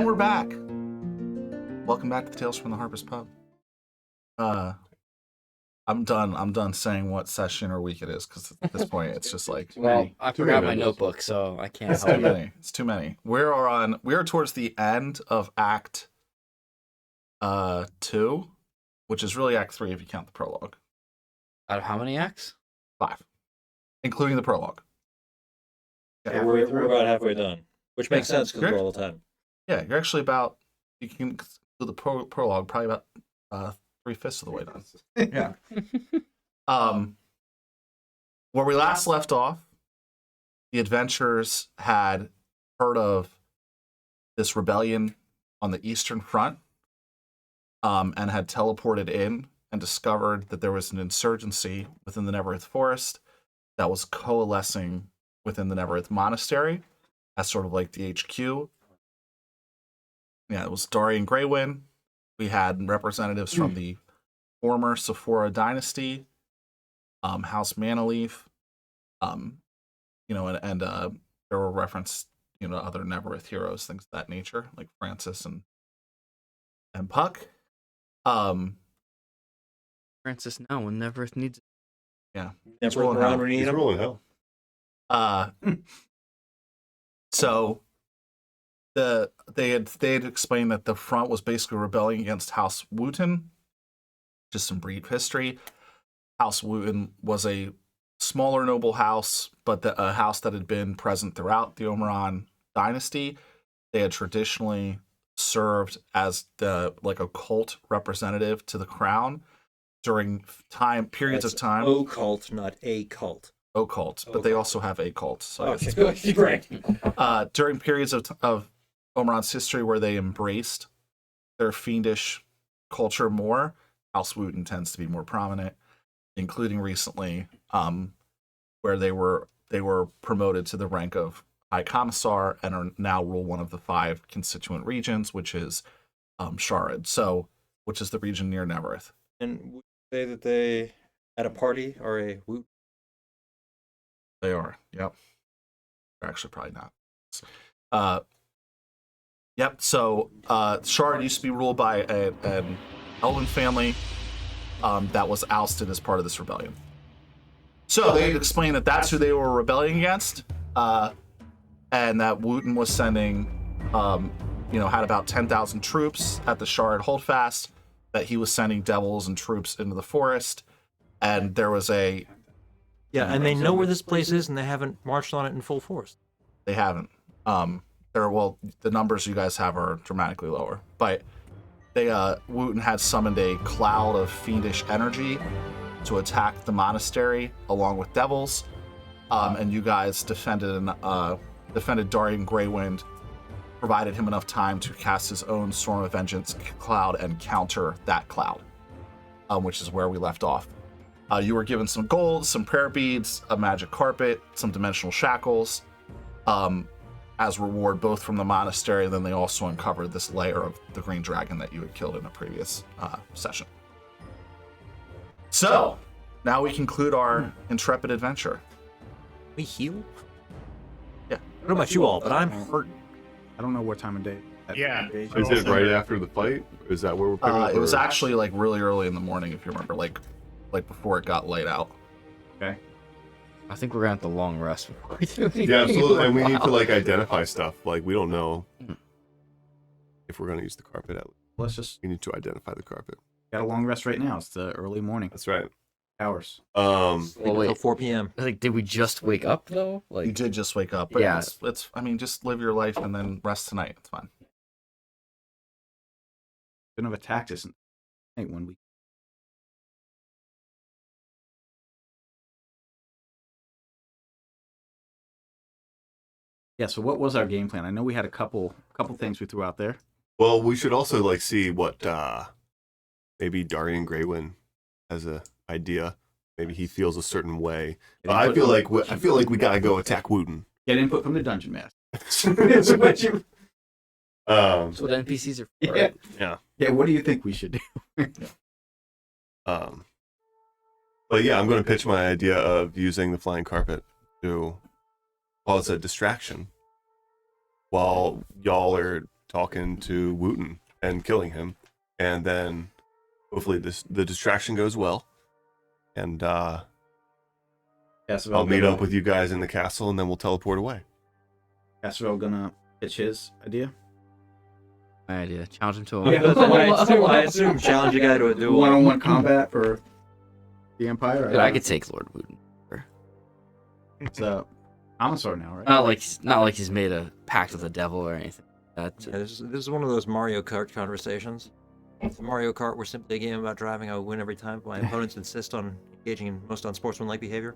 And we're back. Welcome back to the Tales from the Harper's Pub. I'm done saying what session or week it is because at this point it's just like I forgot my notebook, so I can't it's help too many. It's too many. We're towards the end of Act 2, which is really Act 3 if you count the prologue. Out of how many acts? 5, including the prologue. Yeah, we're about halfway done, which makes sense because we're all the time. Yeah, you're actually about. You can do the prologue probably about 3/5 of the way done. Yeah. Where we last left off, the adventurers had heard of this rebellion on the Eastern Front, and had teleported in and discovered that there was an insurgency within the Neverith Forest that was coalescing within the Neverith Monastery as sort of like the HQ. Yeah, it was Darian Greywind. We had representatives from the former Sephora dynasty, House Manaleaf, and there were reference, other Neverith heroes, things of that nature, like Francis and Puck. Francis now when Neverith needs it. Yeah. Never around when you need He's him. rolling hell. So they had explained that the front was basically rebelling against House Wooten. Just some brief history. House Wooten was a smaller noble house, but a house that had been present throughout the Omeron dynasty. They had traditionally served as a cult representative to the crown during periods of time. Occult, not a cult. Occult, but they also have a cult. So Okay, good. Great. during periods of Omeron's history where they embraced their fiendish culture more, House Wooten tends to be more prominent, including recently, where they were promoted to the rank of High Commissar and are now rule one of the 5 constituent regions, which is Sharid, which is the region near Neverith. And would you say that they at a party or a woot? They are, yep. They're actually probably not. Yep, so Shard used to be ruled by an elven family that was ousted as part of this rebellion. So they explained that that's who they were rebelling against, and that Wooten was sending, had about 10,000 troops at the Shard Holdfast, that he was sending devils and troops into the forest, and there was a... Yeah, and they know where this place is, and they haven't marched on it in full force. They haven't. The numbers you guys have are dramatically lower, but Wooten had summoned a cloud of fiendish energy to attack the monastery along with devils, and you guys defended Darian Greywind, provided him enough time to cast his own Storm of Vengeance cloud and counter that cloud, which is where we left off. You were given some gold, some prayer beads, a magic carpet, some dimensional shackles, as reward, both from the monastery, and then they also uncovered this lair of the green dragon that you had killed in a previous session. So, now we conclude our intrepid adventure. We heal? Yeah. I don't know about you all, but I'm hurt. I don't know what time of day. Is it right after the fight? Is that where we're picking up? It was actually really early in the morning, if you remember, like before it got light out. Okay. I think we're gonna have to long rest before we do anything. Yeah, absolutely. And we need to identify stuff. We don't know if we're gonna use the carpet. Let's just We need to identify the carpet. got a long rest right now. It's the early morning That's right. hours. Well, Until wait. 4 p.m. Did we just wake up though? You did just wake up, but Yeah. it's just live your life and then rest tonight. It's fine. Couldn't have attacked us when we. Yeah. So what was our game plan? I know we had a couple things we threw out there. Well, we should also see what maybe Darian Greywind has an idea. Maybe he feels a certain way. I feel like we gotta go attack Wooten. Get input from the dungeon master. That's what you... That's what NPCs are for. Yeah. Right? Yeah. Yeah. What do you think we should do? But yeah, I'm going to pitch my idea of using the flying carpet to cause a distraction while y'all are talking to Wooten and killing him, and then hopefully the distraction goes well, and I'll meet up with you guys in the castle, and then we'll teleport away. Casserole gonna pitch his idea. My idea. Challenge him to a Yeah, that's what I assume challenge a guy to a duel. One-on-one combat for the Empire. Dude, I could take Lord Wooten. It's a commissar now, right? Not like he's made a pact with the devil or anything. Yeah, this is one of those Mario Kart conversations. If Mario Kart were simply a game about driving, I would win every time. But my opponents insist on engaging in most unsportsmanlike behavior.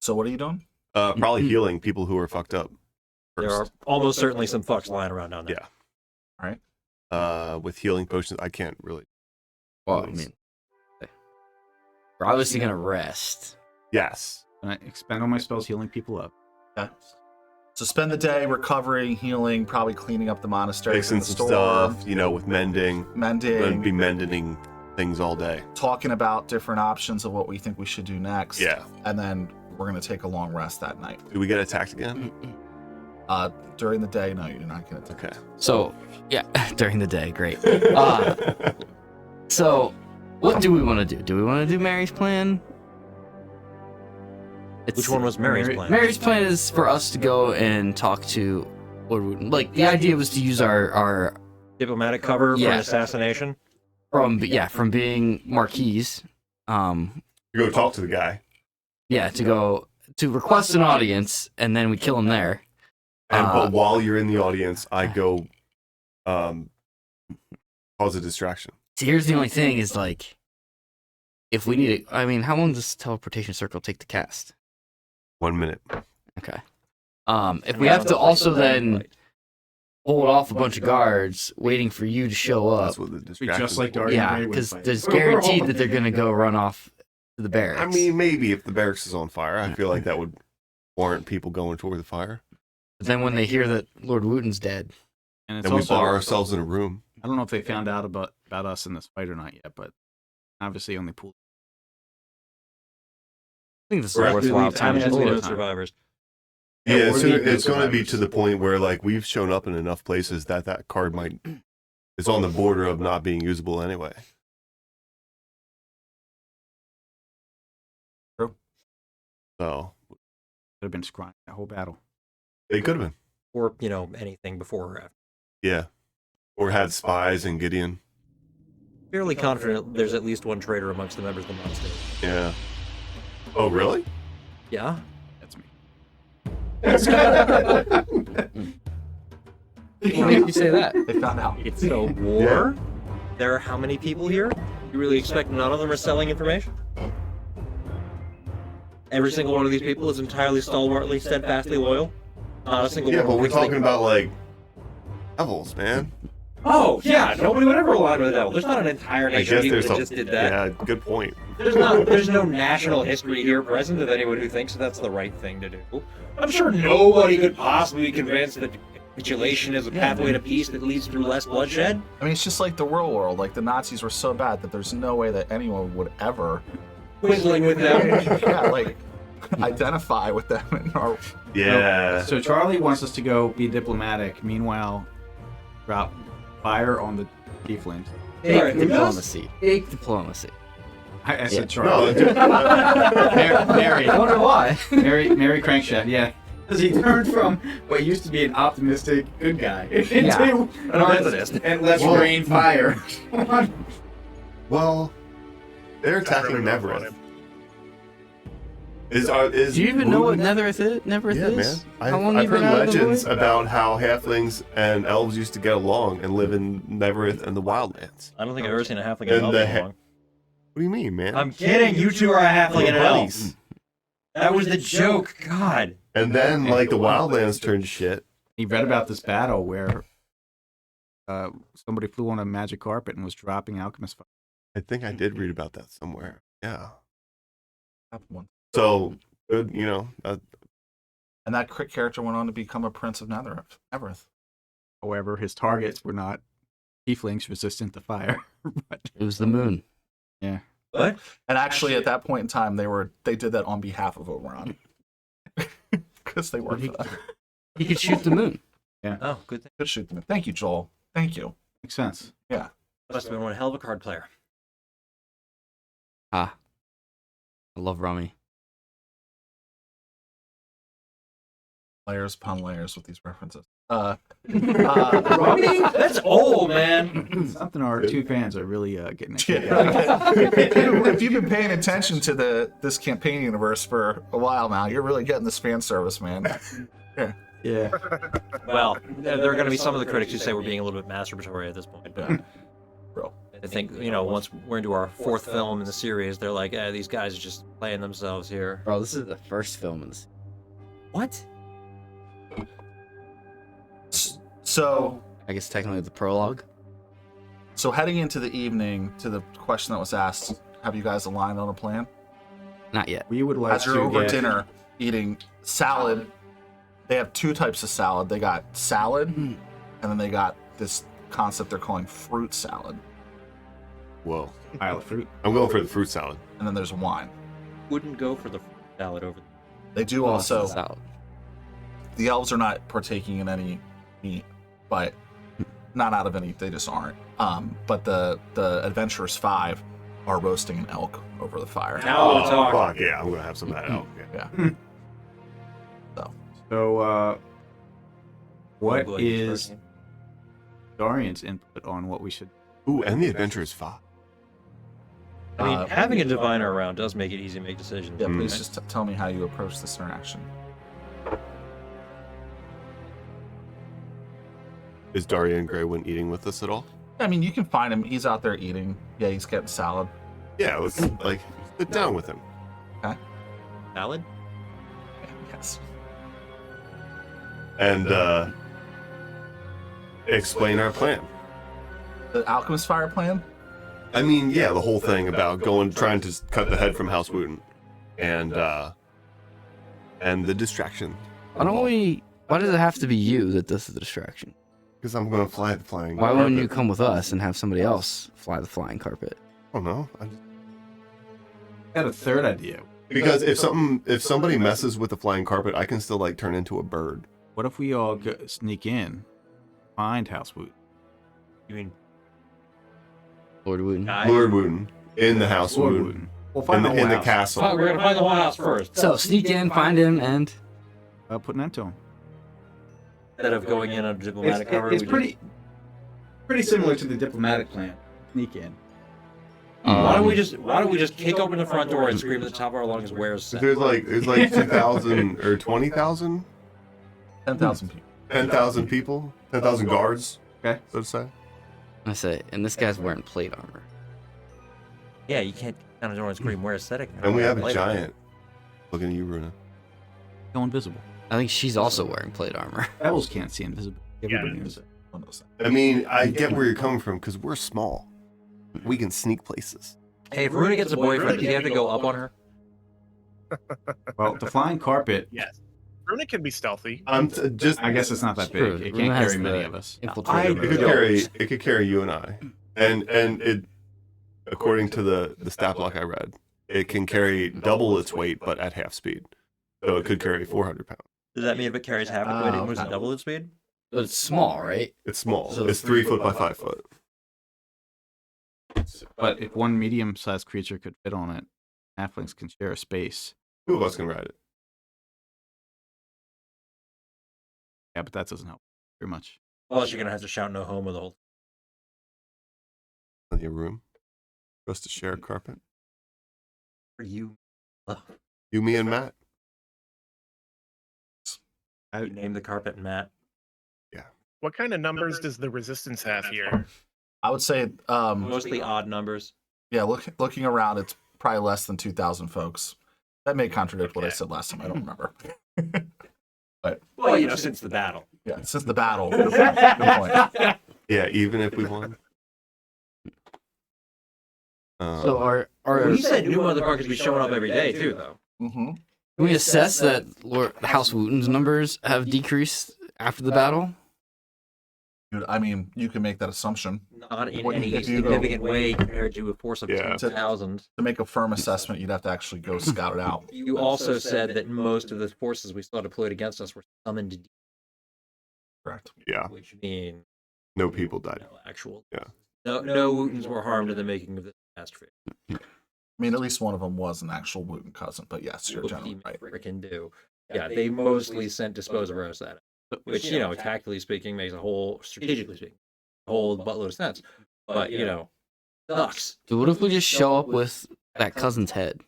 So what are you doing? Probably healing people who are fucked up. There are almost certainly some fucks lying around down there. Yeah. All right. With healing potions, I can't really. Well, I mean, we're obviously gonna rest. Yes. And I expend all my spells healing people up. Okay. So spend the day recovering, healing, probably cleaning up the monastery, Fixing the some store, stuff, with mending. mending, Be mending things all day. talking about different options of what we think we should do next. Yeah. And then we're going to take a long rest that night. Do we get attacked again? During the day, no, you're not going to. Okay. So, yeah, during the day, great. So, what do we want to do? Do we want to do Mary's plan? Which one was Mary's plan? Mary's plan is for us to go and talk to Lord Wooten. Like, the idea was to use our Diplomatic cover for Yeah. an assassination? from being marquise, You go talk to the guy, to go to request an audience, and then we kill him there. but while you're in the audience, I go cause a distraction. So here's the only thing is, like, if we need it, I mean, how long does teleportation circle take to cast? 1 minute. Okay. If we have to also then hold off a bunch of guards waiting for you to show up, That's what the distraction. Just like is for. Dark- yeah, because there's guaranteed that they're gonna go run off to the barracks. I mean, maybe if the barracks is on fire, I feel like that would warrant people going toward the fire. But then when they hear that Lord Wooten's dead, And it's Then we also, bar ourselves in a room. I don't know if they found out about us in this fight or not yet, but obviously only pulled. I think this is Or a after worthwhile How time. many Absolutely. no survivors? Yeah, or it's, the it's going to be survivors. to the point where like we've shown up in enough places that card might is on the border of not being usable anyway. True. So Could have been scrying that whole battle. they could have been, Or, anything before or after. yeah, or had spies in Gideon. Fairly confident there's at least one traitor amongst the members of the monastery. Yeah. Oh, really? Yeah? That's me. What made you say that? They found out. It's a war? There are how many people here? You really expect none of them are selling information? Every single one of these people is entirely stalwartly, steadfastly loyal? Not a single Yeah, one. but we're thinks they- talking about like devils, man. Oh, yeah, nobody would ever align with the devil. There's not an entire I nation guess of people there's that a just did that. yeah, good point. There's no national history here present of anyone who thinks that's the right thing to do. I'm sure nobody could possibly be convinced that capitulation is a pathway to peace that leads through less bloodshed. I mean, it's just like the real world. Like the Nazis were so bad that there's no way that anyone would ever, Whistling with them. identify with them. Or Yeah. So Charlie wants us to go be diplomatic. Meanwhile, drop fire on the tieflings. Fake Sorry, who does? diplomacy. Fake diplomacy. I said Yeah. Charlie. No, Mary, I wonder why. Mary Crankshaft, yeah. Because he turned from what used to be an optimistic good guy into An Arthurist. and let's Well- rain fire. well, they're attacking Neverith. Is Do you even know what Wooten- Netherith Yeah, is? man. How long I've you heard been out of the legends void? about how halflings and elves used to get along and live in Neverith and the Wildlands. I don't think I've ever seen a halfling And and an elf the get ha- along. What do you mean, man? I'm kidding. You two are a halfling and an elf. buddies. That was the joke. God. And then, like, the Wildlands turned to shit. He read about this battle where somebody flew on a magic carpet and was dropping alchemist fire. I think I did read about that somewhere. Yeah. one. So, good, And that character went on to become a prince of Netherith. However, his targets were not tieflings resistant to fire. But It was the moon. yeah, What? And actually, at that point in time, they did that on behalf of Oberon because they worked for that. He could shoot the moon. Oh, good thing. Good shoot them. Thank you, Joel. Thank you. Makes sense. Yeah. Must have been one hell of a card player. I love Rummy. Layers upon layers with these references. Rummy? That's old, man. Something our two fans are really getting into. Yeah. If you've been paying attention to this campaign universe for a while now, you're really getting this fan service, man. Yeah. Well, there are going to be some of the critics who say we're being a little bit masturbatory at this point. Yeah. Bro. I think, once we're into our 4th film in the series, they're like, these guys are just playing themselves here. Bro, this is the first film in this. What? So I guess technically the prologue. So heading into the evening, to the question that was asked, have you guys aligned on a plan? Not yet. We would like As you're to over get dinner eating salad, they have 2 types of salad. They got salad, and then they got this concept they're calling fruit salad. Whoa. pile of fruit. I'm going for the fruit salad. And then there's wine. Wouldn't go for the fruit salad over. They do Well, also. it's salad. The elves are not partaking in any meat, but not out of any. They just aren't. But the Adventurers 5 are roasting an elk over the fire. Now we're talking. Fuck yeah, I'm gonna have some of that elk. Yeah. Yeah. So, what Good. is Darian's input on what we should? Ooh, and the Adventurers 5. I mean, having a diviner around does make it easy to make decisions. Yeah, please just tell me how you approach this interaction. Is Darian Greywind eating with us at all? I mean, you can find him. He's out there eating. Yeah, he's getting salad. Yeah, let's sit down with him. Salad? Yeah, yes. And explain our plan. The alchemist fire plan? I mean, yeah, the whole thing about trying to cut the head from House Wooten, and the distraction. Why does it have to be you that does the distraction? Because I'm gonna fly the flying. Why wouldn't you carpet. come with us and have somebody else fly the flying carpet? I don't know. I got a third idea. Because if somebody messes with the flying carpet, I can still turn into a bird. What if we all sneak in, find House Woot? You mean Lord Wooten. Lord Wooten in the House Lord Wooten Wooten. We'll find in the castle. we're gonna find the whole house first. So sneak in, find him, and Put an end to him. Instead of going in on a diplomatic cover, It's we pretty similar to the diplomatic plan. Sneak in. Why don't we just kick open the front door and scream at the top of our lungs, "Where's Seth?" There's 2,000 or 20,000, 10,000 people. 10,000 people, 10,000 guards. Okay. So to say. I say, and this guy's wearing plate armor. Yeah, you can't kick down the door and scream, "Where's Seth?" And we have a Later. giant. Looking at you, Runa. Go invisible. I think she's also wearing plate armor. Elves can't see invisible. Everybody knows it. One of those. I mean, I get where you're coming from because we're small. We can sneak places. Hey, if Runa gets a boyfriend, do you have to go up on her? Well, the flying carpet. Yes. Runa can be stealthy. Just. I guess it's not that big. True. It Runa can't has carry many the of us. infiltrator. It could carry you and I, and it, according to the stat block I read, it can carry double its weight but at half speed, so it could carry 400 pounds. Does that mean if it carries half its weight, it moves okay. at double its speed? But it's small, right? It's small. So It's 3 foot by 5 foot. But if one medium-sized creature could fit on it, halflings can share a space. 2 of us can ride it. Yeah, but that doesn't help very much. Plus, you're gonna have to shout "No homo" the whole. Plenty of room for us to share a carpet. For you, You, me, and Matt. you name the carpet Matt. What kind of numbers does the resistance have here? I would say, Mostly odd numbers. yeah, looking around, it's probably less than 2,000 folks. That may contradict what I said last time. I don't remember. Well, since the battle. Yeah, since the battle. Good point. Yeah, even if we won. So are Well, you said new motherfuckers be showing up every day too, though. Mm-hmm. can we assess that Lord House Wooten's numbers have decreased after the battle? Dude, I mean, you can make that assumption. Not in What- any if you go- significant way compared to a force of Yeah. 10,000. To make a firm assessment, you'd have to actually go scout it out. You also said that most of the forces we saw deployed against us were summoned, Correct. Yeah, which means no people died. no actual. Yeah. No Wootens were harmed in the making of this catastrophe. I mean, at least one of them was an actual Wooten cousin, but yes, you're What generally he right. frickin' do. Yeah, they mostly sent Dispose of Rose at it, which, tactically speaking, makes strategically speaking, a whole buttload of sense. But, sucks. Dude, what if we just show up with that cousin's head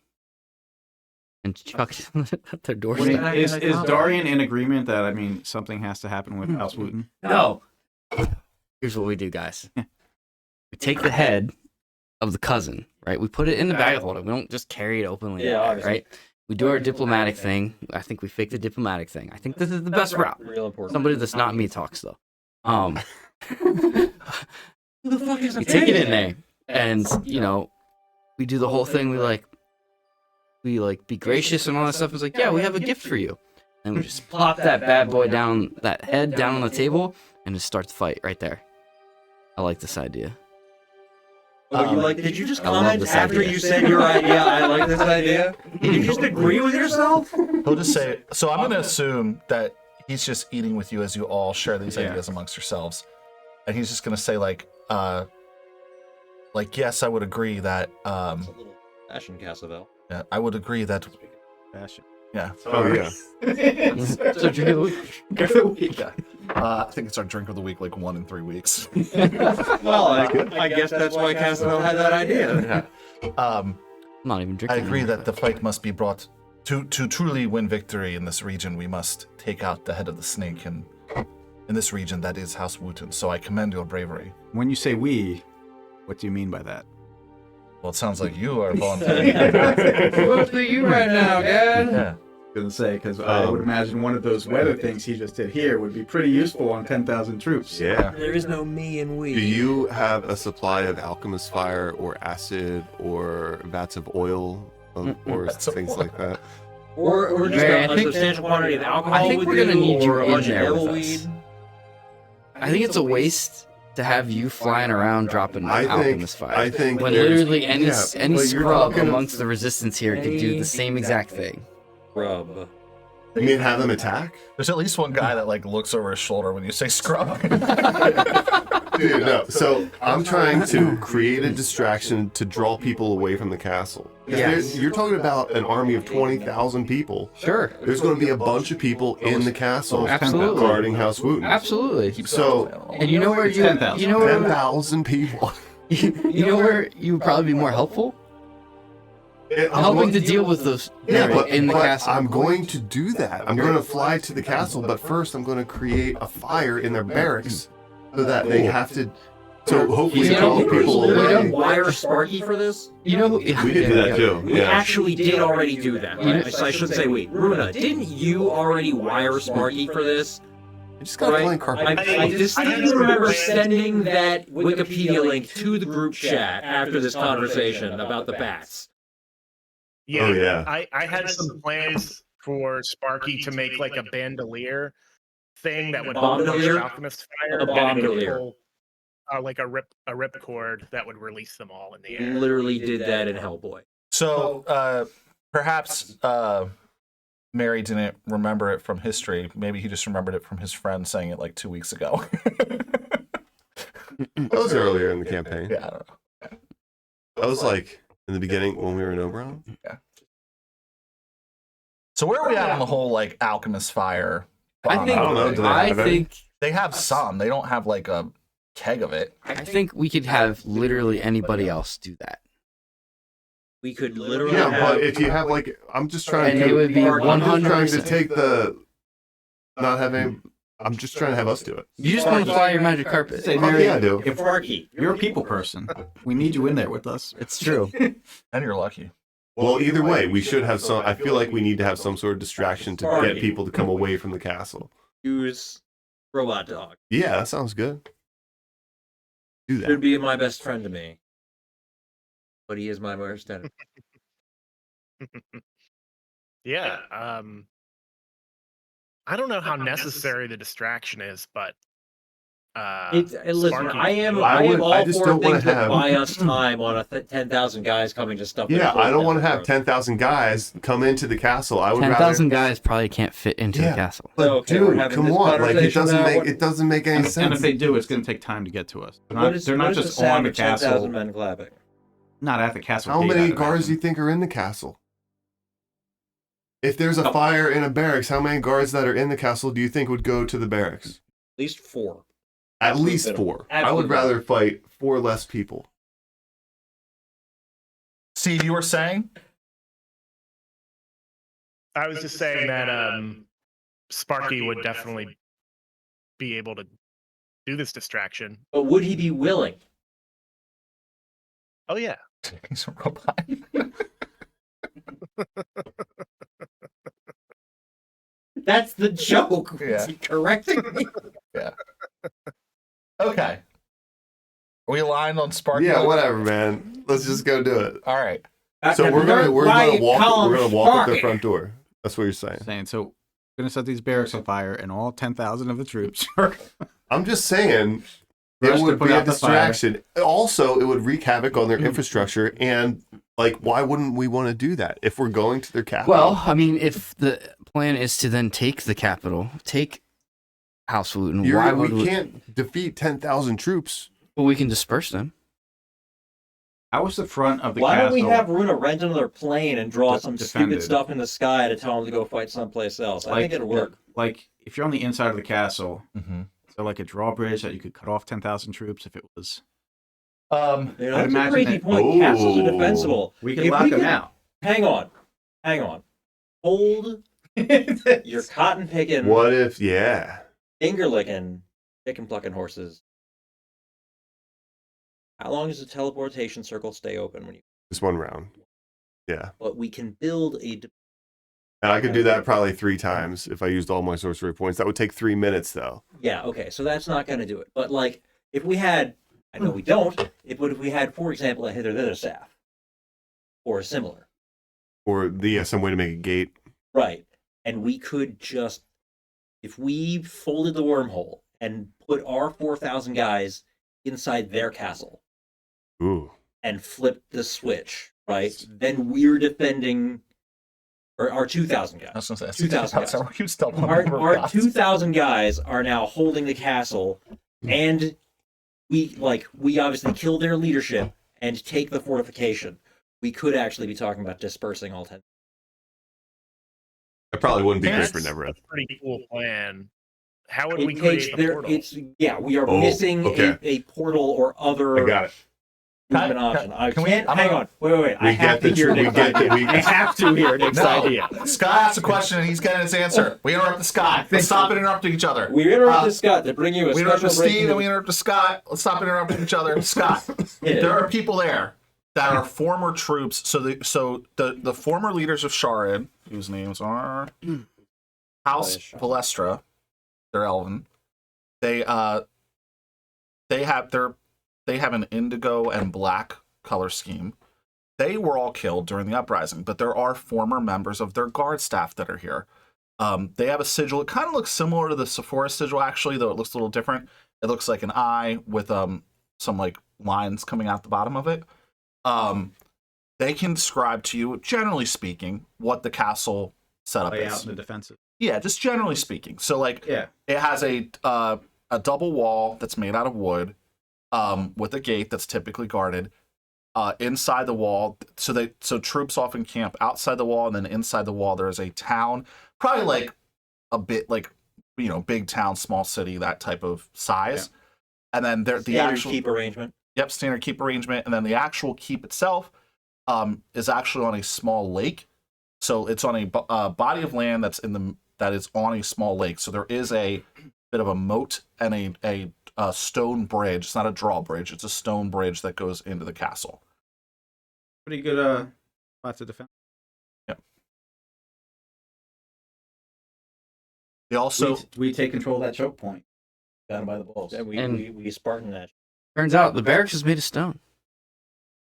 and chuck it at their doorstep? Is Darian in agreement that, I mean, something has to happen with House Wooten? No. Here's what we do, guys. We take the head of the cousin, right? We put it in the bag holder. We don't just carry it openly, Yeah, obviously. right? We do our diplomatic thing. I think we fake the diplomatic thing. I think this is the best route. Real important. Somebody that's not me talks though. Who the fuck is We take it in there, and we do the whole thing. We be gracious and all that stuff. It's like, yeah, we have a gift for you, and we just plop that bad boy down, that head down on the table, and just start the fight right there. I like this idea. Oh, did you just I love comment this after idea. you said your idea? I like this idea. Did you just agree with yourself? He'll just say, so I'm going to assume that he's just eating with you as you all share these Yeah. ideas amongst yourselves. And he's just going to say yes, I would agree that, It's a little fashion Cassavel. yeah, I would agree that, Fashion. yeah. Oh yeah. So drink of the week. Yeah. I think it's our drink of the week, like 1 in 3 weeks. Well, I guess that's why Cassavel had that idea. Um, I'm not even I drinking. agree anymore. that the fight must be brought to truly win victory in this region. We must take out the head of the snake, and in this region, that is House Wooten. So I commend your bravery. When you say we, what do you mean by that? Well, it sounds like you are volunteering. What's to you right now, Dad? Yeah. Gonna say, because I would imagine one of those weather things he just did here would be pretty useful on 10,000 troops. Yeah. There is no me and we. Do you have a supply of alchemist fire or acid or vats of oil or Vats of things oil. like that? Or just Mary, a I think- substantial quantity of alcohol. I think would we're gonna do, need you or a in bunch of there with devil us. weed. I think it's a waste to have you flying around dropping I alchemist fire. I think When there's- literally any yeah, any but you're scrub talking- amongst the resistance here could do the same exact thing. Rub. You mean have them attack? There's at least one guy that looks over his shoulder when you say scrub. Dude, no. So I'm trying to create a distraction to draw people away from the castle. 'Cause Yes. you're talking about an army of 20,000 people. Sure. There's going to be a bunch of people in the castle Absolutely. guarding House Wooten. Absolutely. So And you know where you 10,000. you know where 10,000 people. you know where you would probably be more helpful? I'm Helping going- to deal with those Yeah, but, in the but castle. I'm going to do that. I'm going to fly to the castle, but first I'm going to create a fire in their barracks so that they have to. So hopefully You know, draw people we away. don't wire Sparky for this? You know who, We did do that too. We Yeah. actually did already do that. Right? So I should say, wait, Runa, didn't you already wire Sparky for this? I just got a blank carpet. I distinctly remember sending that Wikipedia link to the group chat after this conversation about the bats. Yeah, Oh, yeah. I had some plans for Sparky to make like a bandolier thing that would Bandolier? launch alchemist fire, A and it would bandolier. pull, like a rip cord that would release them all in the air. Literally did that in Hellboy. So perhaps Mary didn't remember it from history. Maybe he just remembered it from his friend saying it like 2 weeks ago. That was earlier in the campaign. Yeah, I don't know. That was like in the beginning when we were in Oberon. So where are we at on the whole alchemist fire? I think I don't know, do they have any? think They have some. They don't have like a keg of it. I think we could have literally anybody else do that. We could literally Yeah, have... but if you have I'm just trying And to. it would be I'm just trying 100%. to take the. Not having. I'm just trying to have us do it. You just want to fly your magic carpet. Say, Oh, Mary, yeah, I do. if Sparky. you're a people person, we need you in there with us. It's true. And you're lucky. Well, either way, we should have some. I feel like we need to have some sort of distraction to get people to come away from the castle. Use Robot Dog. Yeah, that sounds good. Do Should that. be my best friend to me. But he is my worst enemy. Yeah. I don't know how necessary the distraction is, but Listen, Sparky. I am I all just for don't wanna things that have- buy us time on 10,000 guys coming to stuff. Yeah, I don't want to have road. 10,000 guys come into the castle. I would 10,000 rather. guys probably can't fit into Yeah. the castle. But Okay, we're dude, having come this on! Like it conversation doesn't now. make What- it doesn't make any And sense. if they do, it's going to take time to get to us. What is- They're what not is just sound on the of 10,000 castle. men clapping. Not at the castle. How gate, many I'd guards do imagine. you think are in the castle? If there's a Oh. fire in a barracks, how many guards that are in the castle do you think would go to the barracks? At least 4. At Absolute least minimum. 4. I Absolute would rather fight 4 less people. Steve, you were saying? I was just saying that Sparky would definitely be able to do this distraction. But would he be willing? Oh yeah. He's a robot. That's the joke. Yeah. Is he correcting me? Okay. Are we aligned on Sparky? Yeah, whatever, man. Let's just go do it. All right. So we're gonna walk up the front door. That's what you're saying. Saying so, we're going to set these barracks on fire, and all 10,000 of the troops. I'm just saying Rush it to would put be a out the fire. distraction. Also, it would wreak havoc on their infrastructure. And like, why wouldn't we want to do that if we're going to their capital? Well, I mean, if the plan is to then take the capital, take House Luton, why would we can't defeat 10,000 troops. Well, we can disperse them. How was the front of the Why castle? don't we have Runa rent another plane and draw some defended. stupid stuff in the sky to tell him to go fight someplace else? I think it'll work. Like, if you're on the inside of the castle, Mm-hmm. so like a drawbridge that you could cut off 10,000 troops if it was. You know, I'd that's a imagine crazy that- point. Castles are Oh. defensible. We could If lock we them could- out. Hang on. Hold your cotton picking, What if, yeah. finger licking, chicken plucking horses. How long does the teleportation circle stay open when you? Just one round. Yeah. But we can build a. And I could do that probably 3 times if I used all my sorcery points. That would take 3 minutes, though. Yeah, okay, so that's not going to do it. But like, if we had, I know we don't. But if we had, for example, a hither thither staff, or similar, Or some way to make a gate. right? And we could just, if we folded the wormhole and put our 4,000 guys inside their castle Ooh. and flipped the switch, right? Then we're defending, or our 2,000 I guys. was going to say 2,000 guys. You still Our 2,000 guys are now holding the castle, and we obviously kill their leadership and take the fortification. We could actually be talking about dispersing all 10. That probably wouldn't be great Yes. for Nevereth. Pretty cool plan. How would It we takes create the their, portal? it's we are Oh, missing okay. a portal or other I got it. movement Can I- option. I can we- can't. I'm Hang gonna- on. Wait. I We have get to hear we Nick's get idea. we I have to hear Nick's idea. Scott asked a question and he's getting his answer. We interrupt the Scott. Let's stop interrupting each other. We interrupted Scott to bring you a We interrupt special Steve breaking and we interrupt Scott. Let's stop interrupting each other. Scott, there are people there that are former troops. So the former leaders of Sharid, whose names are House Palestra, they're Elven. They have an indigo and black color scheme. They were all killed during the uprising, but there are former members of their guard staff that are here. They have a sigil. It kind of looks similar to the Sephora sigil, actually, though it looks a little different. It looks like an eye with some like lines coming out the bottom of it. They can describe to you, generally speaking, what the castle setup Lay is. out in the defensive. Yeah, just generally speaking. So like, Yeah. it has a double wall that's made out of wood, with a gate that's typically guarded. Inside the wall, so troops often camp outside the wall, and then inside the wall there is a town, probably like a bit like big town, small city, that type of size. And then the Standard actual keep arrangement. Yep, standard keep arrangement, and then the actual keep itself is actually on a small lake. So it's on a body of land that is on a small lake. So there is a bit of a moat and a stone bridge. It's not a drawbridge. It's a stone bridge that goes into the castle. Pretty good spot to defend. They also we take control of that choke point. Got him by the balls. And And- we Spartan that. Turns out the barracks is made of stone.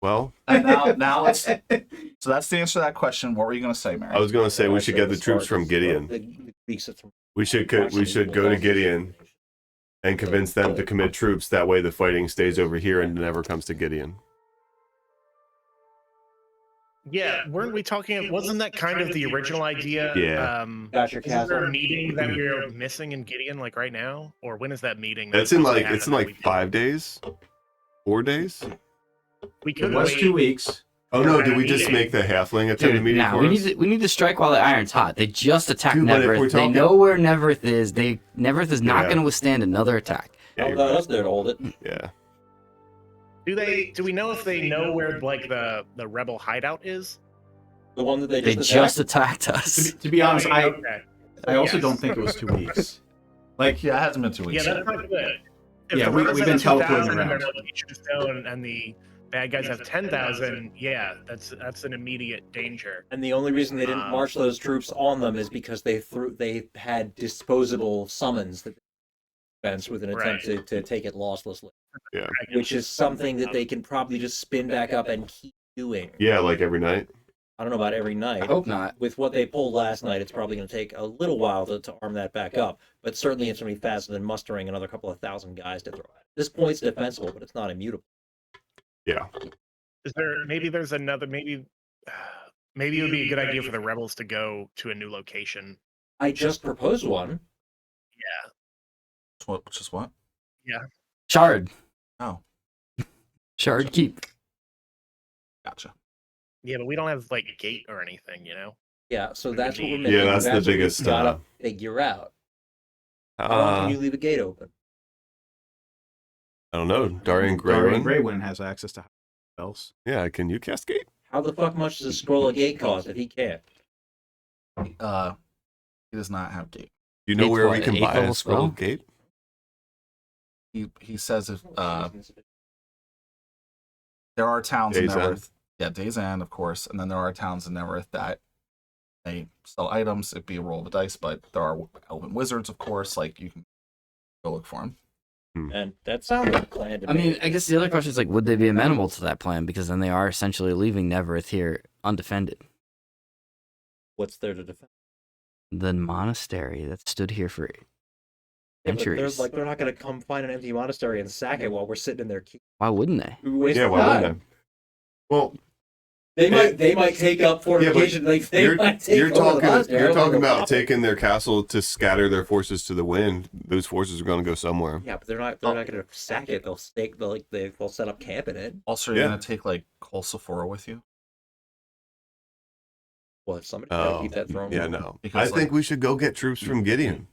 Well, and now let's. So that's the answer to that question. What were you going to say, Mary? I was going to say we should get the troops from Gideon. The Greeks are from We should go to Gideon and convince them to commit troops. That way, the fighting stays over here and never comes to Gideon. Yeah, weren't we talking? Wasn't that kind of the original idea? Yeah. Got your Is there castle. a meeting that we're missing in Gideon, like right now, or when is that meeting? It's in like 5 days, 4 days. We It could was wait. 2 weeks. Oh no! Did we just make the halfling attend the Dude, meeting nah, for we us? need to strike while the iron's hot. They just attacked Dude, but if we're Neverth. They talking- know where Neverth is. Neverth is not Yeah. going to withstand another attack. Yeah, I'll you're let right. us there to hold it. Yeah. Do we know if they know where like the rebel hideout is? The one that they They just just attacked? attacked us. To be honest, Okay. I also Yes. don't think it was 2 weeks. Like, Yeah, it hasn't been 2 weeks. Yeah, yet. that's not good. If Yeah, the we've rebels been have teleporting 2,000 and around. they're like each of stone, and the bad guys have 10,000. Yeah, that's an immediate danger. And the only reason they didn't march those troops on them is because they had disposable summons that defense with an attempt to take it losslessly, Yeah. which is something that they can probably just spin back up and keep doing. Yeah, like every night. I don't know about every night. I hope not. With what they pulled last night, it's probably going to take a little while to arm that back up. But certainly it's going to be faster than mustering another couple of thousand guys to throw at it. This point's defensible, but it's not immutable. Yeah. Is there there's another maybe it would be a good idea for the rebels to go to a new location. I just proposed one. Which is what? Shard. Oh, Shard keep. gotcha. Yeah, but we don't have like a gate or anything, you know. Yeah, so that's what we're Yeah, missing. that's the what we biggest, gotta figure out. How long can you leave a gate open? I don't know. Darian Darian Greywind. Greywind has access to spells. Yeah, can you cast Gate? How the fuck much does a scroll of gate cost if he can't? He does not have gate. Do you know Gate's where what, we can an buy eighth-level a scroll spell? Gate? He says if there are towns in Days End. Neverth. Yeah, Days End, of course, and then there are towns in Neverth that they sell items. It'd be a roll of the dice, but there are elven wizards, of course. Like you can go look for them. And that sounds like a plan to I me. mean, I guess the other question is like, would they be amenable to that plan? Because then they are essentially leaving Neverth here undefended. What's there to defend? The monastery that stood here for Yeah, but centuries. they're not going to come find an empty monastery and sack it while we're sitting in their queue. Why wouldn't they? We waste Yeah, why time. wouldn't I? Well, They might take up fortification. Like they might take you're over the talking monastery. I don't talking know about why. taking their castle to scatter their forces to the wind. Those forces are going to go somewhere. Yeah, but they're not going to sack it. They'll stake. They'll set up camp in it. Also, you're Yeah. gonna take like Kol Sephora with you. What? Somebody gotta Oh, keep that throne. yeah, warm. no. Because, I think like- we should go get troops from Gideon.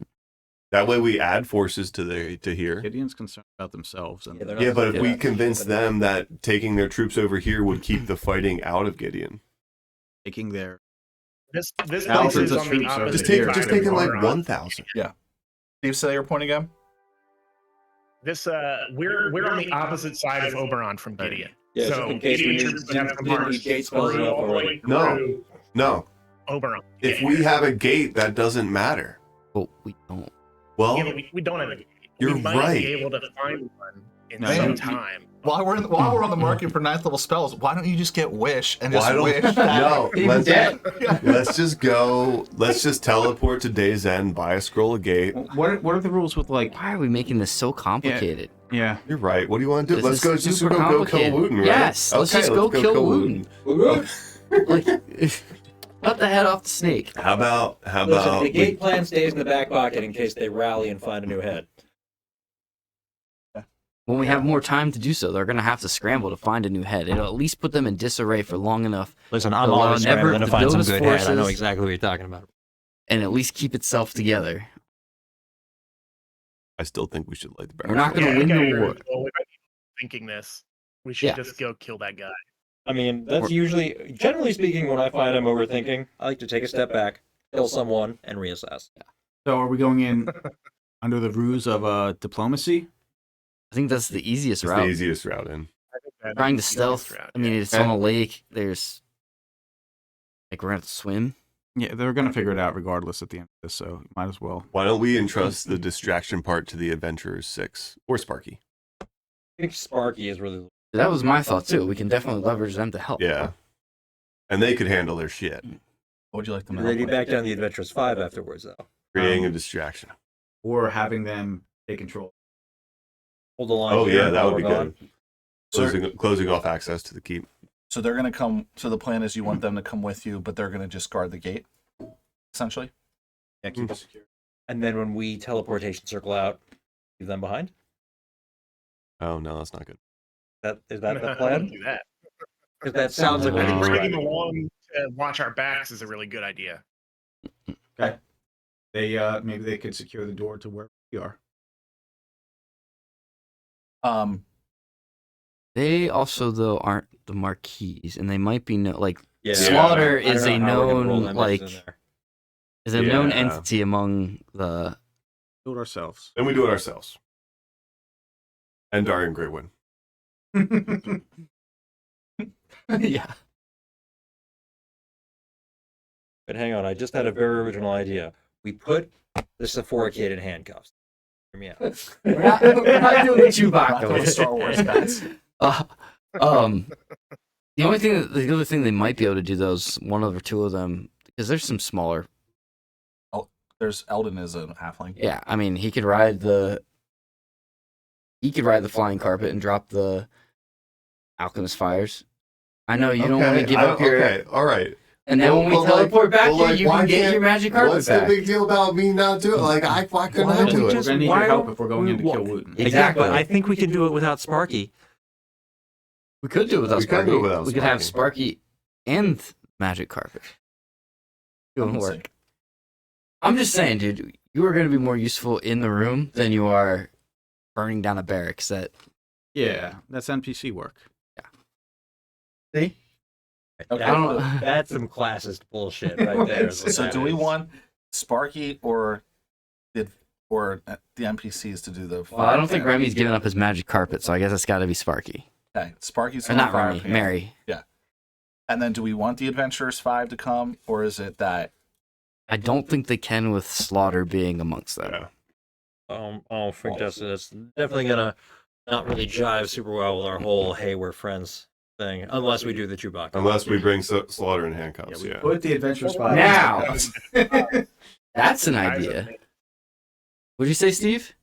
That way, we add forces to here. Gideon's concerned about themselves. And Yeah, they're not Yeah, but if gonna we do that. convince them that taking their troops over here would keep the fighting out of Gideon, taking their This place Thousands is of on the troops over opposite here. just side of taking like Oberon. 1,000. Steve, say your point again. This we're on the opposite side of Oberon from Gideon. Yeah, so just in case we Gideon need- troops would have to didn't march need gate spells through enough all the way already. No. through No, Oberon. if Yeah. we have a gate, that doesn't matter. But we don't. Well, Yeah, but we don't have a gate. You're we might right. be able to find one in No, some you- time. While we're on the market for 9th level spells, why don't you just get Wish and just why don't wish? no? Even dead. Let's just go. Let's just teleport to Days End, buy a scroll of gate. what are the rules with like? Why are we making this so complicated? Yeah, You're right. What do you want to do? This Let's is go. Just super go kill complicated. Wooten, right? Yes, let's just go kill Wooten. Like, cut the head off the snake. How about Listen, the we- gate plan stays in the back pocket in case they rally and find a new head. When we have more time to do so, they're going to have to scramble to find a new head. It'll at least put them in disarray for long enough Listen, I'm Allow always never scrambling to to find some build good his head. I know forces. exactly what you're talking about. and at least keep itself together. I still think we should light the barrel. We're not going to win the war. Well, we might be thinking this. We should Yeah. just go kill that guy. I mean, that's usually, generally speaking, when I find I'm overthinking, I like to take a step back, kill someone, and reassess. so are we going in under the ruse of diplomacy? I think that's the easiest It's the route. easiest route in. I think that Trying to is the stealth. best route, I mean, yeah. it's on a lake. There's like we're gonna have to swim. Yeah, they're gonna figure it out regardless at the end of this, so might as well. Why don't we entrust the distraction part to the Adventurers 6 or Sparky? I think Sparky is really. That was my thought too. We can definitely leverage them to help. Yeah, and they could handle their shit, What would you like them to They'd be help with? back down the Adventurers 5 afterwards, though. creating a distraction. Or having them take control. hold the line. Oh here yeah, that while would be we're gone. good. Closing off access to the keep. So they're gonna come. So the plan is you want them to come with you, but they're gonna just guard the gate, essentially. Yeah, keep it secure. And then when we teleportation circle out, leave them behind. Oh no, that's not good. Is that the Don't plan? do that. Because that sounds like I think what you're bringing them describing. along to watch our backs is a really good idea. Okay. They maybe they could secure the door to where we are. They also though aren't the marquees, and they might be like Yeah. Slaughter I don't is know a how we're gonna roll known them like in there. is a known Yeah. entity among the. Do it ourselves. Then we do it ourselves. And Darian Greatwood. Yeah. But hang on, I just had a very original idea. We put the Sephora kid in handcuffs. Hear me out. We're not doing We're not doing Chewbacca. Star Wars, guys. The other thing they might be able to do though is one or two of them, because there's some smaller. There's Eldon is a halfling. Yeah, I mean he could ride the flying carpet and drop the alchemist fires. I know you don't want to give up your. Okay, all right. And then when we Well, teleport back well, here, you why can get can't- your magic carpet What's back. the big deal about me not doing it? Like, why couldn't Why I don't do we it? just- We're gonna need why your help don't if we're going in to we kill wa- Wooten. Exactly. But I think we can do it without Sparky. We could do it without We could Sparky. do it without We could have Sparky. Sparky and magic carpet. Doing Let's see. work. I'm just saying, dude, you are going to be more useful in the room than you are burning down a barracks. Yeah, that's NPC work. See? Okay. I don't- That's some classist bullshit right there. is what So that do we is. want Sparky or the NPCs to do the? Well, I don't think fire? Remy's giving up his magic carpet, so I guess it's got to be Sparky. Okay, Sparky's Or on not fire Remy, pan. Mary. And then do we want the Adventurers 5 to come, or is it that? I don't think they can with Slaughter being amongst them. Yeah. I don't think that's definitely gonna not really jive super well with our whole "hey, we're friends" thing, unless we do the Chewbacca. Unless we bring Slaughter in Yeah, handcuffs, we yeah. put the adventurous spot. Now. That's an idea. What'd you say, Steve?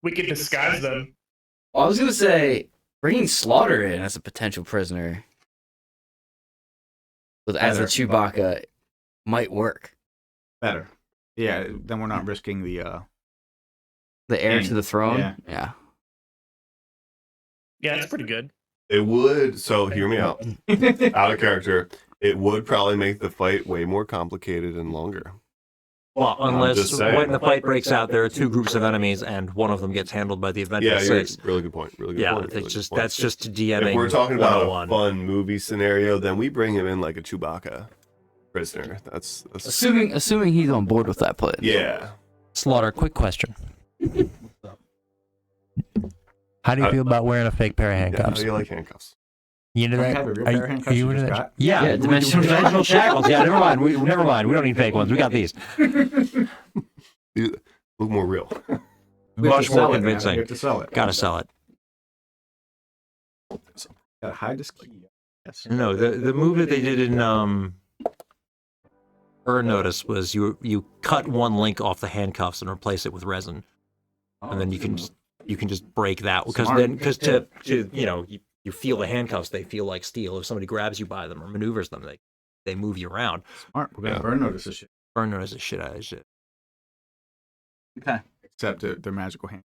We could disguise them. Well, I was going to say, bringing Slaughter in as a potential prisoner as a Chewbacca might work. Better. Yeah, then we're not risking the The heir King. to the throne? Yeah. Yeah, it's pretty good. It would, so hear me out. Out of character, it would probably make the fight way more complicated and longer. Well, I'm unless just saying. when the fight breaks out, there are two groups of enemies, and one of them gets handled by the Yeah, Adventurous you're, Six. really good point. Really good Yeah, point. really it's good just point. that's just DMing. If we're talking about a 101. fun movie scenario, then we bring him in like a Chewbacca prisoner. That's Assuming he's on board with that plan. yeah. Slaughter, quick question. How do you feel about wearing a fake pair of Yeah, how handcuffs? do you like handcuffs? You into Don't you that? have a real Are pair you, of are handcuffs you you into just that? got? Yeah, dimensional shackles. Yeah, never mind. Never mind. We don't need fake ones. We got these. You look more real. We have Much to sell more it, man. convincing. We have to sell it. Gotta sell it. Gotta hide this key. Yes. No, the move that they did in Burn Notice was you cut one link off the handcuffs and replace it with resin, and then you can just break that because Smart. then to you feel the handcuffs, they feel like steel. If somebody grabs you by them or maneuvers them, they move you around. Smart. We're gonna Yeah. burn notice this shit. Burn Notice is shit out of shit. Okay. Except they're magical hand.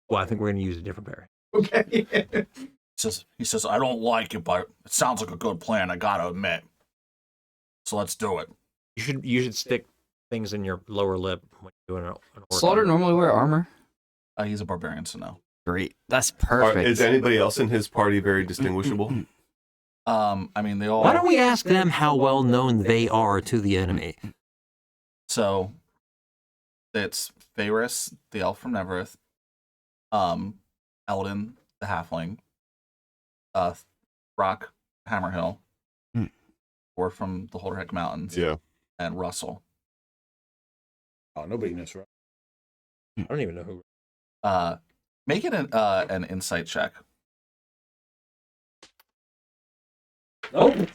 Well, I think we're gonna use a different pair. Okay. He says, I don't like it, but it sounds like a good plan, I gotta admit. So let's do it. You should stick things in your lower lip when you're doing an orc. Slaughter normally wear armor? He's a barbarian, so no. Great. That's perfect. Is anybody else in his party very distinguishable? I mean, they all. Why don't we ask them how well known they are to the enemy? So, it's Faris, the elf from Neverith, Eldon, the halfling, Rock, Hammerhill, Hmm. or from the Holderheck Mountains, Yeah. and Russell. Oh, nobody knows. I don't even know who. Make it an insight check. Oh,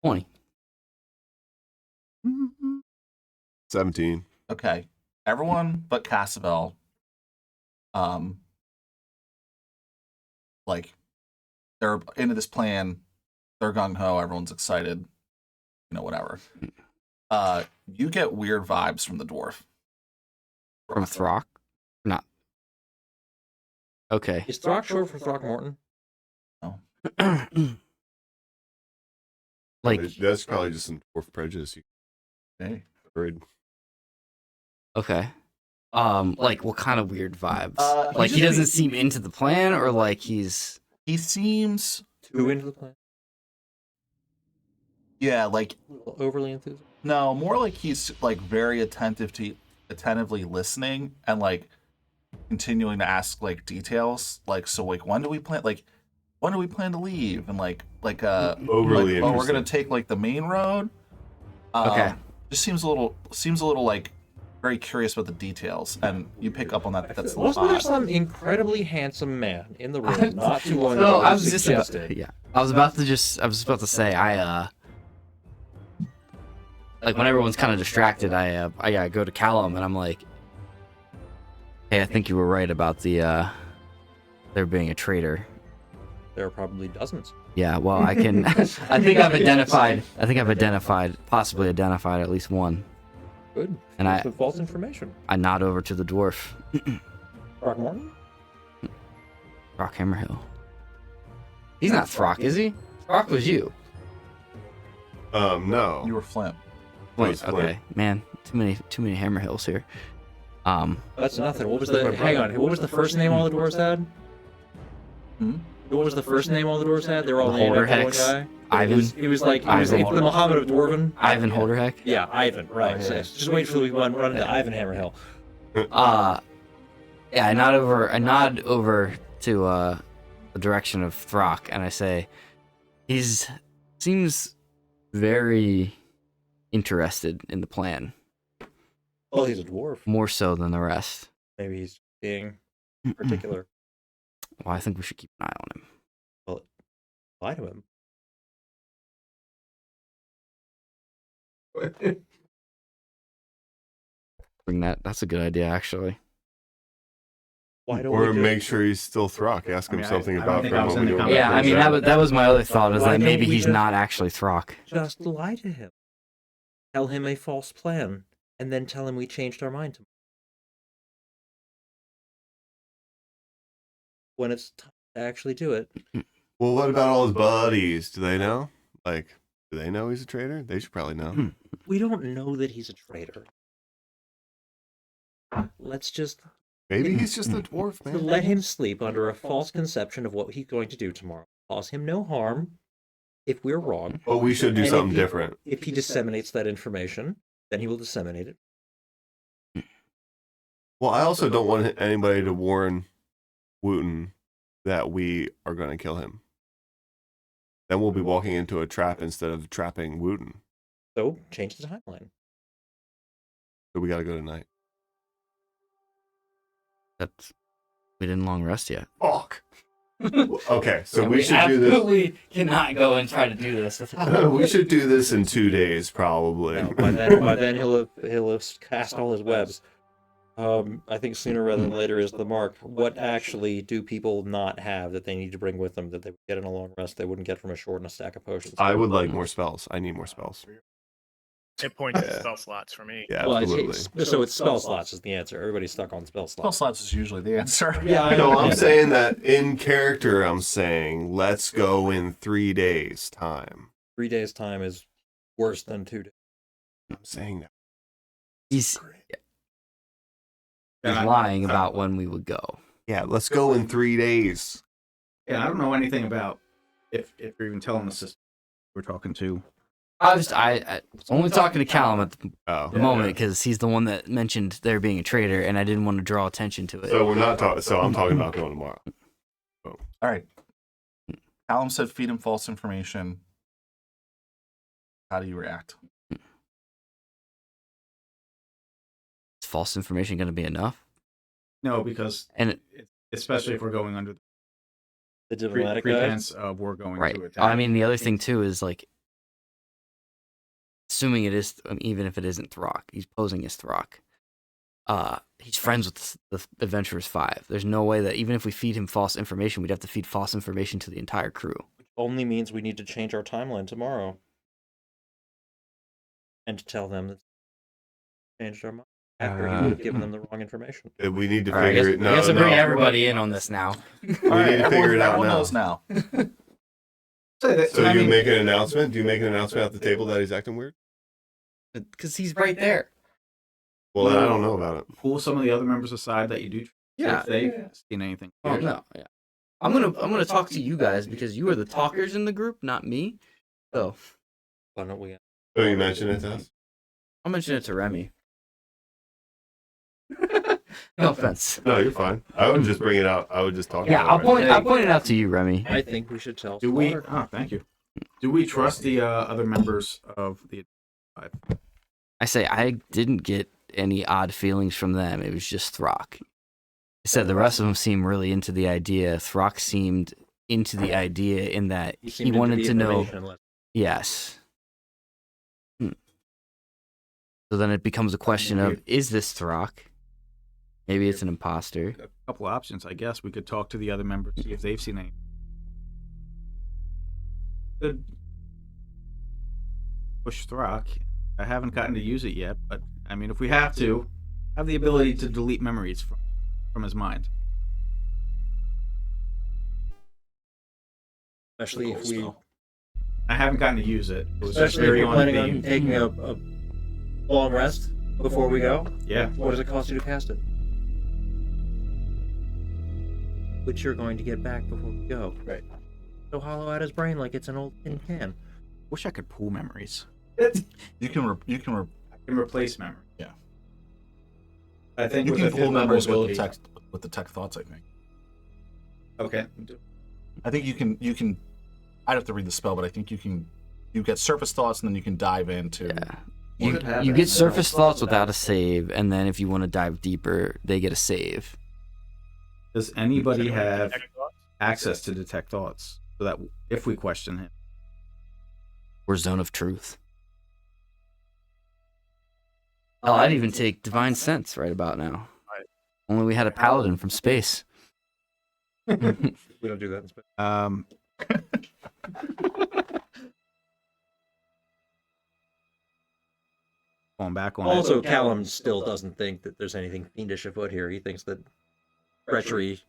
20. 17. Okay. Everyone but Cassabel like they're into this plan, they're gung ho, everyone's excited, whatever. You get weird vibes from the dwarf. From Throck? Not. Okay. Is Throck short for Throckmorton? Like, that's probably just some dwarf prejudice. Hey. Agreed. okay. Like what kind of weird vibes? He Like he just- doesn't seem into the plan, or like he's He seems, Too into the plan? yeah, like A little overly enthusiastic? no, more like he's like very attentively listening and like continuing to ask like details. Like, so like when do we plan to leave? And like Overly oh, we're interested. gonna take like the main road. Okay. Just seems a little like very curious about the details, and you pick up on that. That's a little Wasn't there odd. some incredibly handsome man in the room not too long No, ago? I who was just about, suggested- yeah. I was about to say like when everyone's kind of distracted, I go to Callum and I'm like, hey, I think you were right about the there being a traitor. There are probably dozens. Yeah, well, I can. I think I've possibly identified at least one. Good. And Some false information. I nod over to the dwarf, Throckmorton? Rock Hammerhill. He's not Throck, is he? Throck was you. No. You were Flint. Wait, Was Flint. okay, man, too many Hammerhills here. That's nothing. What was the? Hang on. What was the first name all the dwarves had? Hmm? What was the first name all the dwarves had? They were all The named after one Holderhex. guy. Ivan. He was like he was Ivan. the Muhammad of Dwarven. Ivan Holderheck. Yeah, Ivan. Right. Oh, yeah. Just wait till we run into Ivan Hammerhill. Yeah, I nod over to the direction of Throck, and I say, seems very interested in the plan, Well, he's a dwarf. more so than the rest. Maybe he's being particular. Well, I think we should keep an eye on him. Lie to him. That's a good idea, actually. Why don't Or we do make sure he's still Throck. Ask him I mean, something I don't about think him I was when in we the do comment. Yeah, I mean that was my other thought, is Why that maybe don't we he's just- not actually Throck. just lie to him? Tell him a false plan, and then tell him we changed our mind tomorrow. When it's time to actually do it. Well, what about all his buddies? Do they know? Like, do they know he's a traitor? They should probably know. We don't know that he's a traitor. Let's just Maybe he's just a dwarf, man. let him sleep under a false conception of what he's going to do tomorrow. Cause him no harm if we're wrong. But we should do And if something he- different. If he disseminates that information, then he will disseminate it. Well, I also don't want anybody to warn Wooten that we are going to kill him. Then we'll be walking into a trap instead of trapping Wooten. So change the timeline. So we got to go tonight. We didn't long rest yet. Fuck. Okay, so And we should do this. absolutely cannot go and try to do this. We should do this in 2 days, probably. No, by then he'll have cast all his webs. I think sooner rather than later is the mark. What actually do people not have that they need to bring with them that they would get in a long rest they wouldn't get from a short and a stack of potions? I would like more spells. I need more spells. Hit points and Yeah. spell slots for me. Yeah, Well, absolutely. so it's spell slots is the answer. Everybody's stuck on spell Spell slots. slots is usually the answer. Yeah, I No, know. I'm saying that in character, I'm saying let's go in 3 days' time. 3 days time is worse than 2 days. I'm saying that. He's And I- lying about when we would go. Yeah, let's go in 3 days. Yeah, I don't know anything about if you're even telling the system we're talking to. I was only talking to Callum at the Oh, moment because he's the one that mentioned there being a traitor, and I didn't want to draw attention to it. So we're not talking. So I'm talking about going tomorrow. All right. Callum said feed him false information. How do you react? Is false information going to be enough? No, because And especially if we're going under The the diplomatic guy. pretense of we're going right. to attack. I mean, the other thing too is like, assuming it is, even if it isn't Throck, he's posing as Throck. he's friends with the Adventurers 5. There's no way that even if we feed him false information, we'd have to feed false information to the entire crew. Only means we need to change our timeline tomorrow. And to tell them that changed our mind after he would have given them the wrong information. We need to All right, figure it. I No, guess I'm no. bringing everybody in on this now. We need to figure it out Everyone now. knows now. So you make an announcement? Do you make an announcement at the table that he's acting weird? Because he's right there. Well, I don't know about it. Pull some of the other members aside that you do. Yeah. If they've seen anything. Oh weird. no, yeah. I'm gonna talk to you guys because you are the talkers in the group, not me. So Why don't we? So you mentioned it to us? I'll mention it to Remy. No offense. No, you're fine. I would just bring it out. I would just talk Yeah, about I'll point it out to you, Remy. I think we should tell. Do we? Slaughter. Oh, thank you. Do we trust the other members of the 5? I say I didn't get any odd feelings from them. It was just Throck. I said the rest of them seemed really into the idea. Throck seemed into the idea in that he seemed into wanted the to know. information less- Yes. So then it becomes a question of, is this Throck? Maybe it's an imposter. A couple options, I guess. We could talk to the other members, see if they've seen anything. Could push Throck. I haven't gotten to use it yet, but I mean, if we have to, have the ability to delete memories from his mind. Especially if we, I haven't gotten to use it. It was just especially if very you're on planning on theme. taking a long rest before we go. Yeah. What does it cost you to cast it? Which you're going to get back before we go. Right. So hollow out his brain like it's an old tin can. Wish I could pull memories. You can I can replace memory. Yeah. I think you with can a pull fifth members level with the ability- text with the tech thoughts. I think. Okay. I think you can. I'd have to read the spell, but I think you can. You get surface thoughts, and then you can dive into. Yeah. You You, could have you that get spell. surface thoughts without a save, and then if you want to dive deeper, they get a save. Does anybody have access to detect thoughts so that if we question him? Or Zone of Truth. Oh, I'd even take Divine Sense right about now. Only we had a paladin from space. We don't do that in space. Going back on Also, it. Callum still doesn't think that there's anything fiendish afoot here. He thinks that treachery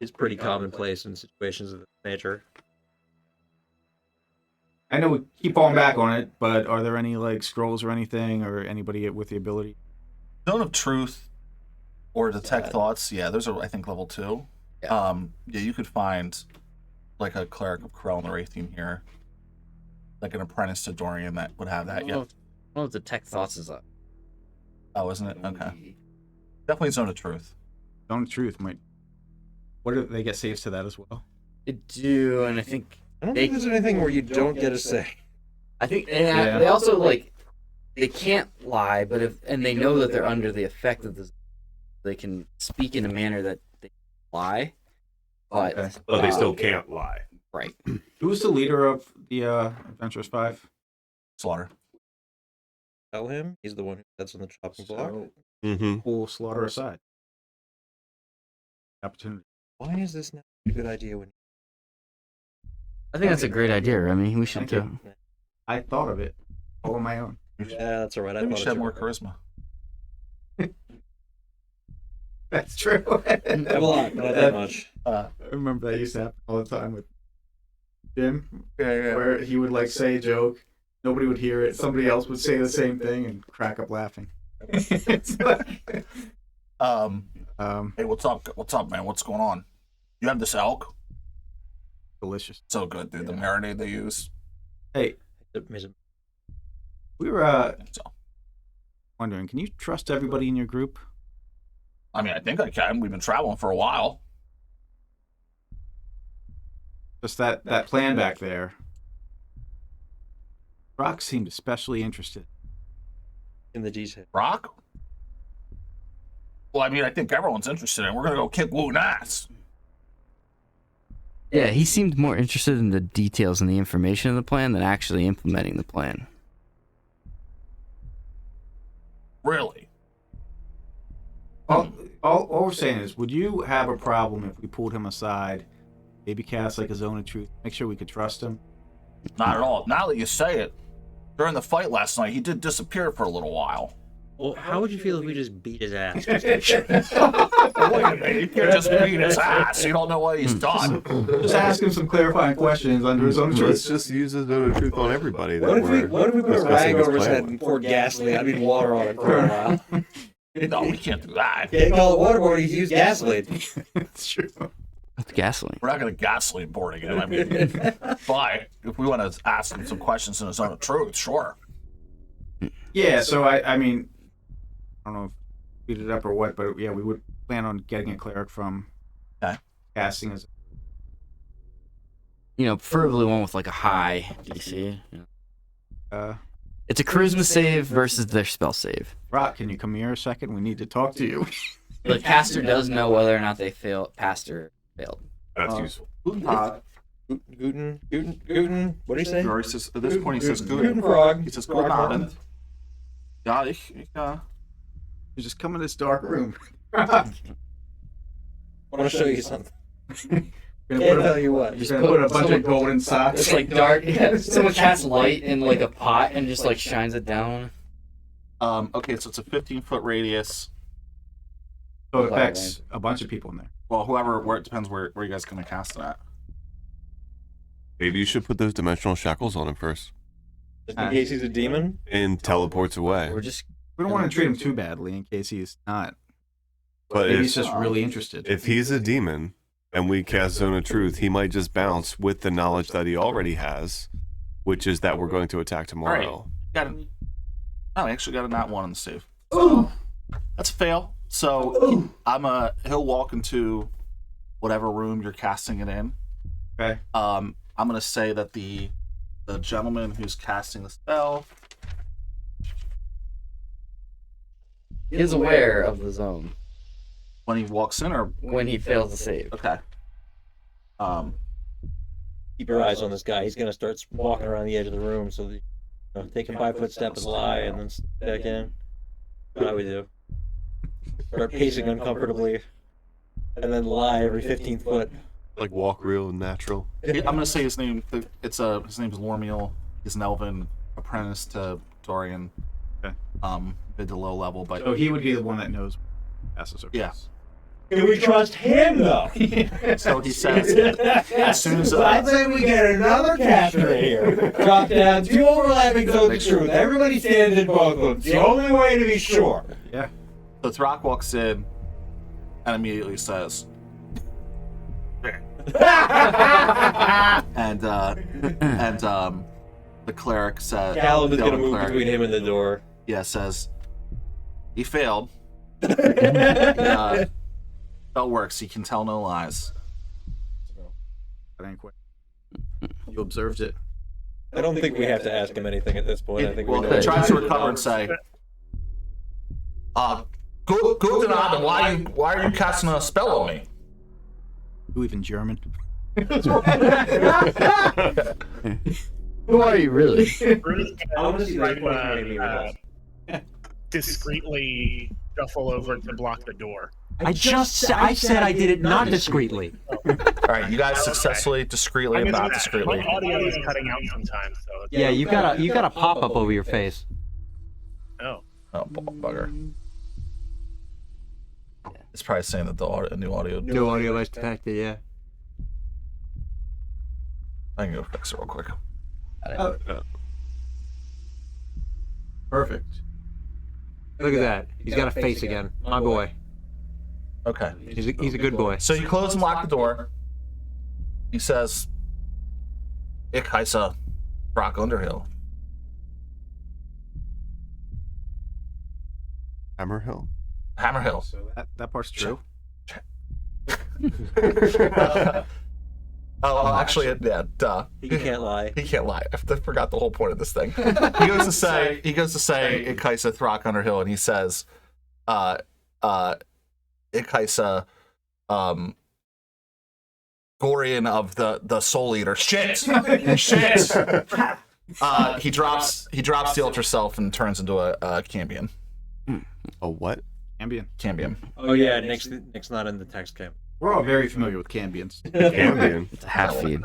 is pretty commonplace in situations of this nature. I know we keep falling back on it, but are there any like scrolls or anything, or anybody with the ability? Zone of Truth or Detect Thoughts. Yeah, those are I think level 2. Yeah. Yeah, you could find like a cleric of Krell and the Wraithian here, like an apprentice to Dorian that would have that. Yeah. Well, Detect Thoughts is up. Oh, isn't it? Okay. Definitely Zone of Truth. Zone of Truth might. What do they get saves to that as well? They do, and I think I don't They- think there's anything where you don't get a say. and Yeah. they also like they can't lie, but and they know that they're under the effect of this, they can speak in a manner that they lie. But Okay. But they still can't lie. right. Who's the leader of the Adventurers 5? Slaughter. Tell him he's the one who sits on the chopping block. So Mm-hmm. pull Slaughter aside. Opportunity. Why is this not a good idea when I think that's a great idea, Remy. We should Thank you. do. I thought of it all on my own. Yeah, that's all right. I Maybe we thought should it have more too. charisma. That's true. I have a lot, but not that much. I remember that used to happen all the time with Jim, Yeah. where he would like say a joke, nobody would hear it, somebody else would say the same thing and crack up laughing. It's like- Hey, what's up, man? What's going on? You have this elk? delicious. So good, dude. The marinade they use. Hey, Amazing. we were So, wondering, can you trust everybody in your group? I mean, I think I can. We've been traveling for a while. Just that plan back there. Brock seemed especially interested. In the detail. Rock? Well, I mean, I think everyone's interested in it. We're gonna go kick Woon ass. Yeah, he seemed more interested in the details and the information of the plan than actually implementing the plan. Really? All we're saying is, would you have a problem if we pulled him aside, maybe cast like a zone of truth, make sure we could trust him? Not at all. Now that you say it, during the fight last night, he did disappear for a little while. Well, how would you feel if we just beat his ass? Wait a minute, you're just beating his ass. You don't know what he's done. Just ask him some clarifying questions under his own Let's truth. just use the zone of truth on everybody. What if we put a discussing rag this over his plan head with. and poured gasoline, water on it for a while? No, we can't do that. Can't call it waterboarding, use gasoline. It's true. With gasoline. We're not going to gasoline board again. I mean, but if we want to ask him some questions in his own truth, sure. Yeah, so I mean, I don't know if we beat it up or what, but yeah, we would plan on getting a cleric from Okay. casting as Preferably one with like a high DC. uh It's a charisma save versus their spell save. Rock, can you come here a second? We need to talk to you. The caster does know whether or not they passed or failed. That's useful. Guten, what do you say? He says, at this point, he says, Guten Frog. He says, Frog Guten Abend. Abend. Ja, ich You just come in this dark room. I want to show you something. Gonna Can't put tell a, you what. just gonna put a bunch of golden socks. It's like dark. Yeah, someone casts light in like a pot and just like shines it down. okay, so it's a 15-foot radius. So it affects a bunch of people in there. Well, where it depends where you guys going to cast it at. Maybe you should put those dimensional shackles on him first Just in case he's a demon? and teleports away. We're just We don't want to treat him too badly in case he's not. But Maybe if, he's just really interested. if he's a demon and we cast Zone of Truth, he might just bounce with the knowledge that he already has, which is that we're going to attack tomorrow. Oh, he actually got a nat 1 on the save. That's a fail. So he'll walk into whatever room you're casting it in. Okay. I'm gonna say that the gentleman who's casting the spell is aware of the zone when he walks in, or when he fails to save. okay. Keep your eyes on this guy. He's going to start walking around the edge of the room, so take a 5-foot step and lie, and then step back in. That's what I would do. Start pacing uncomfortably, and then lie every 15th foot. Like walk real natural. I'm gonna say his name. His name's Lormiel. He's an elven apprentice to Dorian. Okay. Mid to low level, but So he would be the one that knows passes or yeah. Can we trust him, though? So he says, as soon as I'd say we get another caster here. Drop down 2 overlapping zones of truth. Everybody stands in both of them. It's the only way to be sure. Yeah. so Throck walks in and immediately says, and the cleric says, Callum is the going to elven move cleric, between him and the door. yeah, says he failed. Spell works. He can tell no lies. That ain't quick. You observed it. I don't think we have to ask him anything at this point. I think Well, we know. he tries to recover and say, Guten Abend, why are you casting a spell on me? You even German? Who are you really? Bruce I want to see try that. discreetly shuffle over to block the door. I said I did it not discreetly. All right, you guys successfully, discreetly, I'm and gonna not say, discreetly. my audio is cutting out sometimes, so Yeah, you got a pop up over your face. oh. Oh, bugger. It's probably saying that the new audio. No audio was detected. Yeah. I can go fix it real quick. Perfect. Look at that. He's got a face again. My boy. Okay. He's a good boy. So you close and lock the door. He says, Ich heiße Brock Underhill. Hammerhill. Hammerhill. So that part's true. Actually, yeah, duh. He can't lie. He can't lie. I forgot the whole point of this thing. He goes to say, Ich heiße Throck Underhill, and he says, Ich heiße, Gorian of the Soul Eater. Shit! Shit! He drops the Ultra Self and turns into a Cambion. A what? Cambion. Cambion. Oh yeah, Nick's not in the text camp. We're all very familiar with Cambions. Cambion. It's a half feed.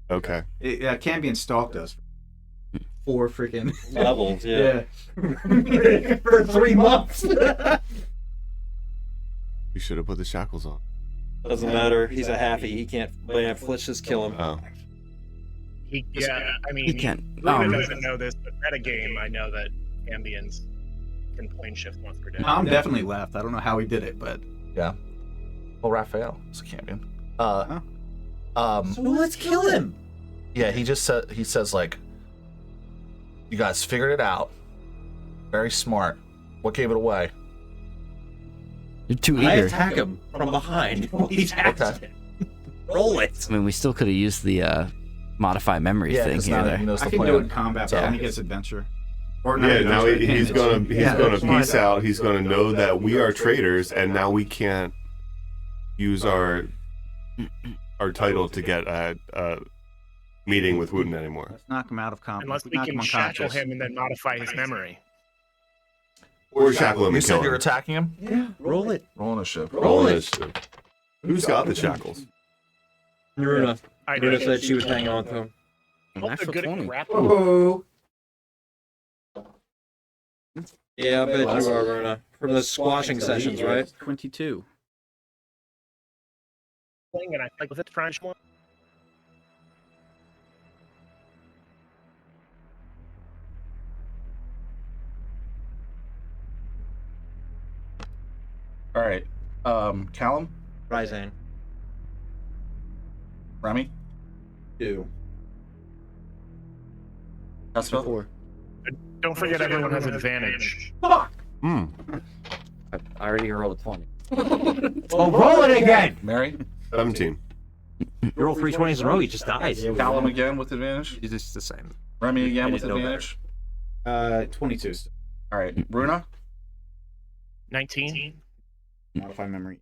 Okay. Cambion stalked us for freaking Levels, yeah. for 3 months. You should have put the shackles on. Doesn't matter. He's a halfie. He can't. Let's just kill him. Oh. I mean, He can't. Luna doesn't know this, but metagame, I know that ambience can plane shift once per day. Tom definitely left. I don't know how he did it, but Yeah. Well, Raphael is a Cambion. So let's kill him. Yeah, he says like, you guys figured it out. Very smart. What gave it away? You're too I eager. attack him from behind. He's Okay. Roll it. I mean, we still could have used the modify memory Yeah, thing 'cause here. now that There. he knows I the can plan. do it in combat, but Yeah. then he gets adventure. Or Yeah, not now adventure, he's advantage. gonna Yeah, peace out. He's gonna know that we are traitors, and now we can't use our title to get a meeting with Wooten anymore. Let's knock him out of combat. Unless we can shackle him and then modify his memory. Or shackle him You and said kill you're him. attacking him? Yeah. Roll it. Roll initiative. Roll it. Initiative. Who's got the shackles? Runa. I Runa do. said she was hanging on to him. Hope Natural they're good 20. at grappling. Yeah, I bet you are, Runa. From the squashing sessions, right? 22. And I like, was it the French one? All right. Callum, Ryzane. Remy, 2. Casper. 4. Don't forget everyone has advantage. Hmm. I already rolled a 20. Oh, roll it again! Mary, 17. You roll 3 20s in a row, he just dies. Callum again with advantage. It's just the same. Remy again I with didn't know advantage. 22. All right. Runa, 19. Modify memory.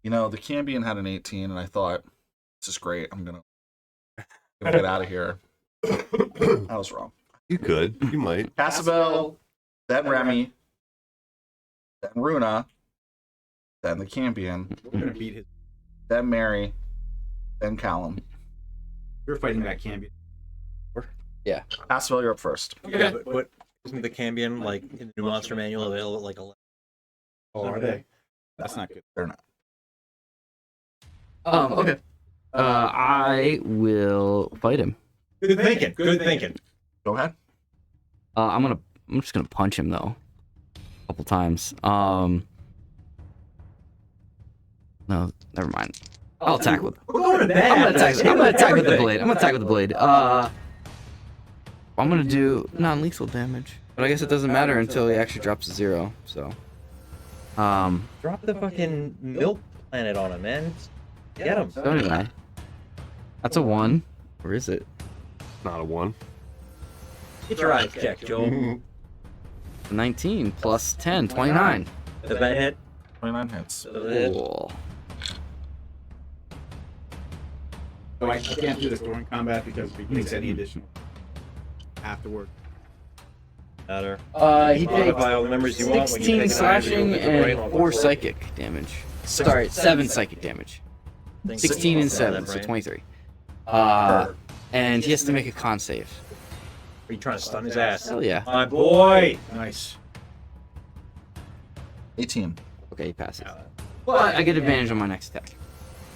you know, the Cambion had an 18, and I thought, this is great. I'm gonna get out of here. I was wrong. You could. You might. Cassabel, then Remy, then Runa, then the Cambion, We're gonna beat his. then Mary, then Callum. You're fighting that Cambion. Cassabel, you're up first. Yeah, but isn't the Cambion, like, in the new monster manual, available at like 11? Oh, are they? That's not good. They're not. Okay. I will fight him. Good thinking. Good thinking. Go ahead. I'm just gonna punch him though. A couple times. No, never mind. I'll attack with. We're going to bed. I'm gonna attack with the blade. I'm gonna attack with the blade. I'm gonna do non-lethal damage, but I guess it doesn't matter until he actually drops to 0. So, Drop the fucking milk planet on him, man. Get him. so anyway, that's a 1. Where is it? Not a 1. Get your eyes checked, Joel. 19 plus 10, 29. Does that hit? 29 hits. Does it hit? Cool. So I can't do this during combat because he takes any additional afterward. Matter. He takes Modify all the numbers you want when you 16 take an slashing item, you can and 4 psychic damage. Sorry, 7 psychic damage. 16 and 7, so 23. And he has to make a con save. Are you trying to stun his ass? Hell yeah. My boy! Nice. 18. Okay, he passes. But I get advantage on my next attack.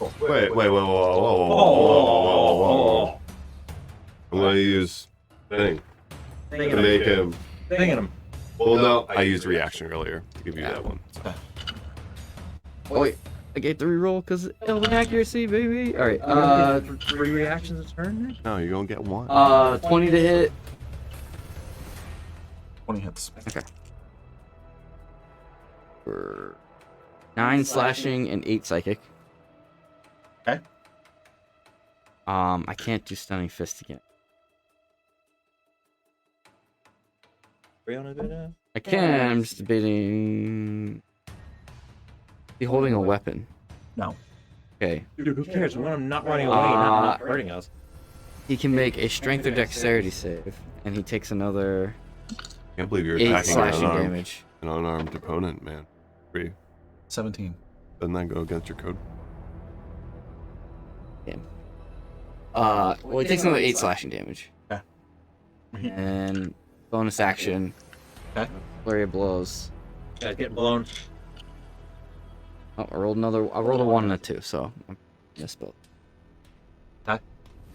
Wait, whoa, whoa, whoa, whoa, whoa, whoa, whoa. I'm gonna use thing to make him. Thinking him. Well, no, I used reaction earlier to give you that one. Oh wait, I get the reroll because elven accuracy, baby. All right. 3 reactions a turn? No, you're gonna get 1. 20 to hit. 20 hits. For 9 slashing and 8 psychic. Okay. I can't do stunning fist again. I can. I'm just debating. Be holding a weapon. No. Okay. Dude, who cares? We want him not running away, not hurting us. He can make a strength or dexterity save, and he takes another Can't believe you're 8 attacking slashing unarmed. damage. An unarmed opponent, man. 17. Doesn't that go against your code? Well, he takes another 8 slashing damage. Okay. And bonus action. Okay. Flurry of blows. Guys getting blown. Oh, I rolled a 1 and a 2, so I missed both. Okay.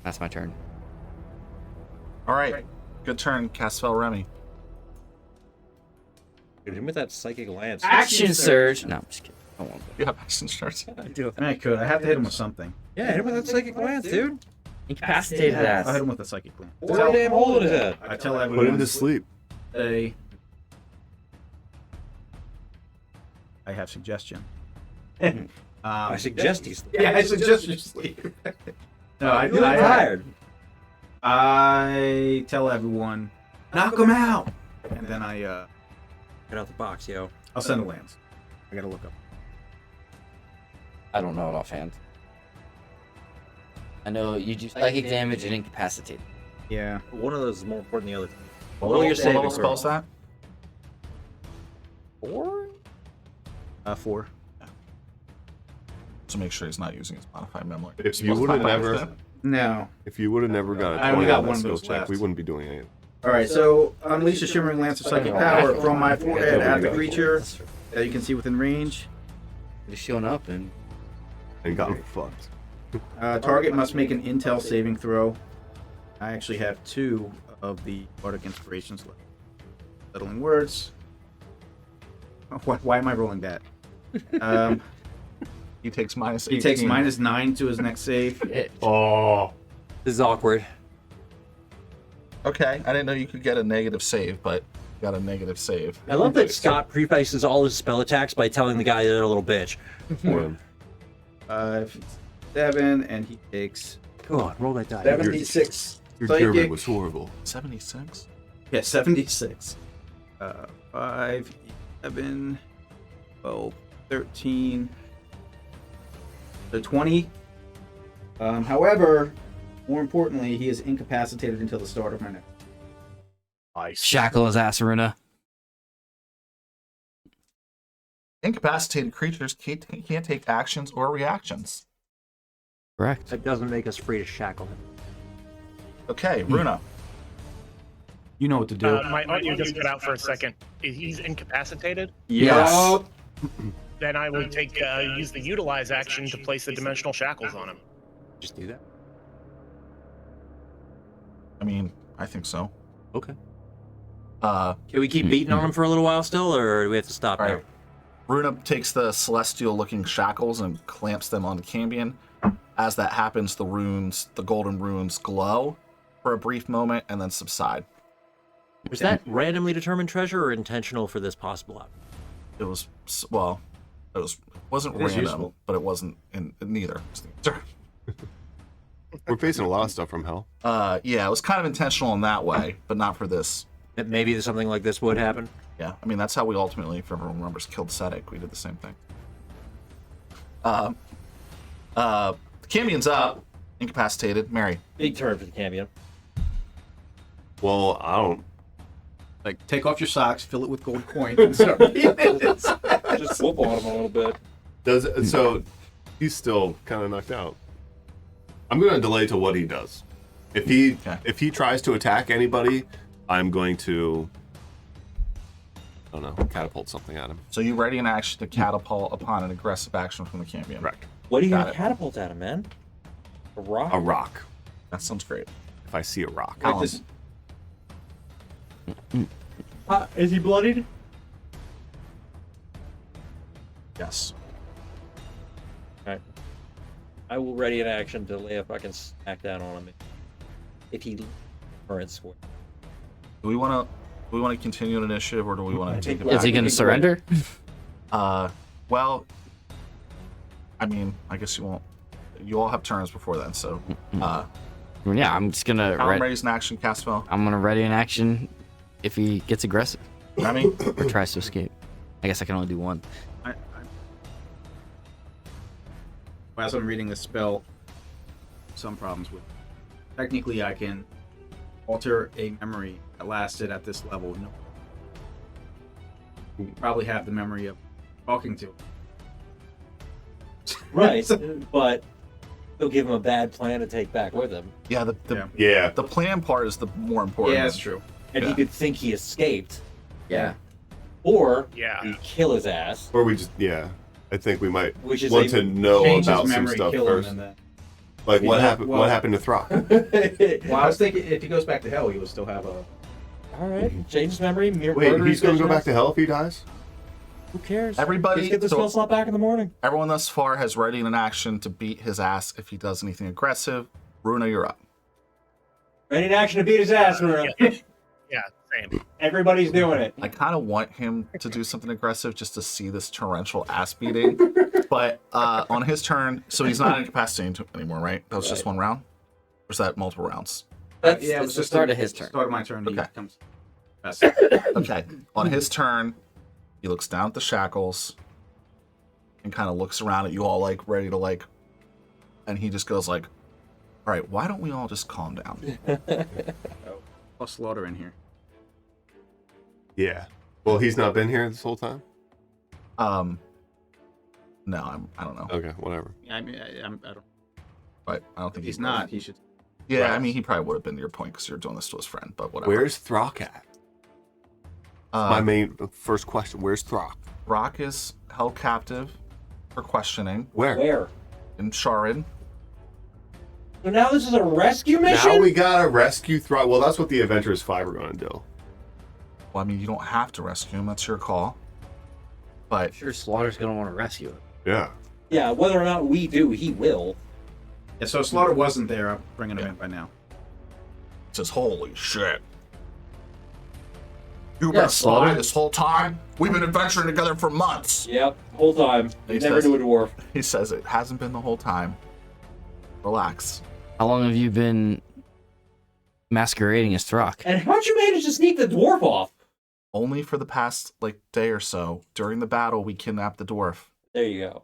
That's my turn. All right. Good turn, Caspel Remy. Hit him with that psychic lance. Action surge. No, I'm just kidding. I won't. You have action shirts. I do. I could. I have to hit him with something. Yeah, hit him with that psychic lance, dude. Incapacitated I'll hit ass. him with a psychic plan. What a damn hole in his head. I tell Put everyone him to sleep. I have suggestion. I suggest he's Yeah, I suggest you sleep. No, I'm tired. I tell everyone, knock him out, and then Get out the box, yo. I'll send a lance. I gotta look up. I don't know it offhand. I know you do psychic damage and incapacitate. Yeah. One of those is more important than the other. What Roll your level saving spell's throw. that? 4? 4. To make sure he's not using his modified memory. If you would have never, No. if you would have never got a I only 20 got on that one of skill those check, left. we wouldn't be doing anything. All right. So unleash a shimmering lance of psychic power from my forehead at the creature that you can see within range. Just showing up and And got fucked. Target must make an intel saving throw. I actually have 2 of the bardic inspirations left. Settling words. Why am I rolling that? He takes minus 18. He takes -9 to his next save. Oh. This is awkward. Okay, I didn't know you could get a negative save, but you got a negative save. I love that Scott prefaces all his spell attacks by telling the guy they're a little bitch. 5, 7, and he takes Go on, roll that die. 76. Your Psychic. German was horrible. 76? Yeah, 76. 5, 11, 12, 13. So 20. However, more importantly, he is incapacitated until the start of my next. Nice. shackle his ass, Aruna. Incapacitated creatures can't take actions or reactions. Correct. That doesn't make us free to shackle him. Okay, Runa. You know what to do. My audio just cut out for a second. He's incapacitated. Yes. Then I would take use the utilize action to place the dimensional shackles on him. Just do that. I mean, I think so. Okay. Uh, Can we keep beating on him for a little while still, or do we have to stop all now? right. Runa takes the celestial-looking shackles and clamps them onto Cambion. As that happens, the golden runes glow for a brief moment and then subside. Was that randomly determined treasure or intentional for this possible outcome? It was, well, wasn't It is random, useful. but it wasn't in neither. We're facing a lot of stuff from hell. Yeah, it was kind of intentional in that way, but not for this. That maybe something like this would happen? Yeah, I mean, that's how we ultimately, if everyone remembers, killed Sedek. We did the same thing. Cambion's up, incapacitated. Mary. Big turn for the Cambion. Well, I don't. Like, take off your socks, fill it with gold coins, and start reading it. Just whoop on him a little bit. So he's still kind of knocked out. I'm going to delay to what he does. If he tries to attack anybody, I'm going to, I don't know, catapult something at him. So you ready in action to catapult upon an aggressive action from the Cambion. Correct. What are you Got gonna it. catapult at him, man? A rock? A rock. That sounds great. If I see a rock. Like Alan. this- Is he bloodied? Yes. Alright. I will ready an action to lay a fucking smack down on him. If he current score. Do we want to continue an initiative, or do we want to take it back? Is he going to surrender? Well, I mean, I guess you won't. You all have turns before then, so. Yeah, I'm just going to Alan readies an action, Caspel. I'm going to ready an action if he gets aggressive Remy. or tries to escape. I guess I can only do one. As I'm reading this spell, some problems with it. Technically, I can alter a memory that lasted at this level. No. You probably have the memory of talking to him. Right, but they'll give him a bad plan to take back with him. Yeah, Yeah. the plan part is the more important. Yeah, that's true. And Yeah. he could think he escaped, Yeah. or Yeah. we kill his ass, Or we just, I think we might which is want to know Change his about some memory, stuff kill first. him, and then. Like what Yeah, happened? well- What happened to Throck? Well, I was thinking if he goes back to hell, he will still have a. All right, change his memory. Wait, he's going to go back to hell if he dies? Who cares? Everybody- Just get the so- skill slot back in the morning. Everyone thus far has ready an action to beat his ass if he does anything aggressive. Runa, you're up. Ready in action to beat his ass, Runa. Yeah, same. Everybody's doing it. I kind of want him to do something aggressive just to see this torrential ass beating. But on his turn, so he's not incapacitated anymore, right? That was just one round? Or is that multiple rounds? That's, Yeah, it it's was the just start of his turn. Start of my turn. He Okay. comes. Okay. On his turn, he looks down at the shackles and kind of looks around at you all like ready to like, and he just goes like, all right, why don't we all just calm down? Plus Slaughter in here. Yeah. Well, he's not been here this whole time? No, I don't know, Okay, whatever. Yeah, I mean, I don't. but I don't If think he's he not, he should. Yeah, Right. I mean, he probably would have been to your point because you're doing this to his friend, but whatever. Where's Throck at? My uh, main first question. Where's Throck? Rock is held captive for questioning Where? in Sharon. So now this is a rescue mission? Now we gotta rescue Throck. Well, that's what the Adventurers 5 are gonna do. Well, I mean, you don't have to rescue him; that's your call. But Sure, Slaughter's gonna want to rescue him. Yeah. Yeah, whether or not we do, he will. Yeah, so Slaughter wasn't there. I'm bringing him in by now. it says, "Holy shit! You've Yeah, been Slaughter. spying this whole time. We've been adventuring together for months." Yep, whole time. He He never says- knew a dwarf. He says, "It hasn't been the whole time. Relax." How long have you been masquerading as Throck? And how'd you manage to sneak the dwarf off? Only for the past day or so. During the battle, we kidnapped the dwarf There you go.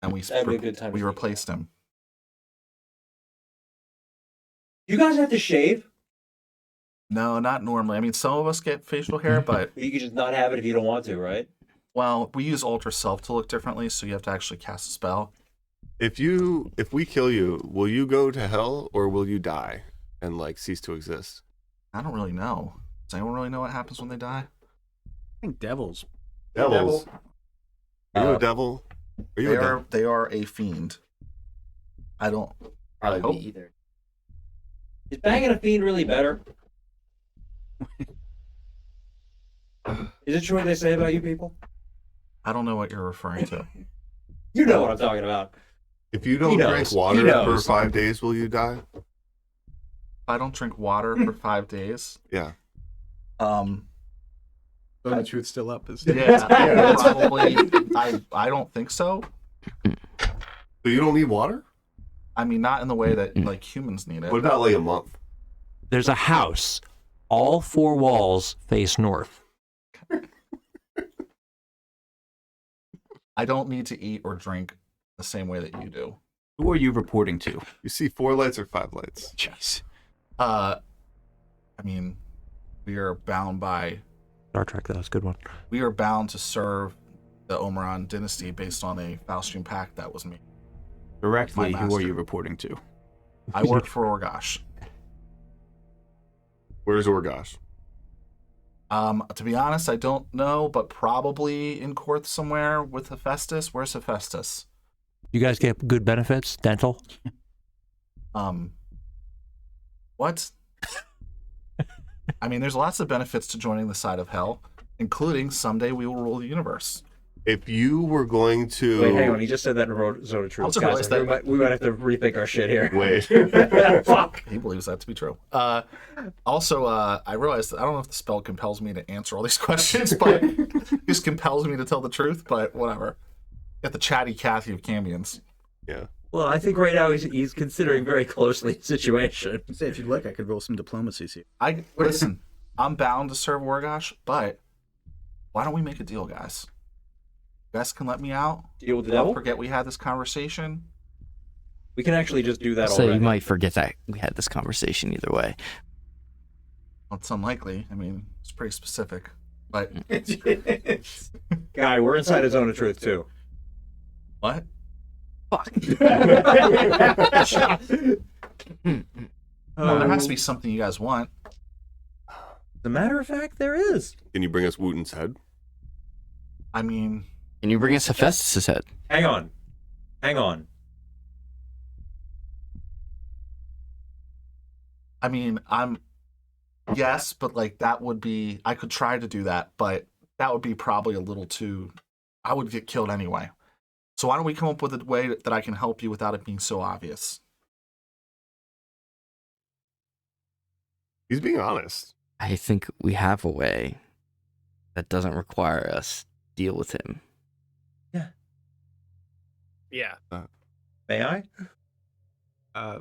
and we That'd be a good time to we sneak replaced him. You guys have to shave? No, not normally. I mean, some of us get facial hair, but You can just not have it if you don't want to, right? well, we use Ultra Self to look differently, so you have to actually cast a spell. If we kill you, will you go to hell or will you die and like cease to exist? I don't really know. Does anyone really know what happens when they die? I think devils. Devils. Are you Uh, a devil? Are you They a devil? are they are a fiend. I don't. Probably Oh. be either. Is banging a fiend really better? Is it true what they say about you people? I don't know what you're referring to. You know what I'm talking about. If you He don't knows. drink He water for knows. 5 days, will you die? If I don't drink water for 5 days, Yeah. So the truth's still up. Is yeah, probably. I don't think so. So you don't need water? I mean, not in the way that like humans need it. What about like a month? There's a house. All 4 walls face north. I don't need to eat or drink the same way that you do. Who are you reporting to? You see 4 lights or 5 lights? Jeez. I mean, we are bound by. Star Trek, that was a good one. We are bound to serve the Omeron dynasty based on a Faustian pact that was made. Directly, My who are master. you reporting to? I work for Orgosh. Where's Orgosh? To be honest, I don't know, but probably in Korth somewhere with Hephaestus. Where's Hephaestus? You guys get good benefits? Dental? What? I mean, there's lots of benefits to joining the side of hell, including someday we will rule the universe. If you were going to Wait, hang on. He just said that in Zone of Truth. Also realize that- we might have to rethink our shit here. wait, Fuck. He believes that to be true. Also, I realized that I don't know if the spell compels me to answer all these questions, but it just compels me to tell the truth. But whatever. Get the chatty Cathy of Cambions. yeah. Well, I think right now he's considering very closely the situation. Say, if you'd like, I could roll some diplomacies here. I listen. I'm bound to serve Orgosh, but why don't we make a deal, guys? You guys can let me out. Deal with the Don't devil? forget we had this conversation. We can actually just do that So already. you might forget that we had this conversation either way. Well, it's unlikely. I mean, it's pretty specific. But Guy, we're inside a zone of truth too. what? Fuck. Well, there has to be something you guys want. As a matter of fact, there is. Can you bring us Wooten's head? I mean, Can you bring us Hephaestus' head? Hang on. Hang on. yes, but like that would be, I could try to do that, but that would be probably a little too, I would get killed anyway. So why don't we come up with a way that I can help you without it being so obvious? He's being honest. I think we have a way that doesn't require us to deal with him. Yeah. May I? I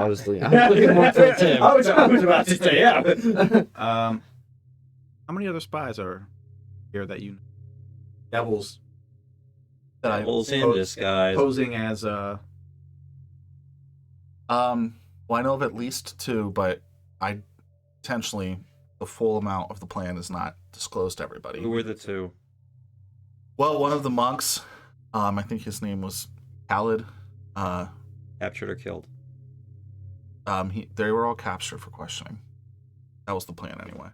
was looking more towards him. I was about to say, yeah. How many other spies are here that you know? Devils that I Devils in disguise. posing as Well, I know of at least 2, but I potentially the full amount of the plan is not disclosed to everybody. Who were the 2? Well, one of the monks, I think his name was Khalid. Captured or killed? They were all captured for questioning. That was the plan anyway.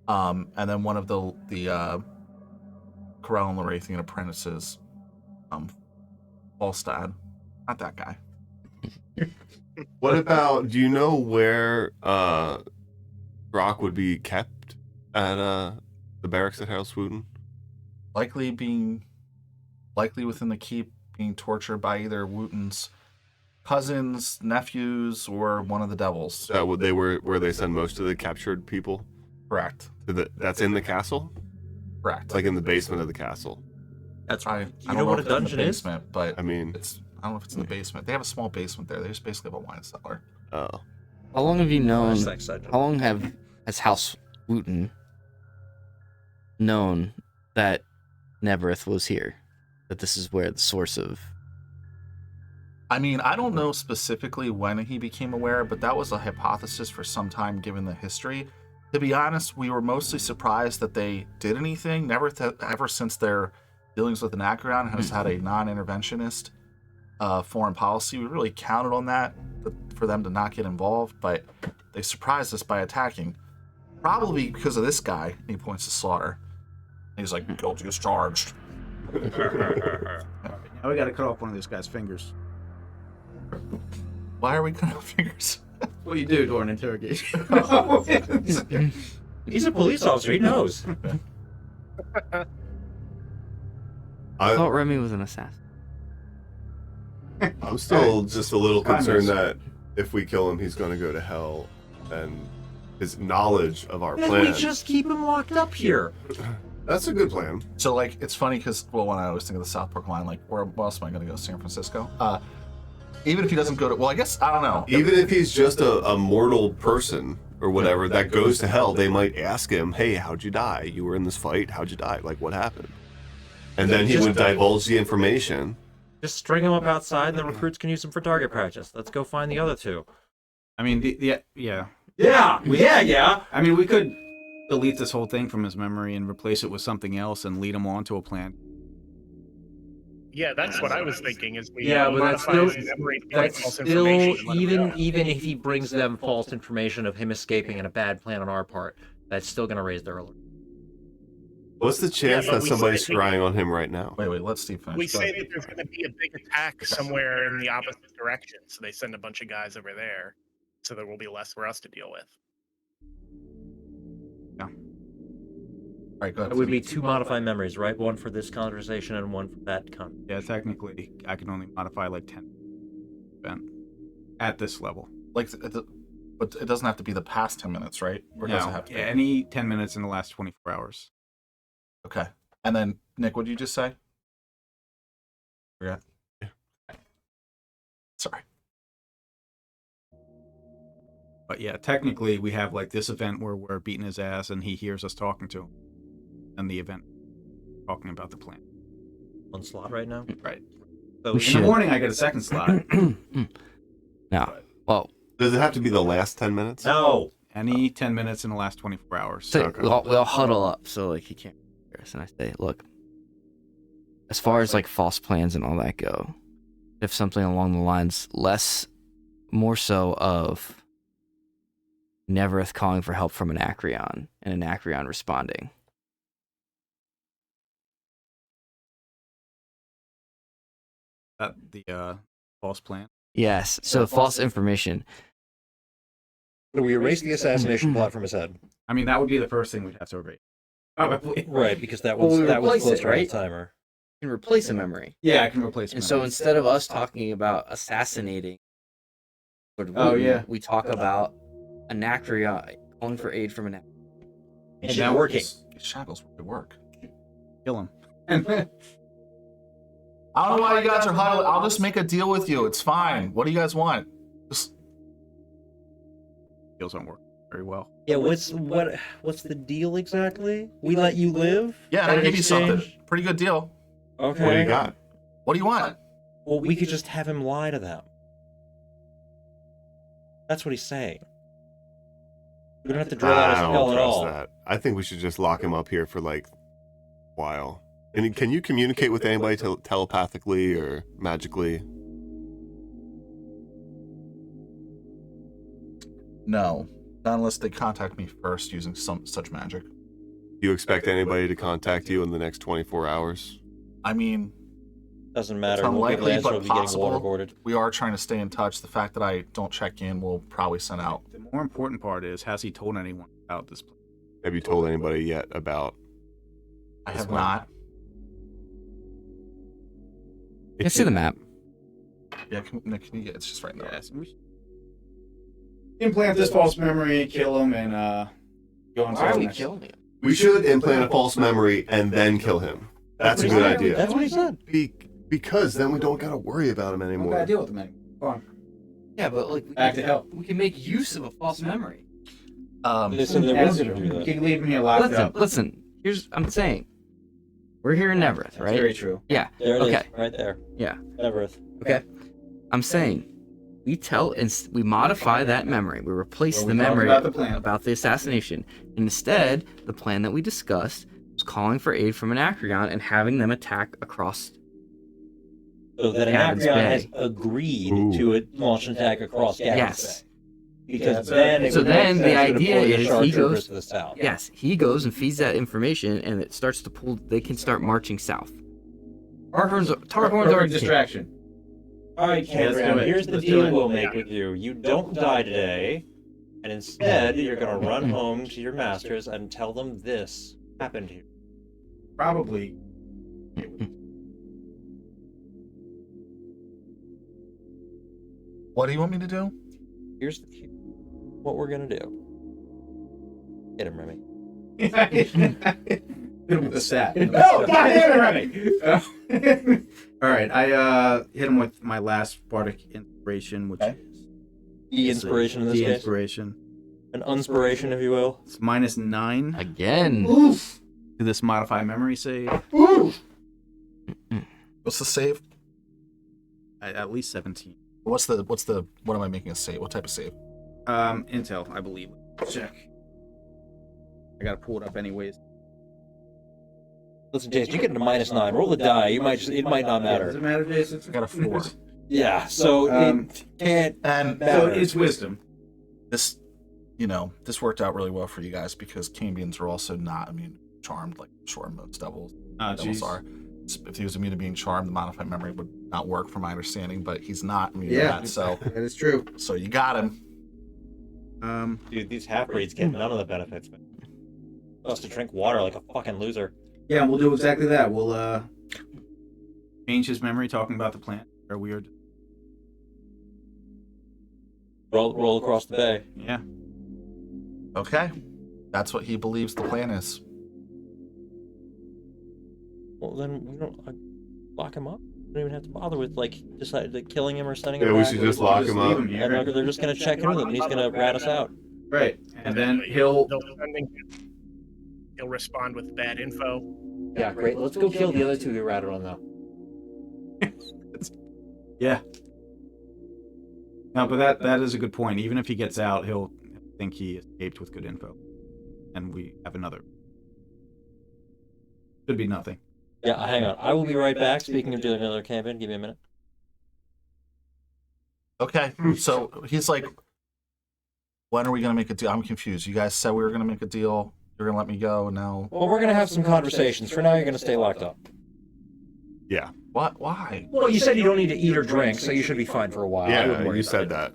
And then one of the Corel and Lorathian apprentices, Falstad. Not that guy. What about, do you know where Brock would be kept at the barracks at Harold Wooten? Likely within the keep, being tortured by either Wooten's cousins, nephews, or one of the devils. Where they send most of the captured people? Correct. That's in the castle? Correct. Like in the basement of the castle? That's I You don't know what a if it's in the dungeon is? basement, but I mean, I don't know if it's in the basement. They have a small basement there. They just basically have a wine cellar. oh. How long have you known? Sex dungeon. How long has House Wooten known that Neverith was here? That this is where the source of. I mean, I don't know specifically when he became aware, but that was a hypothesis for some time given the history. To be honest, we were mostly surprised that they did anything. Ever since their dealings with Anacreon has had a non-interventionist foreign policy. We really counted on that for them to not get involved, but they surprised us by attacking. Probably because of this guy. And he points to Slaughter. And he's like, guilty as charged. now we got to cut off one of this guy's fingers. Why are we cutting off fingers? What do you do during interrogation? He's a police officer. He knows. I thought Remy was an assassin. I'm still just a little Kindness. concerned that if we kill him, he's going to go to hell, and his knowledge of our Then plan. we just keep him locked up here. That's a good plan. So, like, it's funny because, well, when I always think of the South Park line, like, where else am I going to go? San Francisco? Even if he doesn't go to, well, I guess, I don't know. Even if he's just a mortal person or whatever that goes to hell, they might ask him, hey, how'd you die? You were in this fight. How'd you die? Like, what happened? And then he would divulge the information. Just string him up outside, and the recruits can use him for target practice. Let's go find the other 2. I mean, yeah. Yeah. I mean, we could delete this whole thing from his memory and replace it with something else and lead him on to a plan. Yeah, that's what I was thinking. Is we Yeah, but that's modify still his memory to be like That's false still information and let him go. even if he brings them false information of him escaping and a bad plan on our part, that's still going to raise their alert. What's the chance Yeah, but that we somebody's say- scrying on him right now? Wait, let Steve finish. We Go say ahead. that there's going to be a big attack somewhere in the opposite direction, so they send a bunch of guys over there, so there will be less for us to deal with. All right, go ahead. It would be 2 modified memories, right? One for this conversation and one for that conversation. Yeah, technically, I can only modify like 10 event at this level. Like, but it doesn't have to be the past 10 minutes, right? Or does it have to be? Any 10 minutes in the last 24 hours. Okay. And then, Nick, what did you just say? Forgot. Yeah. Sorry. But yeah, technically, we have like this event where we're beating his ass and he hears us talking to him. And the event talking about the plan. One slot right now. Right. So We In should. the morning, I get a second slot. No. Well, Does it have to be the last 10 minutes? no, Any 10 minutes in the last 24 hours. So Okay. we all huddle up so like he can't hear us, and I say, look, as far as like false plans and all that go, if something along the lines more so of Nevereth calling for help from an Acreon and an Acreon responding. That the false plan. Yes, so false information. So we erase the assassination plot from his head. I mean, that would be the first thing we'd have to erase. Probably. Right, because that Well, was we that was replace it, closer on the right? timer. You can replace a memory. Yeah, I can replace And it. so instead of us talking about assassinating, we talk about Anacreon calling for aid from an And she's working. These shackles would work. Kill him. I don't know why you guys are huddling. I'll just make a deal with you. It's fine. What do you guys want? Just Deals don't work very well. Yeah, what's the deal exactly? We let you live? yeah, and I In give you something. exchange? Pretty good deal. Okay. What do you got? What do you want? Well, we could just have him lie to them. That's what he's saying. We don't have to drill out a I spell don't at trust all. that. I think we should just lock him up here for like a while. And can you communicate with anybody telepathically or magically? No, not unless they contact me first using such magic. Do you expect anybody to contact you in the next 24 hours? I mean, Doesn't matter. It's We'll give unlikely, the answer, but we'll be getting possible. waterboarded. we are trying to stay in touch. The fact that I don't check in will probably send out. The more important part is, has he told anyone about this plan? Have you told anybody yet about? I This have one. not. I see the map. Yeah, Nick, can you get? It's just right now. Yes. We should implant this false memory, kill him, and go on to the next. him? We should implant a false memory and then kill him. That's a good idea. That's what he said. Because then we don't gotta worry about him We don't anymore. gotta deal with him anymore. Go on. Yeah, but like Back to hell. we can make use of a false memory. Listen, they're Yes, willing to do you that. can leave him here locked up. Listen. I'm saying, we're here in Nevereth, That's right? very true. Yeah. There it is, Okay. right there. Yeah. Everett. Okay. I'm saying, we modify that memory. We replace Well, the we talked memory about the plan. about the assassination. Instead, the plan that we discussed was calling for aid from an Acreon and having them attack across. So that Gavin's Anacreon Bay. has agreed Ooh. to launch an attack across Gavin's Yes. Bay. Because Yeah, then it so would then make the sense to idea deploy the is Star he Troopers goes- to the south. Yes, he goes and feeds that information, and it starts to pull. They can start marching south. Tarhorn's already distraction. All right, Let's do Cameron, it. here's the Let's do deal it. we'll make with you. You don't die today, and instead you're going to run home to your masters and tell them this happened to you. Probably. What do you want me to do? Here's what we're going to do. Hit him, Remy. Hit him with the stat. No, God damn it, Remy! All right, I hit him with my last bardic inspiration, which Okay. is E-inspiration in this the case. inspiration. An unspiration, if you will. It's -9 again. to this modify memory save. What's the save? At least 17. What am I making a save? What type of save? Intel, I believe. Check. I gotta pull it up anyways. Listen, Jason, you get a -9. Roll the die. It might not Does matter. it matter, Jason? I got a 4. Yeah, so it can't And So matter. it's wisdom. this, this worked out really well for you guys because Cambians are also not immune to charmed like sure most devils Jeez. are. If he was immune to being charmed, the modified memory would not work, from my understanding. But he's not immune to Yeah. that, so That is true. you got him. Dude, these half-breeds get none of the benefits, man. Supposed to drink water like a fucking loser. Yeah, we'll do exactly that. We'll change his memory talking about the plant. Or weird. Roll across the bay. Yeah. Okay, that's what he believes the plan is. Well, then we don't lock him up. We don't even have to bother with decide killing him or sending Yeah, him we back. should just lock him up. And they're just gonna check in with him, and he's gonna rat us out. Right. And then he'll. He'll respond with bad info. Yeah, great. Let's go kill the other two we ratted on though. Yeah. No, but that is a good point. Even if he gets out, he'll think he escaped with good info. And we have another. Should be nothing. Yeah, hang on. I will be right back. Speaking of doing another campaign, give me a minute. Okay, so he's like, when are we going to make a deal? I'm confused. You guys said we were going to make a deal. You're going to let me go, and now... Well, we're going to have some conversations. For now, you're going to stay locked up. Yeah. What? Why? Well, you said you don't need to eat or drink, so you should be fine for a while. I wouldn't Yeah, worry you about said it. that.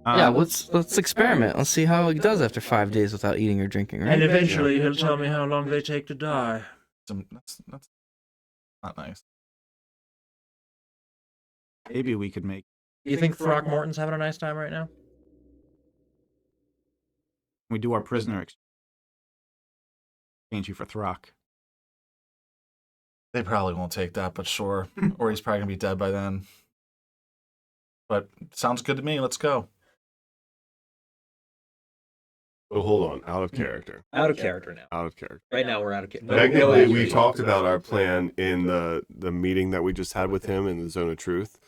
Yeah, let's experiment. Let's see how he does after 5 days without eating or drinking, right? And eventually, he'll tell me how long they take to die. That's not nice. Maybe we could make. Do you think Throckmorton's having a nice time right now? We do our prisoner exchange you for Throck. They probably won't take that, but sure. Or he's probably going to be dead by then. But sounds good to me. Let's go. Oh, hold on. Out of character. Out of character now. Out of character. Right now, we're out of character. Technically, we talked about our plan in the meeting that we just had with him in the Zone of Truth.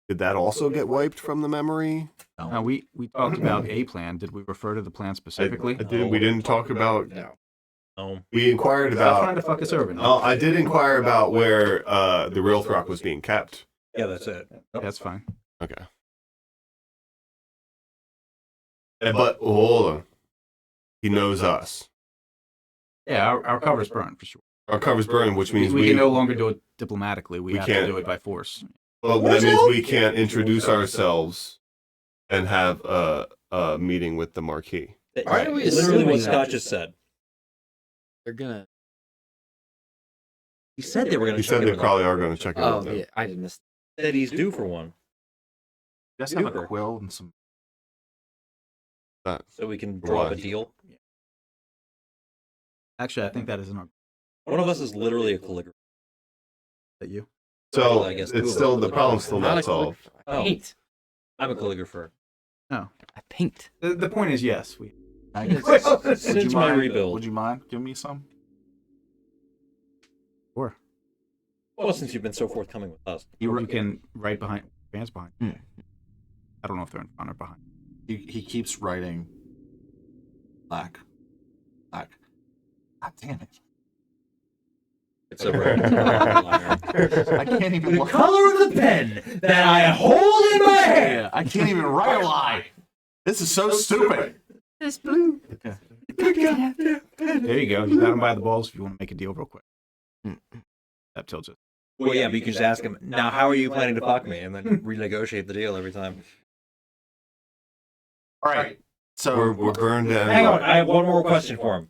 Did that also get wiped from the memory? Now, we talked about a plan. Did we refer to the plan specifically? We didn't talk about... No. We inquired Stop trying about... to fuck us over. I did inquire about where the real Throck was being kept. Yeah, that's it. That's fine. Okay. But hold on. He knows us. Yeah, our cover's burned for sure. Our cover's burned, which means we can no longer do it diplomatically. We have can't. to do it by force. Well, that means we can't introduce ourselves and have a meeting with the Marquis. Why are we Literally assuming what that? Scott just said. They're gonna. He said they were going He to said check they in with probably are going to check it Oh with them. yeah, I didn't miss. him. Said he's due for one, You guys have a Super. quill and some... so we can draw up a Why? deal. Actually, I think that is an One of us is literally a calligrapher. that you. So Well, I guess two it's of still them. the problem's still Not not a solved. calligrapher. Oh. I paint. I'm a calligrapher. I paint. The point is, yes, we. Would Since you my mind- rebuild. Would you mind giving me some? Sure. Well, since you've been so forthcoming with us. You can write behind fans behind. Hmm. I don't know if they're in front or behind. He keeps writing black. God damn it. It's a red I can't even The color of the pen that I hold in my hand. I can't even write a lie. This is so stupid. It's blue. There you go. You got him by the balls if you want to make a deal real quick. That tilts it. Well, yeah, but you can just ask him, now how are you planning to fuck me? And then renegotiate the deal every time. All right. So We're burned down. Hang on, I have one more question for him.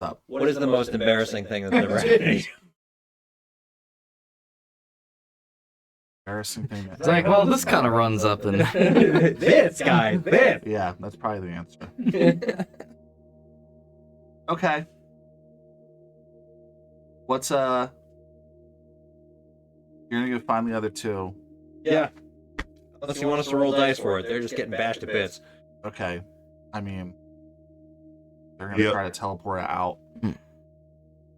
Stop. What is the most embarrassing thing that's ever happened to you? Embarrassing thing. It's like, well, this kind of runs up and. This guy, this. Yeah, that's probably the answer. Okay. What's You're gonna go find the other two. Yeah. Unless you want us to roll dice for it, they're just getting bashed to bits. Okay. I mean, they're gonna Yep. try to teleport out.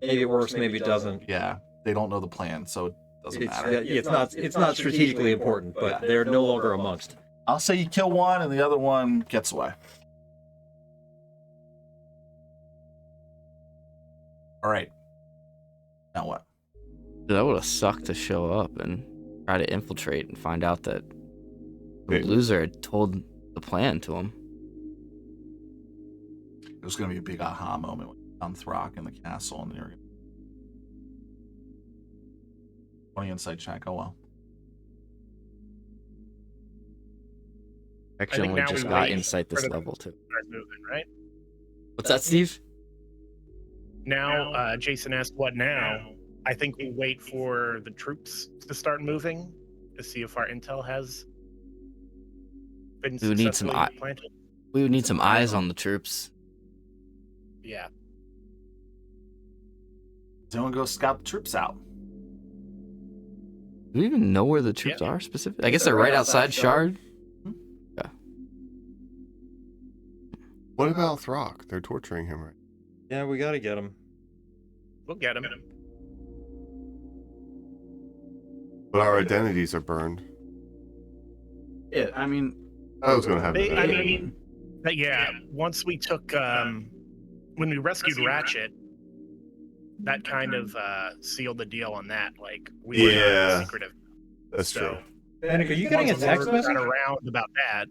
Maybe it works, maybe it doesn't. Yeah, they don't know the plan, so it doesn't matter. It's not strategically important, but they're no longer amongst. I'll say you kill one and the other one gets away. All right. Now what? That would have sucked to show up and try to infiltrate and find out that the Wait. loser had told the plan to him. It was going to be a big aha moment when you found Throck in the castle and they were going to... 20 insight check. Oh well. Actually, think only now just we got wait insight this for the- level too. Start moving, right? What's that, Steve? Now, Jason asked, "What now?" I think we wait for the troops to start moving to see if our intel has been We would need some successfully planted. We would need some eyes on the troops. Yeah. Does anyone go scout the troops out? Do we even know where the troops Yeah. are specifically? I guess they're right outside Shard. What about Throck? They're torturing him right. Yeah, we gotta get him. We'll get him. But our identities are burned. Yeah, I mean, I was going to have They, that. I mean, But yeah, once we took when we rescued Ratchet, that kind of sealed the deal on that. Like we were Yeah. not secretive. That's true. Panic, are you getting a once text word got message? around about that.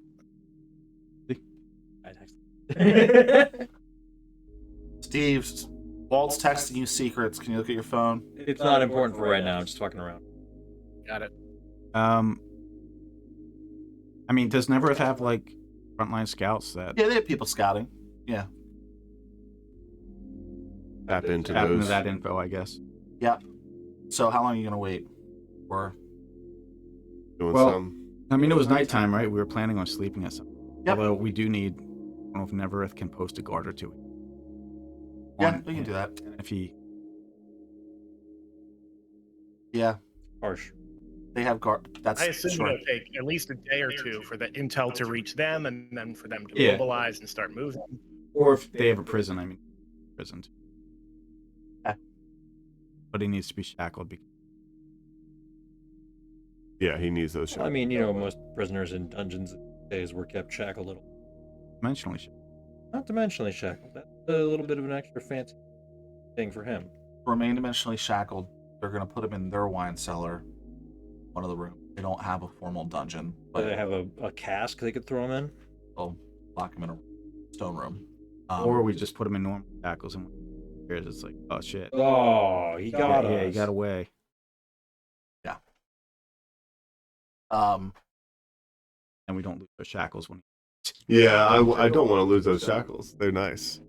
Steve, Walt's texting you secrets. Can you look at your phone? It's not important for right now. I'm just fucking around. Got it. I mean, does Neverth have like frontline scouts that Yeah, they have people scouting. Yeah. Tap into tap into those. that info? I guess. Yep. So how long are you gonna wait? Or Doing Well, some. I mean, it was nighttime, right? We were planning on sleeping at some. Yep. Although we do need. I don't know if Neverth can post a guard or two. yeah, on we can do that. him. If he. Yeah, Harsh. they have guard. That's I assume sure. it'll take at least a day or two for the intel to reach them, and then for them to Yeah. mobilize and start moving. Or if they have a prison, I mean, prison. Yeah. But he needs to be shackled. Yeah, he needs those shots. I mean, you know, most prisoners in dungeons these days were kept shackled. Dimensionally shackled. Not dimensionally shackled. That's a little bit of an extra fancy thing for him. Remain dimensionally shackled. They're gonna put him in their wine cellar, one of the rooms. They don't have a formal dungeon, Do but they have a cask they could throw him in? they'll lock him in a stone room. Or we just put him in normal shackles and it's like, oh shit. Oh, he got us. Yeah, he got away. Um, And we don't lose our shackles when. Yeah, I don't want to lose those shackles. They're nice.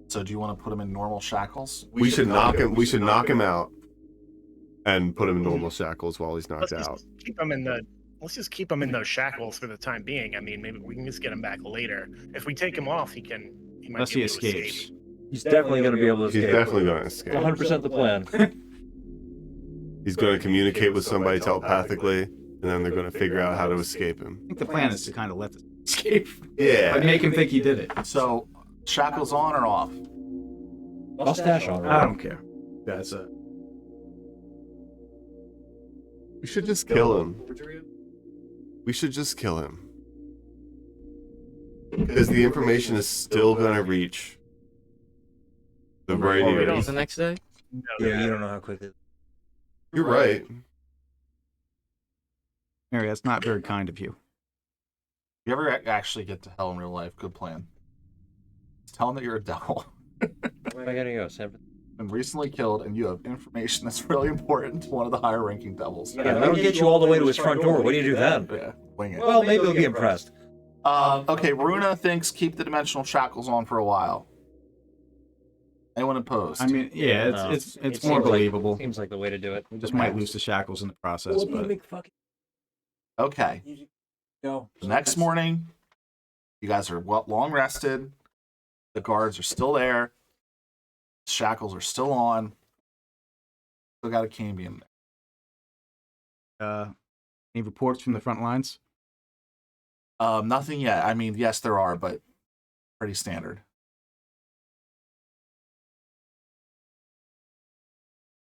so do you want to put him in normal shackles? We should knock him. We should knock him out, and put him in normal shackles while he's knocked Let's out. just keep him in the. Let's just keep him in those shackles for the time being. I mean, maybe we can just get him back later. If we take him off, he might Unless be he able to escapes. escape. He's definitely going to be able to He's escape. definitely going to escape. 100% the plan. He's going to communicate with somebody telepathically, and then they're going to figure out how to escape him. I think the plan is to kind of let this escape. Yeah. Like make him think he did it. So shackles on or off? Mustache on. I don't care. That's a. We should just kill him. We should just kill him. Because the information is still going to reach the very Well, we near. don't- The next day? No, Yeah, you don't know how quickly. You're right. Mary, that's not very kind of you. If you ever actually get to hell in real life, good plan. Tell him that you're a devil. Where am I going to go? San Francisco? Been recently killed, and you have information that's really important to one of the higher ranking devils. Yeah, that'll get you all the way to his front door. What do you do then? Yeah, wing it. Well, maybe he'll be impressed. Okay, Runa thinks keep the dimensional shackles on for a while. Anyone opposed? I mean, yeah, No. it's It more seems like- believable. Seems like the way to do it. We just might lose the shackles in the process, but Okay. Go. The next morning, you guys are long rested. The guards are still there. Shackles are still on. Still got a cambium there. any reports from the front lines? Nothing yet. I mean, yes, there are, but pretty standard.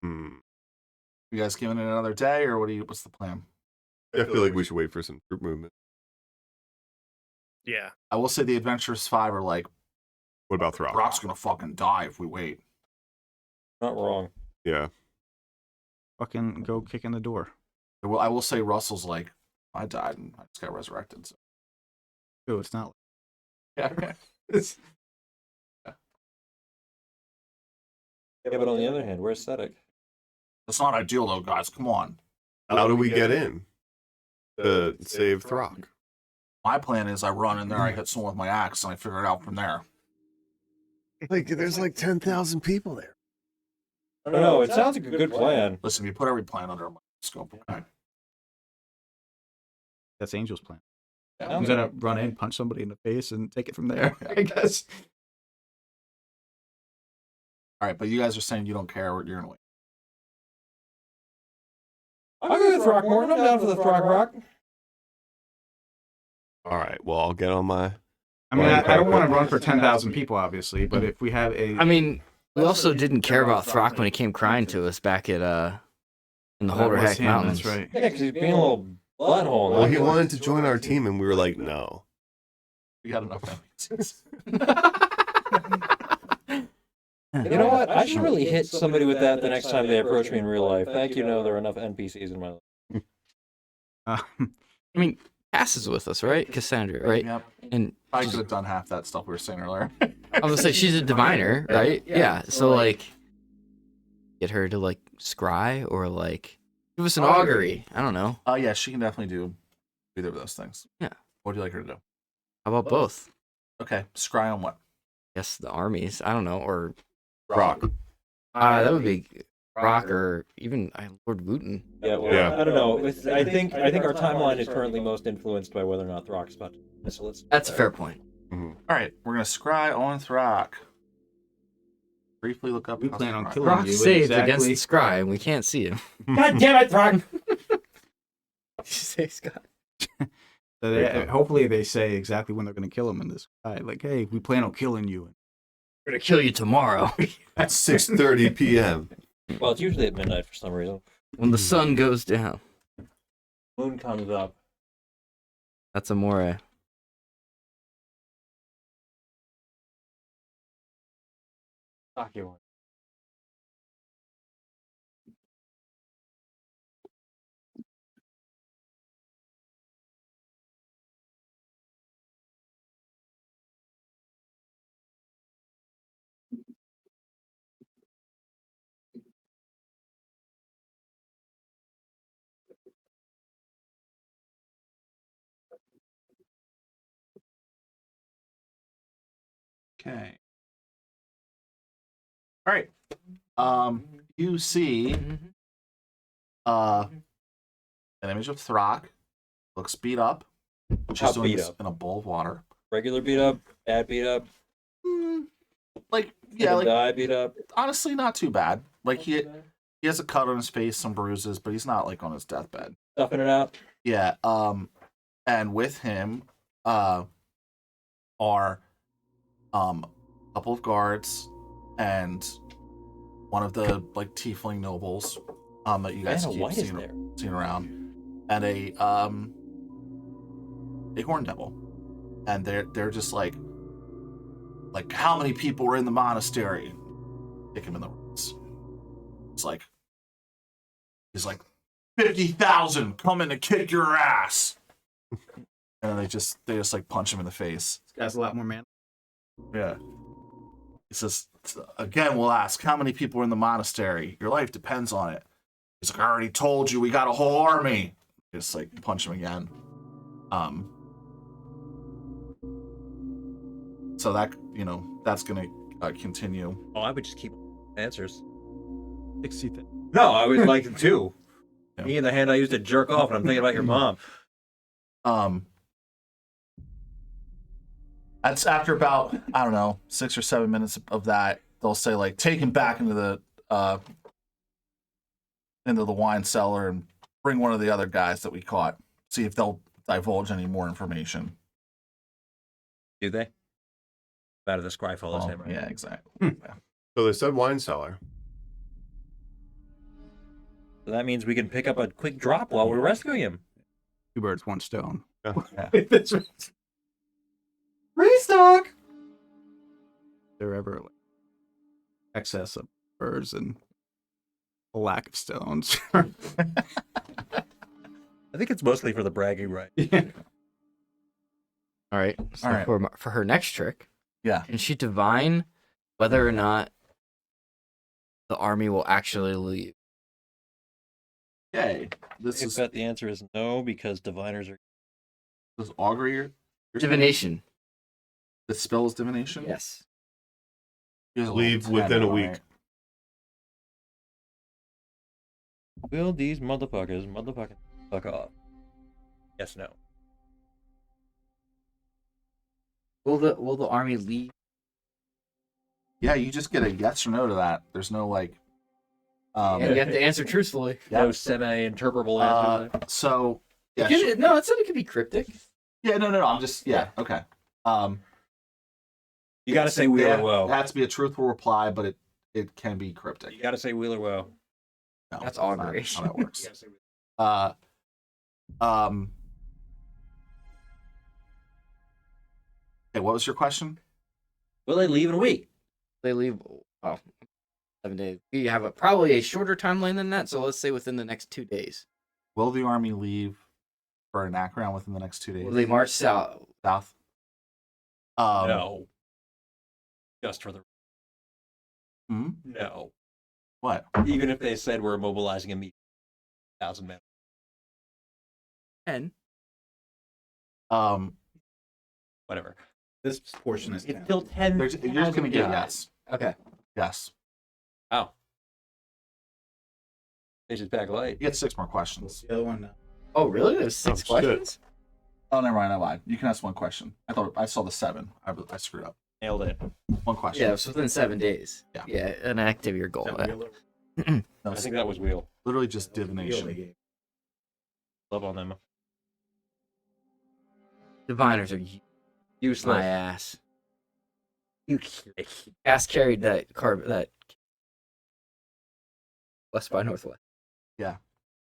Hmm. You guys giving it another day, or what's the plan? I feel like we should wait for some troop movement. Yeah. I will say the Adventurers 5 are like, What about Throck? Brock's gonna fucking die if we wait. Not wrong. Yeah. Fucking go kick in the door. I will say Russell's like, I died and I just got resurrected. So. Oh, it's not. Yeah. Yeah, but on the other hand, we're aesthetic. That's not ideal though, guys. Come on. How do we get in to save Throck? My plan is I run in there, I hit someone with my axe, and I figure it out from there. Like, there's like 10,000 people there. I don't know. It sounds like a good plan. Listen, you put every plan under a microscope. Okay. That's Angel's plan. Yeah. I'm gonna run in, punch somebody in the face, and take it from there. I guess. All right, but you guys are saying you don't care. You're gonna wait. I'll go to Throckmorton. I'm down for the Throck Rock. All right. Well, I'll get on my. I mean, I don't want to run for 10,000 people, obviously, but if we have a, I mean, we also didn't care about Throck when he came crying to us back at in the that was Holderheck him, Mountains. That's right. Yeah, because he's being a little butthole. Well, he wanted to join our team, and we were like, no. We got enough NPCs. You know what? I should really hit somebody with that the next time they approach me in real life. Thank you. No, there are enough NPCs in my life. I mean, Cass is with us, right? Cassandra, right? Yep. And I could have done half that stuff we were saying earlier. I was gonna say she's a diviner, right? Yeah. So like, get her to like scry or like give us an augury. I don't know. Yeah, she can definitely do either of those things. Yeah. What would you like her to do? How about both? Okay, scry on what? Guess the armies. I don't know, or Rock. that would be Rock or even Lord Wooten. Yeah, well, Yeah. I don't know. I think our timeline is currently most influenced by whether or not Throck's about to missile it. That's a fair point. All right, we're gonna scry on Throck. Briefly look up. We how plan on Throck- killing Rock you. saved exactly. against the scry, and we can't see him. God damn it, Throck! Say Scott. So hopefully they say exactly when they're going to kill him in this guy. Like, hey, we plan on killing you. We're gonna kill you tomorrow At 6:30 p.m. Well, it's usually at midnight for some reason. when the sun goes down. Moon comes up. That's Amore. Sake one. Okay. All right. You see an image of Throck. Looks beat up. She's How doing beat this up? in a bowl of water. Regular beat up, bad beat up, Like, yeah, like die beat up. honestly, not too bad. Like he has a cut on his face, some bruises, but he's not like on his deathbed. Stuffing it out. Yeah. And with him, are a couple of guards and one of the like tiefling nobles that you guys Vanna keep White is there. seeing around, and a horn devil, and they're just like how many people were in the monastery? Kick him in the ribs. It's like he's like 50,000 coming to kick your ass, and they just like punch him in the face. This guy's a lot more man. Yeah. He says, again, we'll ask, how many people are in the monastery? Your life depends on it. He's like, I already told you, we got a whole army. Just like punch him again. So that, that's going to continue. Oh, I would just keep answers. 60. No, I would like them too. Yeah. Me in the hand I used to jerk off, and I'm thinking about your mom. That's after about, I don't know, 6 or 7 minutes of that, they'll say like, take him back into the wine cellar and bring one of the other guys that we caught. See if they'll divulge any more information. Do they? Out of the scry follows him, right? Yeah, exactly. Yeah. So they said wine cellar. So that means we can pick up a quick drop while we're rescuing him. 2 birds, 1 stone. Yeah. That's right. Restock! There ever like, excess of birds and a lack of stones. I think it's mostly for the bragging right. All right. So All right. for her next trick, Yeah. can she divine whether or not the army will actually leave? Okay. This I is bet the answer is no, because diviners are... this augury. You're saying? Divination. The spell is divination. Yes. He has a Leave level 10, within a all week. right. Will these motherfuckers fuck off? Yes, no. Will the army leave? Yeah, you just get a yes or no to that. There's no like. And you have to answer truthfully. Yeah. No semi-interpretable answer. there. So yeah, No, it said it could be cryptic. yeah, no. I'm just okay. You gotta say wheel or It woe. has to be a truthful reply, but it can be cryptic. You gotta say wheel or woe. No, That's not augury. how that works. You gotta say wheel. Hey, what was your question? Will they leave in a week? They leave. Oh, 7 days. We have probably a shorter timeline than that. So let's say within the next 2 days. Will the army leave for Anacreon within the next 2 days? Will they march south? South? No. Just for the Hmm? no. What? Even if they said we're mobilizing immediately, 1,000 men. 10. Whatever. This portion is It's 10. still 10. You're just gonna get yes. Okay. Yes. Oh. They just back light. You get 6 more questions. The other one, Oh, really? There's 6 Oh, shit. questions? Oh, never mind. I lied. You can ask one question. I thought I saw the 7. I screwed up. Nailed it. One question. Yeah, it's within 7 days. Yeah. Yeah, an active your goal. is that real or- No, I it's think that was Wheel. literally just real they divination. gave? Love on them. Diviners are Useless. my ass. You ass carried that west by northwest. Yeah,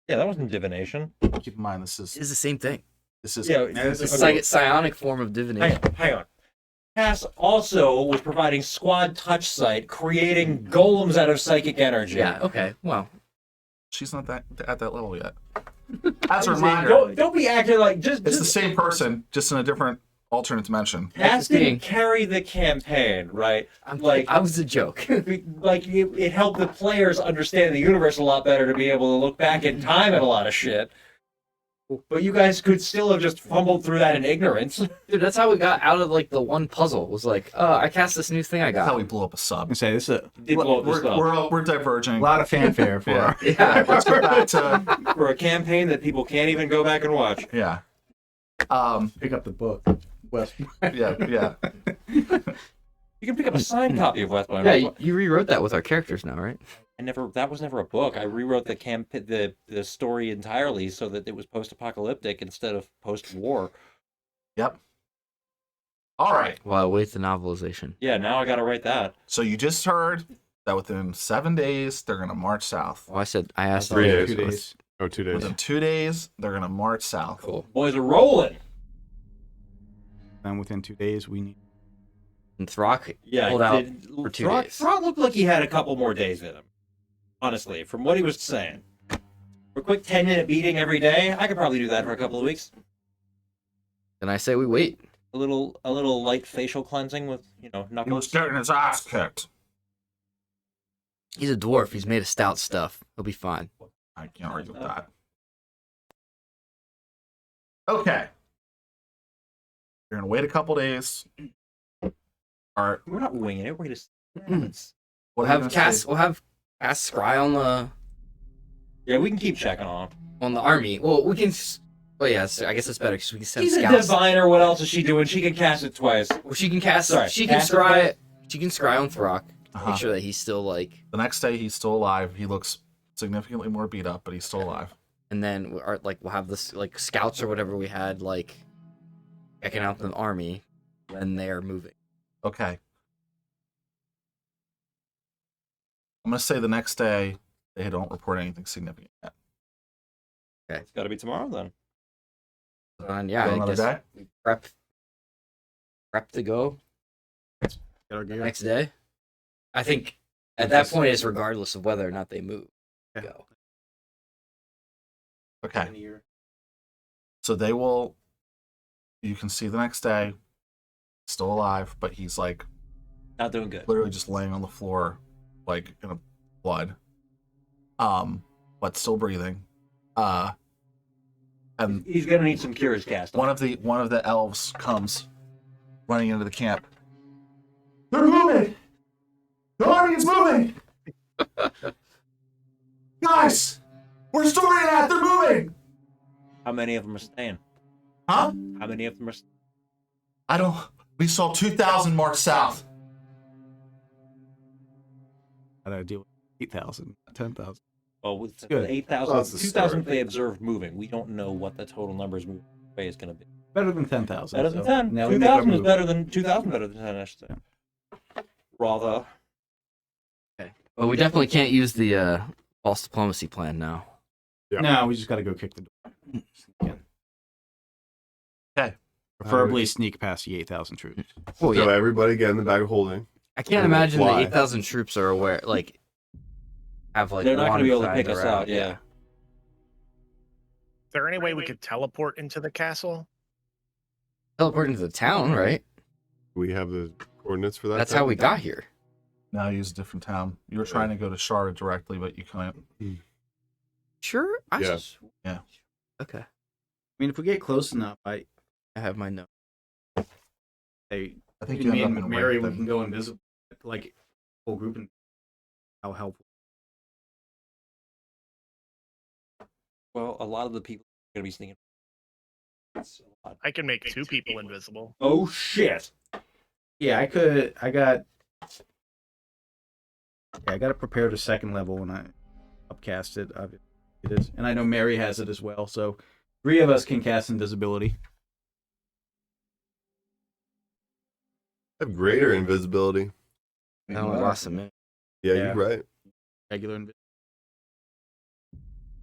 that wasn't divination. Keep in mind, this is It's the same thing. Yeah, It's a okay. psionic form of divination. Hang on. Cass also was providing squad touch sight, creating golems out of psychic energy. Yeah. Okay. Well, she's not that at that level yet. As a reminder, Don't be acting like just. it's the same person, just in a different alternate dimension. Cass didn't carry the campaign, right? I was a joke. Like it helped the players understand the universe a lot better to be able to look back in time at a lot of shit. But you guys could still have just fumbled through that in ignorance. Dude, that's how we got out of like the one puzzle. Was like, I cast this new thing I That's how got. we blew up a sub. I say this is Did blow up the stuff. We're diverging. a lot of fanfare for Yeah. our Yeah. Let's go back to For a campaign that people can't even go back and watch. yeah. pick up the book. West. Yeah. You can pick up a signed copy of West by Yeah, Northwest. you rewrote that with our characters now, right? That was never a book. I rewrote the story entirely so that it was post-apocalyptic instead of post-war. Yep. All right. While I wait the novelization. Yeah, now I gotta write that. So you just heard that within 7 days they're gonna march south. Well, I asked 3 days. 2 days. Oh, 2 days. Within 2 days they're gonna march south. Cool. Boys are rolling. And within 2 days, we need. And Throck Yeah, pulled out did- for 2 Throck- days. Throck looked like he had a couple more days in him. Honestly, from what he was saying. For a quick 10-minute beating every day, I could probably do that for a couple of weeks. And I say we wait. A little light facial cleansing with, He was knuckles. getting his ass kicked. He's a dwarf. He's made of stout stuff. He'll be fine. I can't argue with that. Okay. You're gonna wait a couple days. All right. We're not winging it. We're just. What We'll are you have gonna Cass. say? We'll have Cass scry Yeah, we can keep checking on him. on the army. Well, we can. Well, yeah. I guess it's better because we can send She's a scouts. diviner. What else is she doing? She can cast it twice. Well, she can cast. Sorry, She can cast it scry. twice? She can scry on Throck. Uh-huh. Make sure that he's still like. The next day he's still alive. He looks significantly more beat up, but he's still alive. And then we'll have this like scouts or whatever we had like checking out the army when they are moving. Okay. I'm gonna say the next day they don't report anything significant yet. It's got to be tomorrow then. And yeah, Go I another guess day? we prep to go Get our gear. next day. I think at that point it's regardless of whether or not they move. Yeah. Go. Okay. So they will. You can see the next day, still alive, but he's like Not doing good. literally just laying on the floor, like in a blood, but still breathing. And He's gonna need some cures cast. one of the elves comes running into the camp. They're moving. The army is moving. Guys, we're storing that. They're moving. How many of them are staying? Huh? How many of them are? I don't. We saw 2,000 march south. How do I deal with 8,000, 10,000? Well, with good. 8,000, Well, that's the 2,000 start. they observed moving. We don't know what the total numbers moving away is going to be. Better than 10,000. Better than so 10. now we make our 2,000 is move. better than 2,000. Better than 10. I should say. Rather. But we definitely can't use the false diplomacy plan now. Yeah. No, we just got to go kick the door. Preferably sneak past the 8,000 troops. Oh So yeah. everybody get in the bag of holding. I can't We're gonna imagine the fly. 8,000 troops are aware. Like, have like. They're not going to be able to wanted pick us signs around. out. Yeah. Is there any way we could teleport into the castle? Teleport into the town, right? We have the coordinates for that. That's how we got here. Now use a different town. You were trying to go to Charlotte directly, but you couldn't. Sure. Yeah. Yeah. Okay. I mean, if we get close enough, I have my note. I think me you end up and in Mary, we Rampton. can go invisible, like whole group, and how helpful. Well, a lot of the people are going to be sneaking. It's a lot. I can make 2 people invisible. Oh shit! Yeah, I got it prepared a second level when I upcast it. It is, and I know Mary has it as well. So 3 of us can cast invisibility. I have greater invisibility. I only lost a minute. Yeah, Yeah. you're right. Regular invisibility.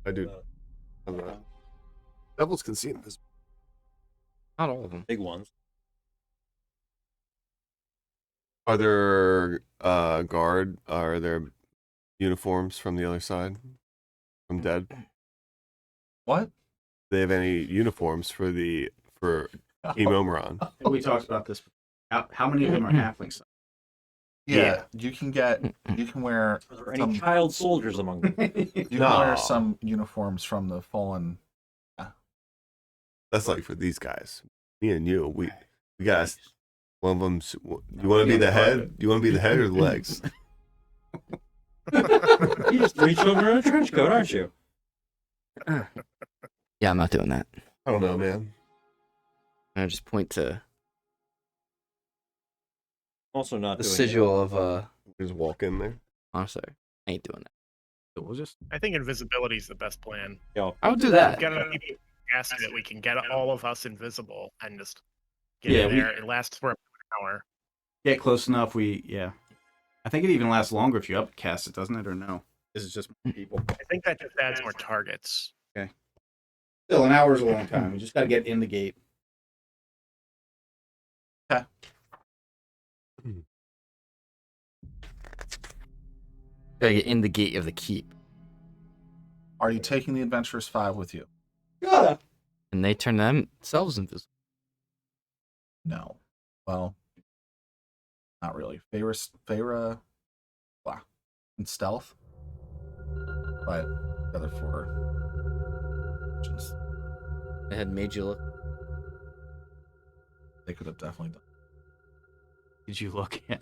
I do. I'm not. Devils can see invisible. Not all of them. Big ones. Are there are there uniforms from the other side? From Dead? Do What? they have any uniforms for Emomeron? We talked about this. How many of them are halflings? Yeah, you can wear Are there any some, child soldiers among them? you can No. wear some uniforms from the fallen. That's like for these guys. Me and you, we got one of them. You want to be the head? You want to be the head or the legs? You just 3 children in a trench coat, aren't you? Yeah, I'm not doing that. I don't know, man. I just point to Also not the doing sigil of Just walk in there. Oh, sorry. I ain't doing that. So we'll just I think invisibility is the best plan. I would do that. Get enough people cast it, we can get all of us invisible and just get Yeah, in we- there. It lasts for an hour. get close enough. I think it even lasts longer if you upcast it, doesn't it? Or no? This is just more people. I think that just adds more targets. Still, an hour is a long time. We just got to get in the gate. Gotta get in the gate of the keep. Are you taking the Adventurers 5 with you? Gotta. And they turn themselves invisible. No. Well, not really. Feyre, blah, and stealth. But the other 4 just They had made you look. they could have definitely done. Did you look? Yeah.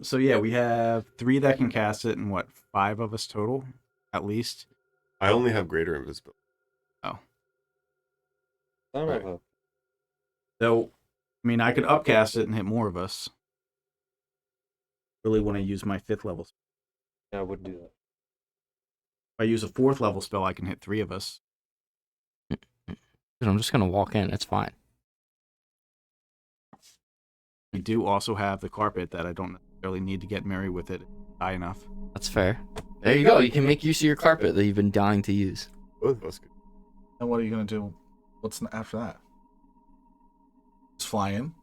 So yeah, we have 3 that can cast it, and 5 of us total, at least. I only have greater invisibility. Son of a- So, I mean, I could upcast it and hit more of us. Really want to use my 5th level. Yeah, I would do that. If I use a 4th level spell, I can hit 3 of us. Dude, I'm just gonna walk in. It's fine. We do also have the carpet that I don't necessarily need to get Mary with it high enough. That's fair. There you go. You can make use of your carpet that you've been dying to use. Both of us could. And what are you gonna do? What's after that? Just fly in.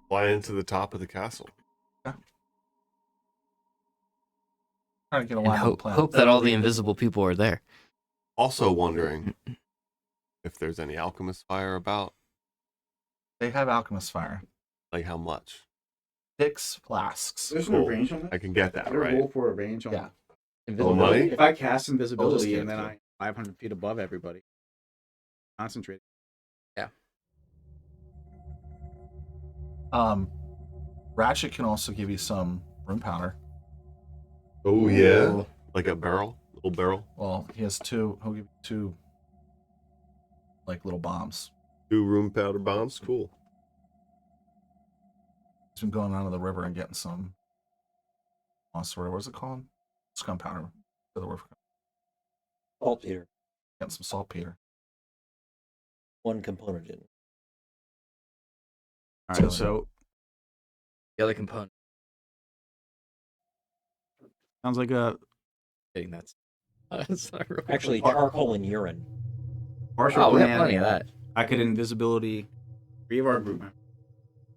Fly into the top of the castle. Trying to get a And line of the hope, plan. hope that all the invisible people are there. Also wondering if there's any alchemist fire about. They have alchemist fire. Like how much? 6 flasks. There's Cool. range on that. I can get that, right? for a range on Yeah. Money? If I cast I'll invisibility just and then give I'm 500 feet above everybody, concentrate. Ratchet can also give you some room powder. Oh yeah, like a barrel, little barrel. Well, he has 2. He'll give you 2, like little bombs. 2 room powder bombs. Cool. He's been going down to the river and getting some. Monster, what's it called? It's gunpowder. For the river. Saltpeter. Getting some saltpeter. One component in. All right, so The other component. sounds like a Getting that. That's not real. Actually, charcoal and urine. partial Oh, we have plan. plenty of that. I could invisibility 3 of our group members.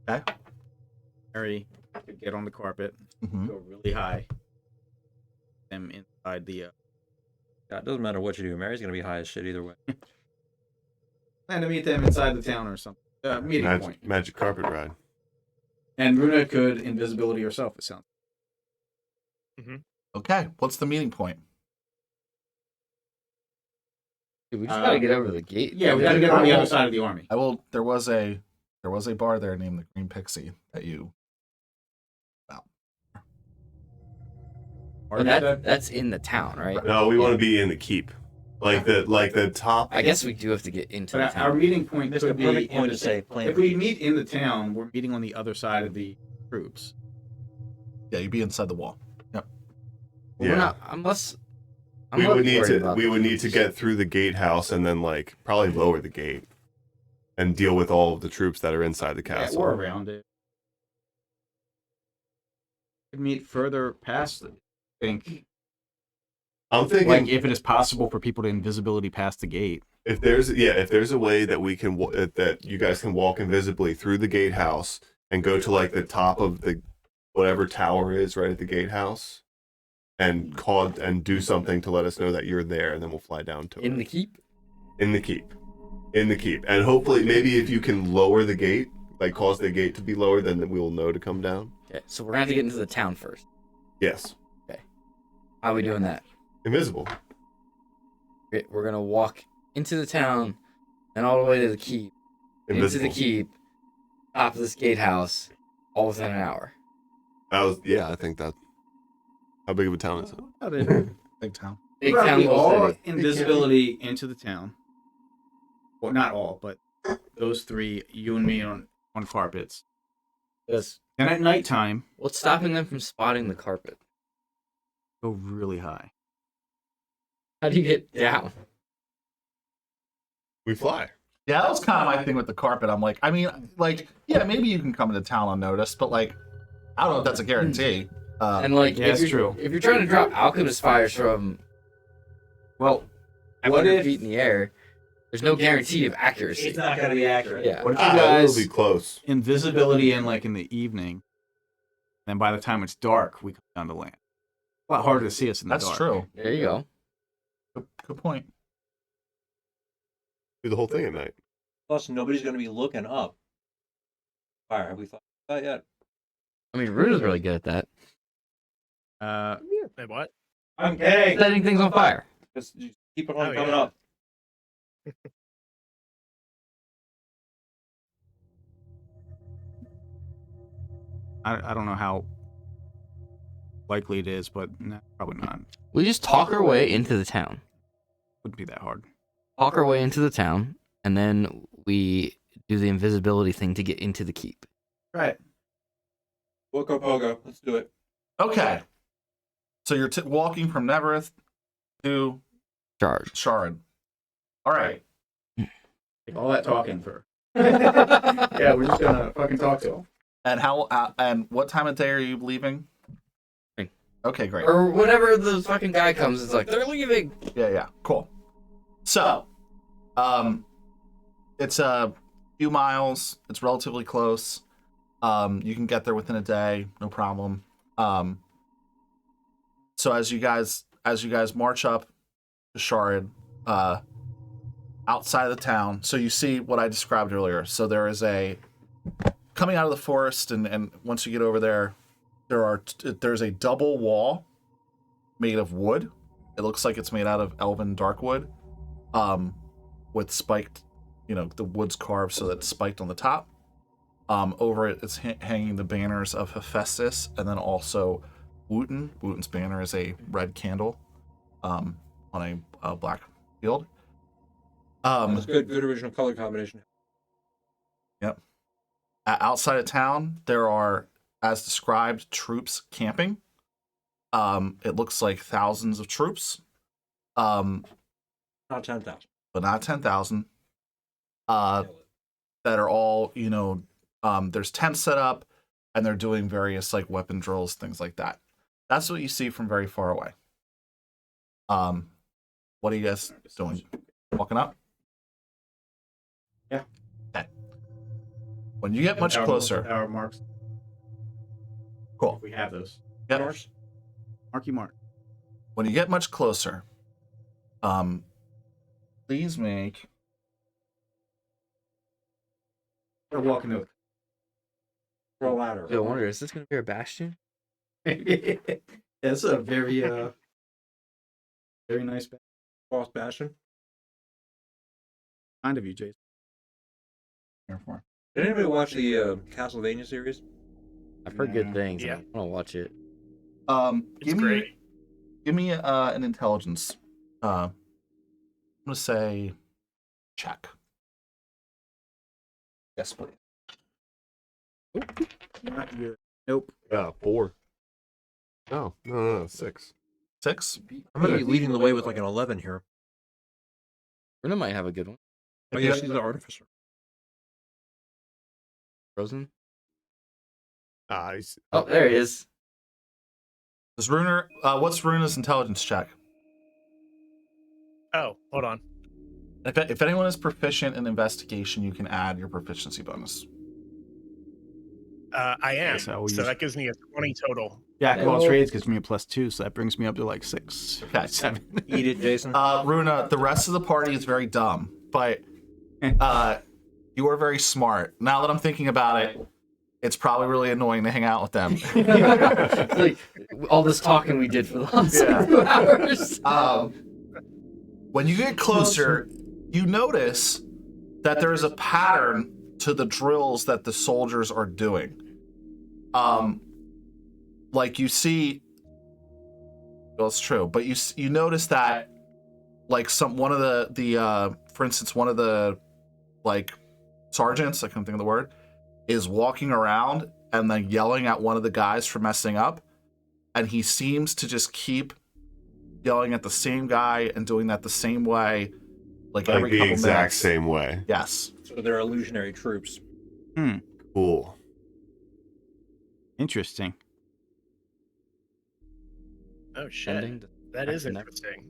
Okay. Mary could get on the carpet, Mhm. go really high. Them inside the Yeah, it doesn't matter what you do. Mary's gonna be high as shit either way. plan to meet them inside the town or something. Meeting point. Magic carpet ride. And Runa could invisibility herself. It sounds. Okay. What's the meeting point? Dude, we just gotta get over the gate. Yeah, we got to get on the other side of the army. I will. There was a bar there named the Green Pixie that you. But that's in the town, right? No, we want to be in the keep, like the top. I guess we do have to get into the But our town. meeting point It's the could be perfect in point the to say plan. If we meet in the town, we're meeting on the other side of the troops. Yeah, you'd be inside the wall. Well, we're Yeah. not, unless I'm We not would need worried to about we would the need to rules. get through the gatehouse and then like probably lower the gate and deal with all of the troops that are inside the Yeah, castle. or around it. Could meet further past it. I think, I'm thinking like, if it is possible for people to invisibility past the gate. if there's a way that we can that you guys can walk invisibly through the gatehouse and go to like the top of the whatever tower is right at the gatehouse and call and do something to let us know that you're there, and then we'll fly down to In it. the keep? In the keep, and hopefully maybe if you can lower the gate, like cause the gate to be lower, then we will know to come down. Okay, so we're gonna have to get into the town first. Yes, How are we doing that? invisible. We're gonna walk into the town and all the way to the keep. Invisible. Into the keep, top of this gatehouse, all within an hour. I think that. How big of a town is it? How did Big town. Big town, probably little all city. invisibility into the town. Well, not all, but those 3, you and me on carpets. Yes. And at nighttime, What's stopping them from spotting the carpet? go really high. How do you get down? We fly. Yeah, that was kind of my thing with the carpet. I'm like, I mean, like, yeah, maybe you can come into town unnoticed, but like, I don't know if that's a guarantee. And like, yeah, if it's you're, true. if you're trying to drop alchemist fires from Well, 500 if- feet in the air, there's no guarantee of accuracy. It's not gonna be accurate. Yeah. what if you It'll guys be close. invisibility in like in the evening, and by the time it's dark, we come down to land. A lot harder to see us in the That's dark. true. There you go. Good point. Do the whole thing at night. Plus, nobody's gonna be looking up. Fire. Have we thought about that yet? I mean, Ruda's really good at that. Wait, what? I'm kidding. Setting things on fire. Just keep it on Oh, coming yeah. up. I don't know how likely it is, but no, probably not. We just talk our way into the town. Wouldn't be that hard. Talk our way into the town, and then we do the invisibility thing to get into the keep. Right. Pogo pogo. Let's do it. Okay. So you're walking from Neverith to Charge. Shard. All right. All that talking for. Yeah, we're just gonna fucking talk to him. And and what time of day are you leaving? Three. Okay, great. Or whenever the fucking guy comes, it's like, they're leaving. Yeah, cool. So, it's a few miles. It's relatively close. You can get there within a day, no problem. So as you guys march up to Shard, outside of the town, so you see what I described earlier. So there is coming out of the forest, and once you get over there, there's a double wall made of wood. It looks like it's made out of elven darkwood, with spiked, the wood's carved so that it's spiked on the top. Over it, it's hanging the banners of Hephaestus, and then also Wooten. Wooten's banner is a red candle, on a black field. That's good. Good original color combination. Yep. Outside of town, there are, as described, troops camping. It looks like thousands of troops, Not 10,000. but not 10,000. That are all, there's tents set up, and they're doing various like weapon drills, things like that. That's what you see from very far away. What are you guys doing? Walking up? Yeah. Okay. When you get much closer, Power marks. cool. We have those. Yep. Marky mark. When you get much closer, please make. They're walking over. Roll ladder. I wonder, is this gonna be our bastion? That's a very very nice Boss Bastion. kind of you, Jason. Did anybody watch the Castlevania series? I've heard good things. Yeah. I want to watch it. It's great. Give me an intelligence. I'm gonna say check. Yes, please. Not good. Nope. Yeah, 4. No, 6. 6. I'm gonna be leading the way with like an 11 here. Bruna might have a good one. Oh yeah, she's the artificer. Frozen. He's, Oh, there he is. Does Runer? What's Runa's intelligence check? Oh, hold on. If anyone is proficient in investigation, you can add your proficiency bonus. I am. Yes, I will So use- that gives me a 20 total. Jack of all trades gives me a +2, so that brings me up to like 6. Okay. 7. Eat it, Jason. Runa, the rest of the party is very dumb, but you are very smart. Now that I'm thinking about it, it's probably really annoying to hang out with them. Like all this talking we did for the last 2 hours. When you get closer, you notice that there is a pattern to the drills that the soldiers are doing. Like you see, well, it's true, but you notice that, like one of the for instance, one of the like sergeants, I can't think of the word, is walking around and then yelling at one of the guys for messing up, and he seems to just keep yelling at the same guy and doing that the same way, like every the couple exact minutes. same way. Yes. So they're illusionary troops. Cool. Interesting. Oh shit. Ending to- That is Never- interesting.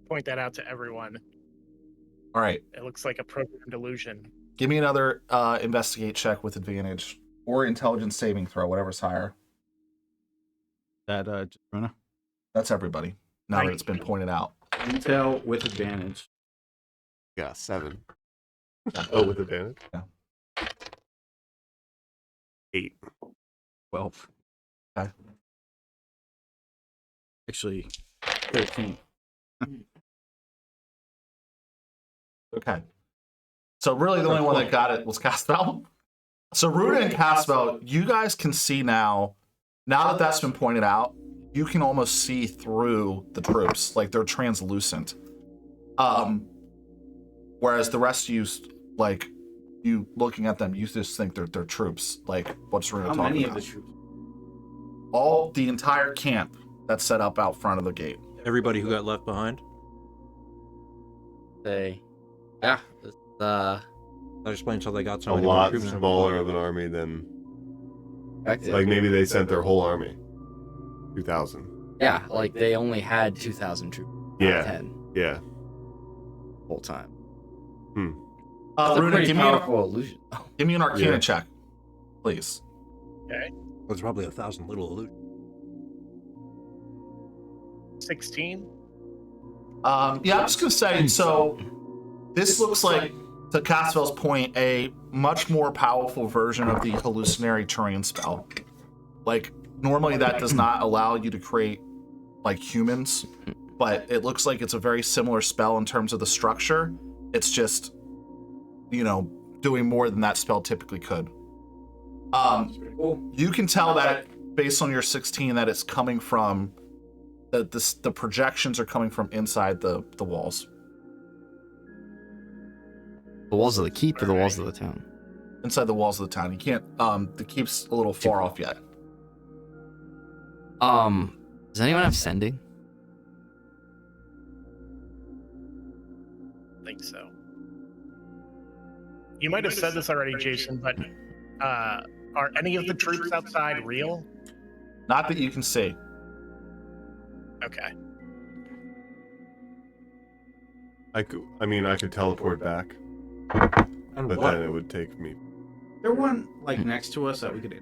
Point that out to everyone. All right. It looks like a programmed illusion. Give me another investigate check with advantage or intelligence saving throw, whatever's higher. That just Runa. That's everybody. Now that it's been pointed out. Intel with advantage. Yeah, 7. Oh, with advantage? Yeah. 8. 12. Okay. Actually, 13. Okay. So really the only one that got it was Caspel. So Ruda and Caspel, you guys can see now that that's been pointed out, you can almost see through the troops. Like they're translucent. Whereas the rest of you, like, you looking at them, you just think they're troops. Like, what's Ruda How talking many about? of the troops? The entire camp that's set up out front of the gate. Everybody who got left behind. Say, yeah. That explains how they got so A many lot troops. smaller of an army than... Back Like, maybe they sent their whole army. 2,000. yeah, like they only had 2,000 troops. not Yeah. 10 Yeah. the whole time. Ruda, Pretty give me powerful illusion. Give me an Arcana Yeah. check, please. There's probably 1,000 little illusions. 16. Yeah, I'm just gonna say. So this looks like, to Caspel's point, a much more powerful version of the hallucinatory terrain spell. Like normally that does not allow you to create like humans, but it looks like it's a very similar spell in terms of the structure. It's just, doing more than that spell typically could. You can tell that based on your 16 that it's coming from the projections are coming from inside the walls. The walls of the keep or the walls of the town? Inside the walls of the town. You can't the keep's a little far off yet. Does anyone have sending? I think so. You might have said this already, Jason, but are any of the troops outside real? Not that you can see. Okay. I could teleport back, And but what? then it would take me there one like next to us that we could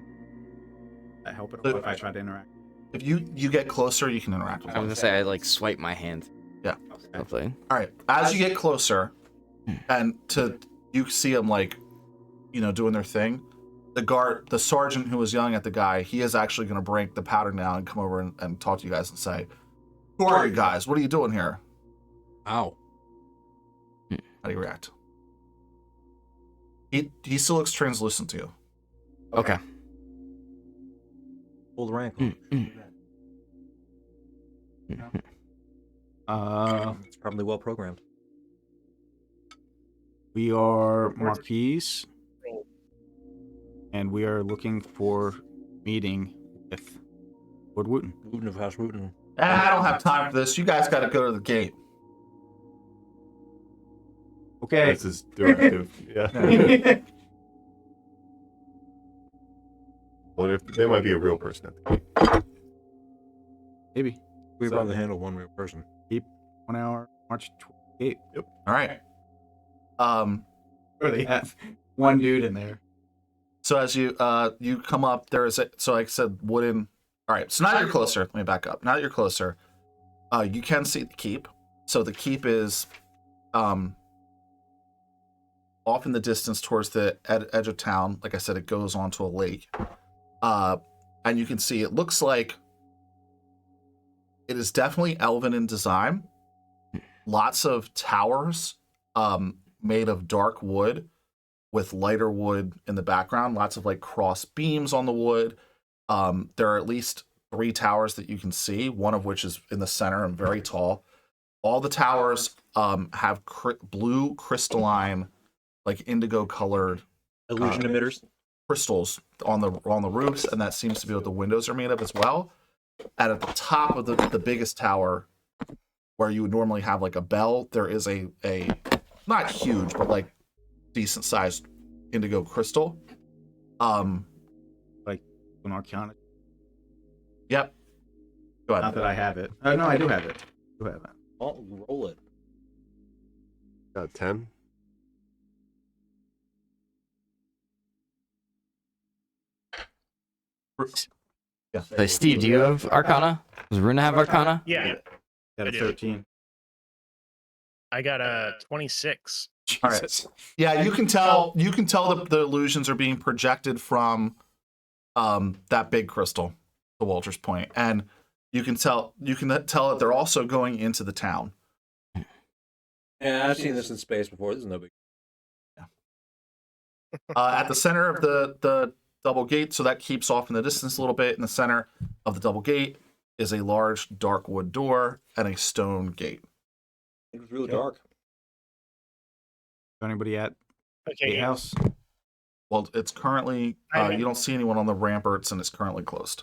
help it out if I try to interact? If you get closer, you can interact with I was them. gonna say I like swipe my hand. Yeah. Hopefully. All right. As you get closer, and you see them like, doing their thing. The sergeant who was yelling at the guy, he is actually going to break the pattern now and come over and talk to you guys and say, "Who are you guys? What are you doing here?" Ow. How do you react? He still looks translucent to you. Okay. Hold rank. It's probably well programmed. We are Marquis, and we are looking for meeting with Lord Wooten. Wooten of House Wooten. I don't have time for this. You guys got to go to the gate. Okay. That's his directive. Yeah. What if there might be a real person at the gate? Maybe. We've rather handle one real person. 1 hour march 28. All right. Or they have one dude in there. So as you come up, there is so like I said, wooden. All right. So now you're closer. Let me back up. Now that you're closer, you can see the keep. So the keep is off in the distance towards the edge of town. Like I said, it goes onto a lake. And you can see it looks like it is definitely elven in design. Lots of towers made of dark wood with lighter wood in the background. Lots of like cross beams on the wood. There are at least 3 towers that you can see, one of which is in the center and very tall. All the towers have blue crystalline, like indigo colored Illusion emitters. crystals on the roofs, and that seems to be what the windows are made of as well. And at the top of the biggest tower, where you would normally have like a bell, there is a not huge but like decent sized indigo crystal. Like an Arcana. Yep. Go ahead. Not that I have it. No, I do have it. I'll roll it. 10. Yeah. Hey, Steve, do you have Arcana? Does Runa have Arcana? Yeah, Got a I do. 13. I got a 26. All right. Yeah, you can tell the illusions are being projected from that big crystal, to Walter's point, and you can tell that they're also going into the town. Yeah, I've seen this in space before. This is no big. At the center of the double gate, so that keeps off in the distance a little bit. In the center of the double gate is a large dark wood door and a stone gate. It was really dark. Anybody at Okay, gatehouse? Well, it's currently you don't see anyone on the ramparts, and it's currently closed.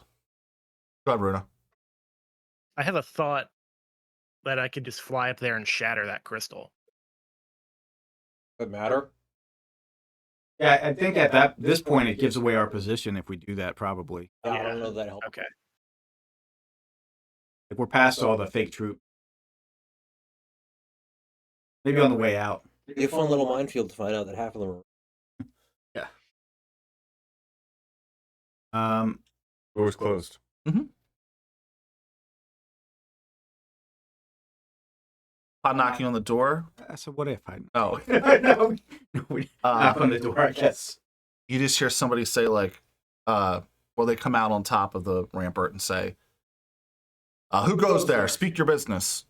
Go ahead, Runa. I have a thought that I could just fly up there and shatter that crystal. Doesn't matter. Yeah, I think at this point it gives away our position if we do that. Probably. I don't know that helps. Okay. If we're past all the fake troop, maybe on the way out. It'd be a fun little minefield to find out that half of them are. Door's closed. I'm knocking on the door. So what if I? Oh, No, knock on the door. I guess. you just hear somebody say like, well, they come out on top of the rampart and say, "Who goes there? Speak your business."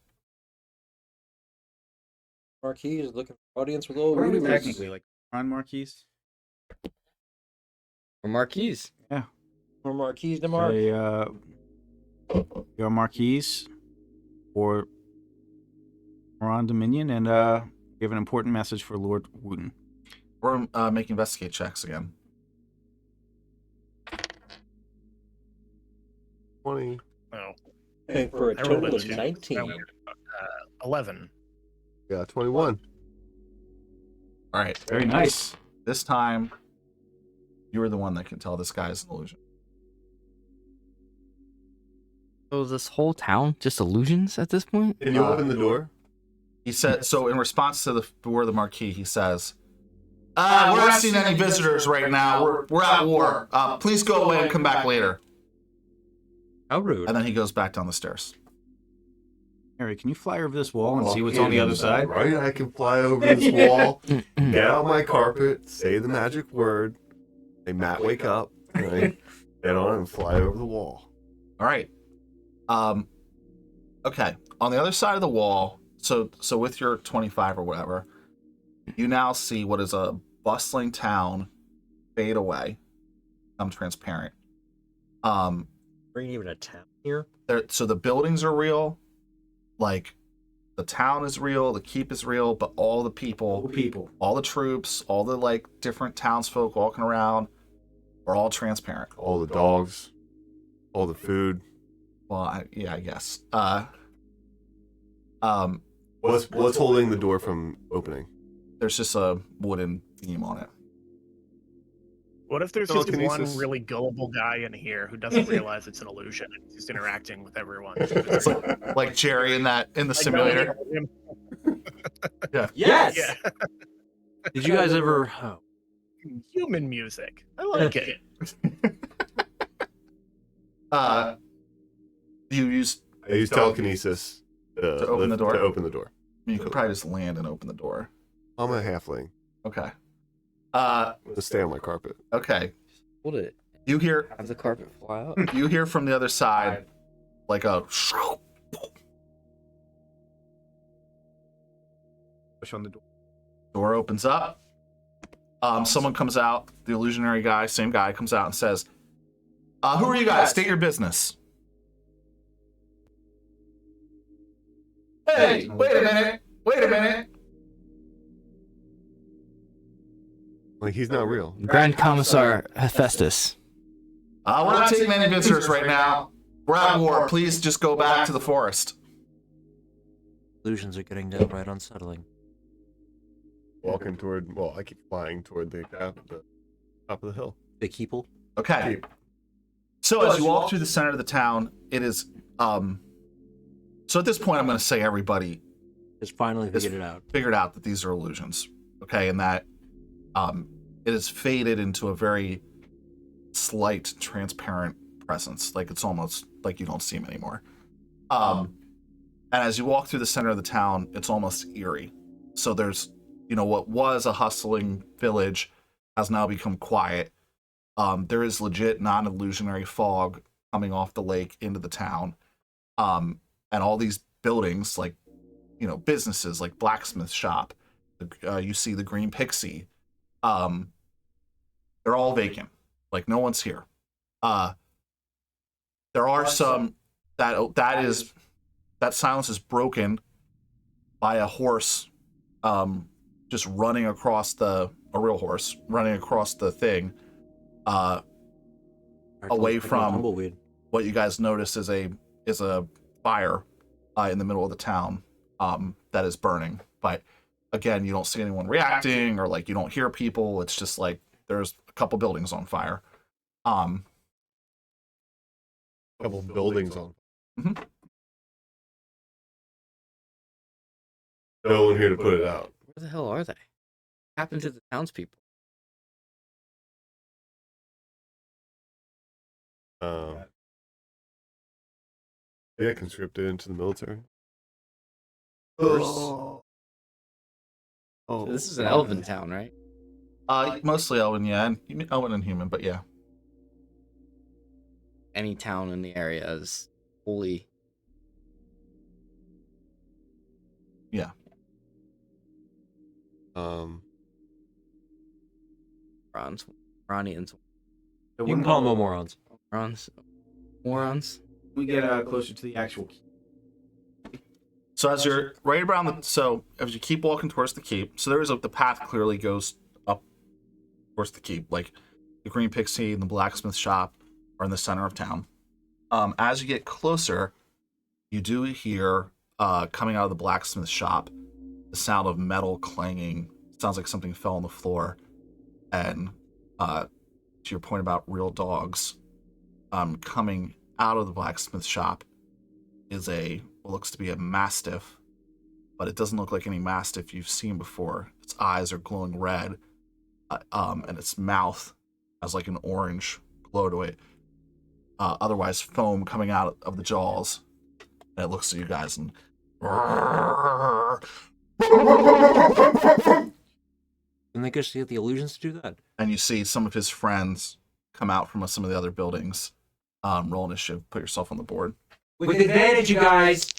Marquis is looking for audience with old What are we Rudy. technically like on Marquis? Or Marquise? Or Marquis de Mark. Your Marquis, or we're on Dominion, and we have an important message for Lord Wooten. We're making investigate checks again. 20. Oh, And for a I rolled total a of 2. 19. 11. Yeah, 21. All right. Very nice. This time, you were the one that can tell this guy's an illusion. So is this whole town just illusions at this point? Can you open the door? He said, so in response to the word of the Marquis, he says, We're not seeing any visitors right now. We're at war. Please go away and come back later. How rude. And then he goes back down the stairs. Harry, can you fly over this wall and see what's on the other side? Right? I can fly over this wall, get out my carpet, say the magic word, say, Matt, wake up, right? Get on and fly over the wall. All right. Okay. On the other side of the wall, so with your 25 or whatever, you now see what is a bustling town fade away, become transparent. Bringing even a town here? So the buildings are real, like the town is real, the keep is real, but all the people, all the troops, all the like different townsfolk walking around are all transparent. All the dogs, all the food. Well, I guess. What's holding the door from opening? There's just a wooden beam on it. What if there's just one Telekinesis. really gullible guy in here who doesn't realize it's an illusion and he's just interacting with everyone? It's like Jerry in the simulator. Like, Yes. yeah. Did you guys ever... Human music. I like it. You use. I use telekinesis To open the door? To open the door. You could probably just land and open the door. I'm a halfling. Okay. I'm gonna stay on my carpet. Okay. Hold it. You hear Have the carpet fly out. you hear from the other side like a Push on the door. door opens up. Someone comes out. The illusionary guy, same guy, comes out and says, "Who are you guys? State your business." Hey, wait a minute. Like, he's not real. Grand Commissar Hephaestus. We're not taking any visitors right now. We're at war. Please just go back to the forest. Illusions are getting downright unsettling. Walking toward. Well, I keep flying toward the top of the hill. The Keeple? Okay. So as you walk through the center of the town, it is so at this point I'm going to say everybody Just finally figured it out. figured out that these are illusions. Okay, and that it is faded into a very slight transparent presence. Like it's almost like you don't see him anymore. And as you walk through the center of the town, it's almost eerie. So there's, what was a hustling village has now become quiet. There is legit non-illusionary fog coming off the lake into the town. And all these buildings, like, businesses like blacksmith shop, you see the Green Pixie, they're all vacant. Like no one's here. There are some that silence is broken by a horse just running across a real horse running across the thing away from Tumbleweed. what you guys notice is a fire in the middle of the town that is burning. But again, you don't see anyone reacting or like you don't hear people. It's just like there's a couple buildings on fire. Couple buildings on. Mhm. No one here to put it out. Where the hell are they? What happened to the townspeople? Yeah, conscripted into the military. So this is an elven town, right? Mostly Elven, yeah, and Elven and human, but yeah. Any town in the area is wholly. Yeah. Morons. Moronians. So You can call them morons. Morons. Morons. We get closer to the actual key. So as you're right around as you keep walking towards the keep, so the path clearly goes up towards the keep. Like the Green Pixie and the blacksmith shop are in the center of town. As you get closer, you do hear coming out of the blacksmith shop the sound of metal clanging. It sounds like something fell on the floor. And to your point about real dogs, coming out of the blacksmith shop is what looks to be a mastiff, but it doesn't look like any mastiff you've seen before. Its eyes are glowing red, and its mouth has like an orange glow to it. Otherwise, foam coming out of the jaws. And it looks at you guys and. And they just get the illusions to do that. And you see some of his friends come out from some of the other buildings. Roll initiative. Put yourself on the board. With advantage, you guys.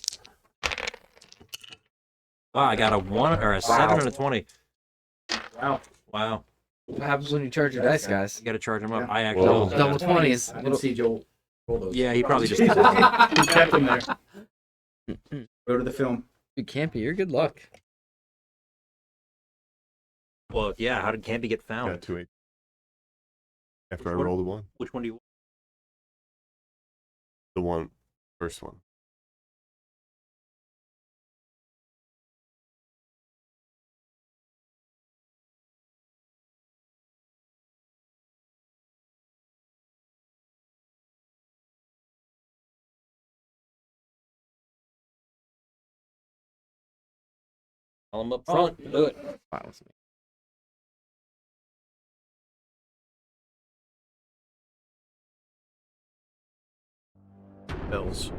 Wow, I got a 1 or a 7 and a 20. Wow. What happens when you charge your dice, guys? You got to charge him up. Yeah. I actually. Well, Double 20s. I didn't see Joel roll those. Yeah, he probably just. He kept them there. Go to the film. You can't be. You're good luck. Well, yeah. How did Campy get I found? got 2 after I rolled a 1. Which one do you want? The first one. Tell him up front. Do it. Fine with me. Bells.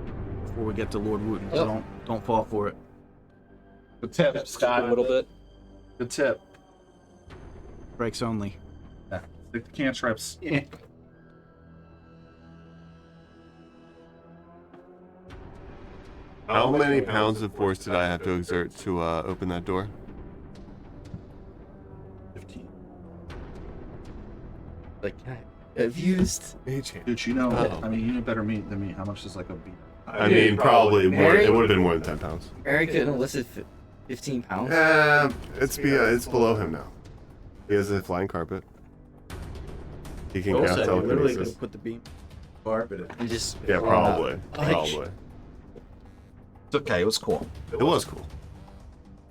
Before we get to Lord Wooten, Yep. so don't fall for it. Good tip, A Scott. little bit. Good tip. Breaks only. Yeah. Stick the cantrips. Yeah. How many pounds of force did I have to exert to open that door? 15. Like, I've used. Dude, you know, Oh. I mean, you know better than me. How much is like a beer? I mean, probably more. Mary- It would have been more than 10 pounds. Mary couldn't enlisted 15 pounds. It's below him now. He has a flying carpet. He can Joel cast said you literally could telekinesis. have put the beam carpet. And just. Yeah, blown up. probably. Like, Probably. It's okay. It was cool. It was cool.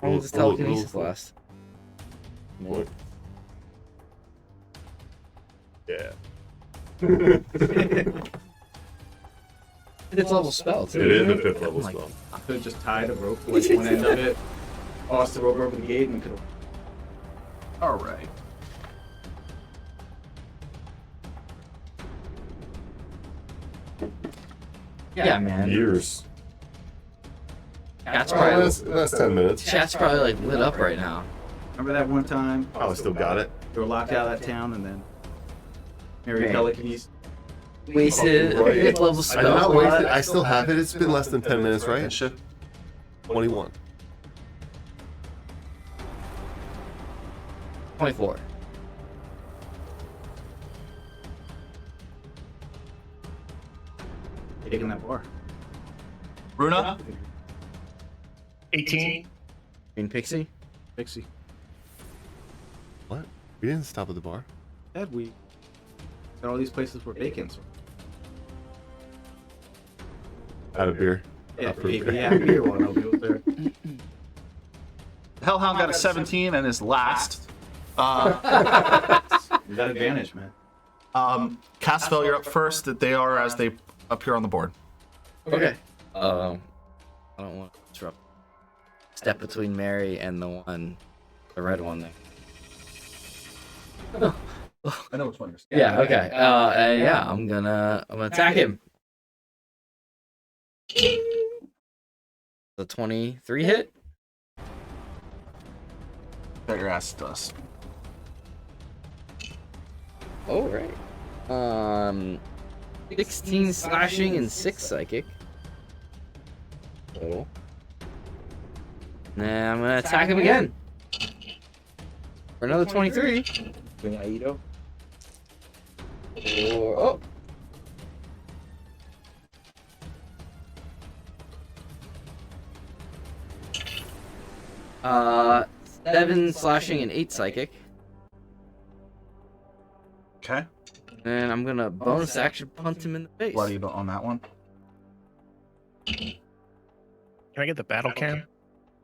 How long does this Little- telekinesis little- last? What? Yeah. It's level spell, too. It is a 5th level Like, spell. I could have just tied a rope to like one end of it, tossed the rope over the gate, and we could have. All right. Yeah, man. Years. Chat's Oh, probably, that's 10 minutes. chat's probably like lit up right now. Remember that one time Oh, I still got it. they were locked out of that town, and then Mary Man. telekinesis. Wasted a Right. 5th level I'm spell. not wasted. I still have it. It's been less than 10 minutes, right? Initiative. 21. 24. Taking that bar. Runa? 18. Green Pixie? Pixie. What? We didn't stop at the bar. Said we said all these places were vacant. So. Had a beer. Yeah, Approved. yeah, beer one. Nobody was there. Hellhound got a 17 and is last. You got advantage, man. Caspel, you're up first. They are as they appear on the board. Okay. I don't want to disrupt. Step between Mary and the red one there. I know which one you're saying. Yeah, okay. And yeah, I'm gonna attack him. The 23 hit? Bet your ass does. Oh, right. 16 slashing and 6 psychic. Total. Now I'm gonna attack him again. For another 23. Doing Aido. Or, oh. 7 slashing and 8 psychic. Okay. And I'm gonna bonus action punt him in the face. Bloody on that one. Can I get the battle cam?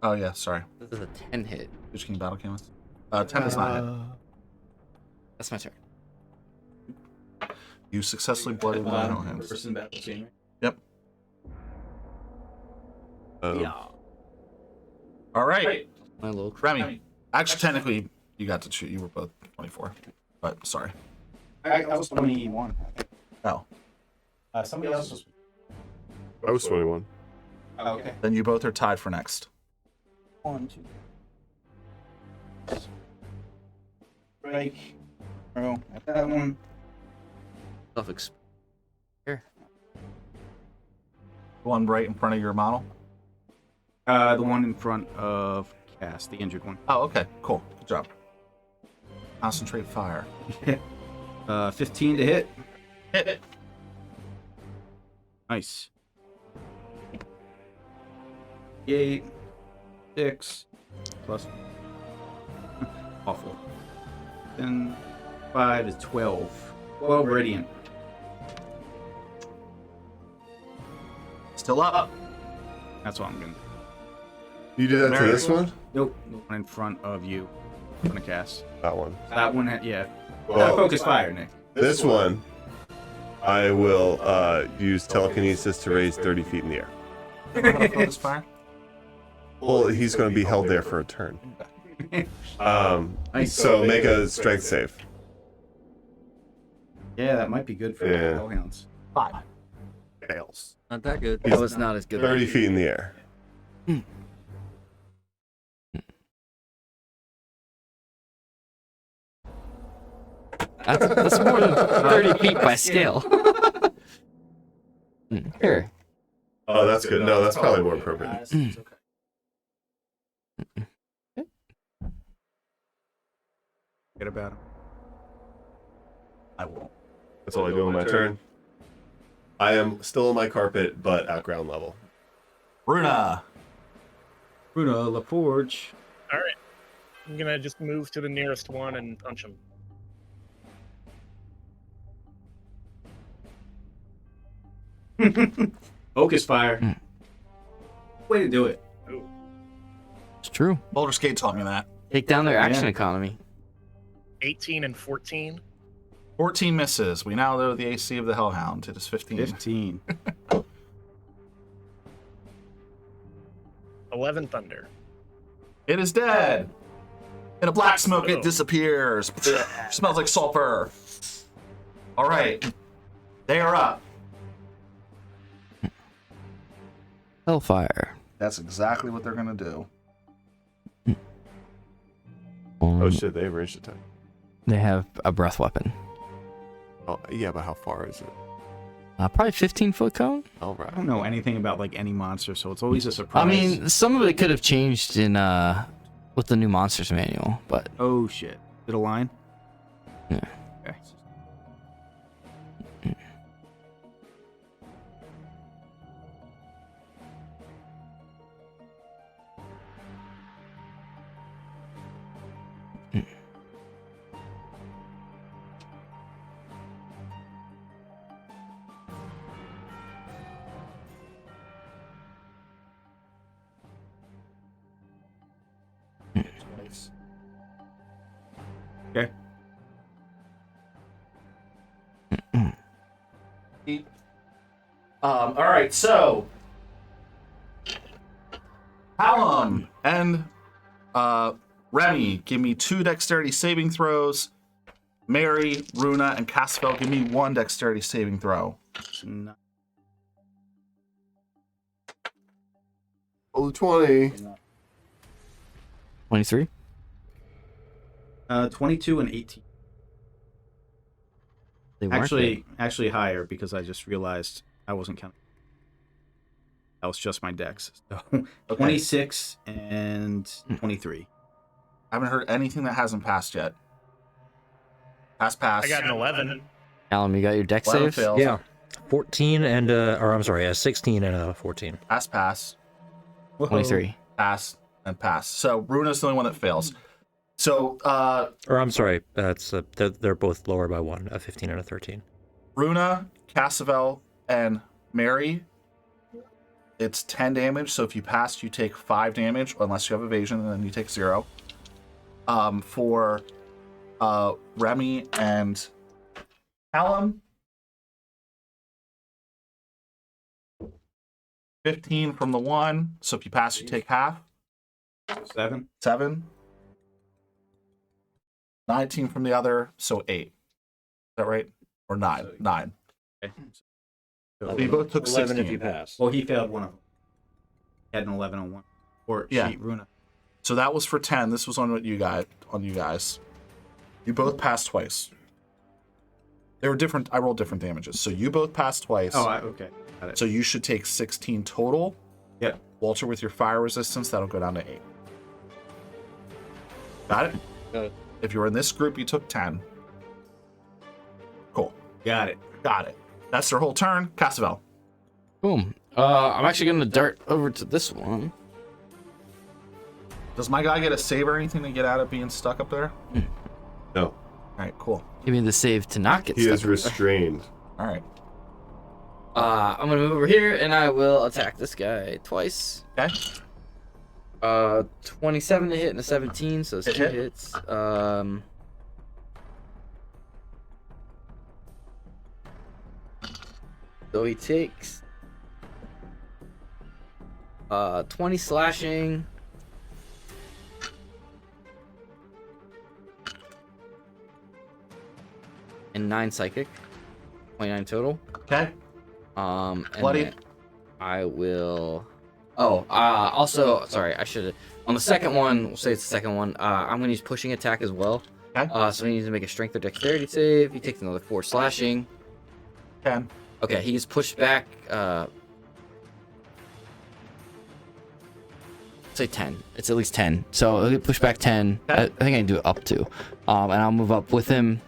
Oh, yeah. Sorry. This is a 10 hit. Which King Battle Cam is? 10 is not hit. That's my turn. You successfully bloodied the battle hands. Person battle scene. Yep. Yeah. All right. My little Remy. Actually, technically, you got to choose. You were both 24. But sorry. I was 21. Oh, Somebody else was. I was 21. Oh, okay. then you both are tied for next. 1, 2. Strike. Oh, at that one. Self One right in front of your model. The one in front of Cass, the injured one. Oh, okay, cool. Good job. Concentrate fire. 15 to hit. Hit it. Nice. 8, 6, plus. Awful. Then 5 is 12. 12 radiant. Still up. That's all I'm gonna do. You did that to Mary. this one? Nope. The one in front of you. I'm gonna cast. That one. That one, yeah. Well, Focus fire, Nick. this one, I will use telekinesis to raise 30 feet in the air. Focus fire. Well, he's going to be held there for a turn. Nice. So make a strength save. Yeah, that might be good for Yeah. the hellhounds. 5. Fails. Not that good. That was not as good. 30 feet in the air. That's more than 30 feet by scale. Here. Oh, that's good. No, that's probably more appropriate. It's okay. Forget about him. I won't. That's all I do on my turn. I am still on my carpet, but at ground level. Bruna. Bruno LaForge. All right. I'm gonna just move to the nearest one and punch him. Focus fire. Way to do it. It's true. Boulder Skate taught me that. Take down their action Yeah. economy. 18 and 14. 14 misses. We now know the AC of the Hellhound. It is 15. 15. 11 thunder. It is dead. In a black smoke, it disappears. Smells like sulfur. All right. They are up. Hellfire. That's exactly what they're going to do. Oh shit, they have ranged attack. They have a breath weapon. Oh, yeah, but how far is it? Probably 15-foot cone. All right. I don't know anything about like any monster, so it's always a I surprise. mean, some of it could have changed in with the new monsters manual, but Oh shit. Is it a line? Yeah. Okay. Okay. All right, so Hallam and Remy, give me 2 dexterity saving throws. Mary, Runa, and Caspel, give me 1 dexterity saving throw. Oh, 20. 23. 22 and 18. They weren't Actually higher because I just realized I wasn't counting. That was just my dex. So 26 and 23. I haven't heard anything that hasn't passed yet. Pass. I got an 11. Callum, you got your dex 11 saves? fails. Yeah. 14 and, or I'm sorry, 16 and 14. Pass. 23. Pass, and pass. So Runa's the only one that fails. So Or I'm sorry, that's they're both lower by 1, a 15 and a 13. Runa, Cassavel, and Mary, it's 10 damage. So if you pass, you take 5 damage, unless you have evasion, and then you take 0. For Remy and Callum, 15 from the 1. So if you pass, you take half. 7. 7. 19 from the other, so 8. Is that right? Or 9? 9. Okay. So you both took 11 16. if you pass. Well, he failed one of them. He had an 11 on one. Or Yeah. she, Runa. So that was for 10. This was on what you got on you guys. You both passed twice. They were different. I rolled different damages. So you both passed twice. Oh, okay. Got it. So you should take 16 total. Yep. Walter, with your fire resistance, that'll go down to 8. Got it? Got it. If you were in this group, you took 10. Cool. Got it. Got it. That's their whole turn. Cassavell. Boom. I'm actually gonna dart over to this one. Does my guy get a save or anything to get out of being stuck up there? No, All right, cool. Give me the save to not get he stuck. is restrained. All right. I'm gonna move over here and I will attack this guy twice. Okay. 27 to hit and a 17, so it's Hit, 2 hit. hits. So he takes 20 slashing. And 9 psychic. 29 total. Okay. And Bloody. then I will. Oh, also, sorry, I should have. On the second one, we'll say it's the second one. I'm gonna use pushing attack as well. Okay. So he needs to make a strength or dexterity save. He takes another 4 slashing. 10. Okay, he gets pushed back. Say 10. It's at least 10. So he'll get pushed back 10. Okay. I think I can do it up to. And I'll move up with him.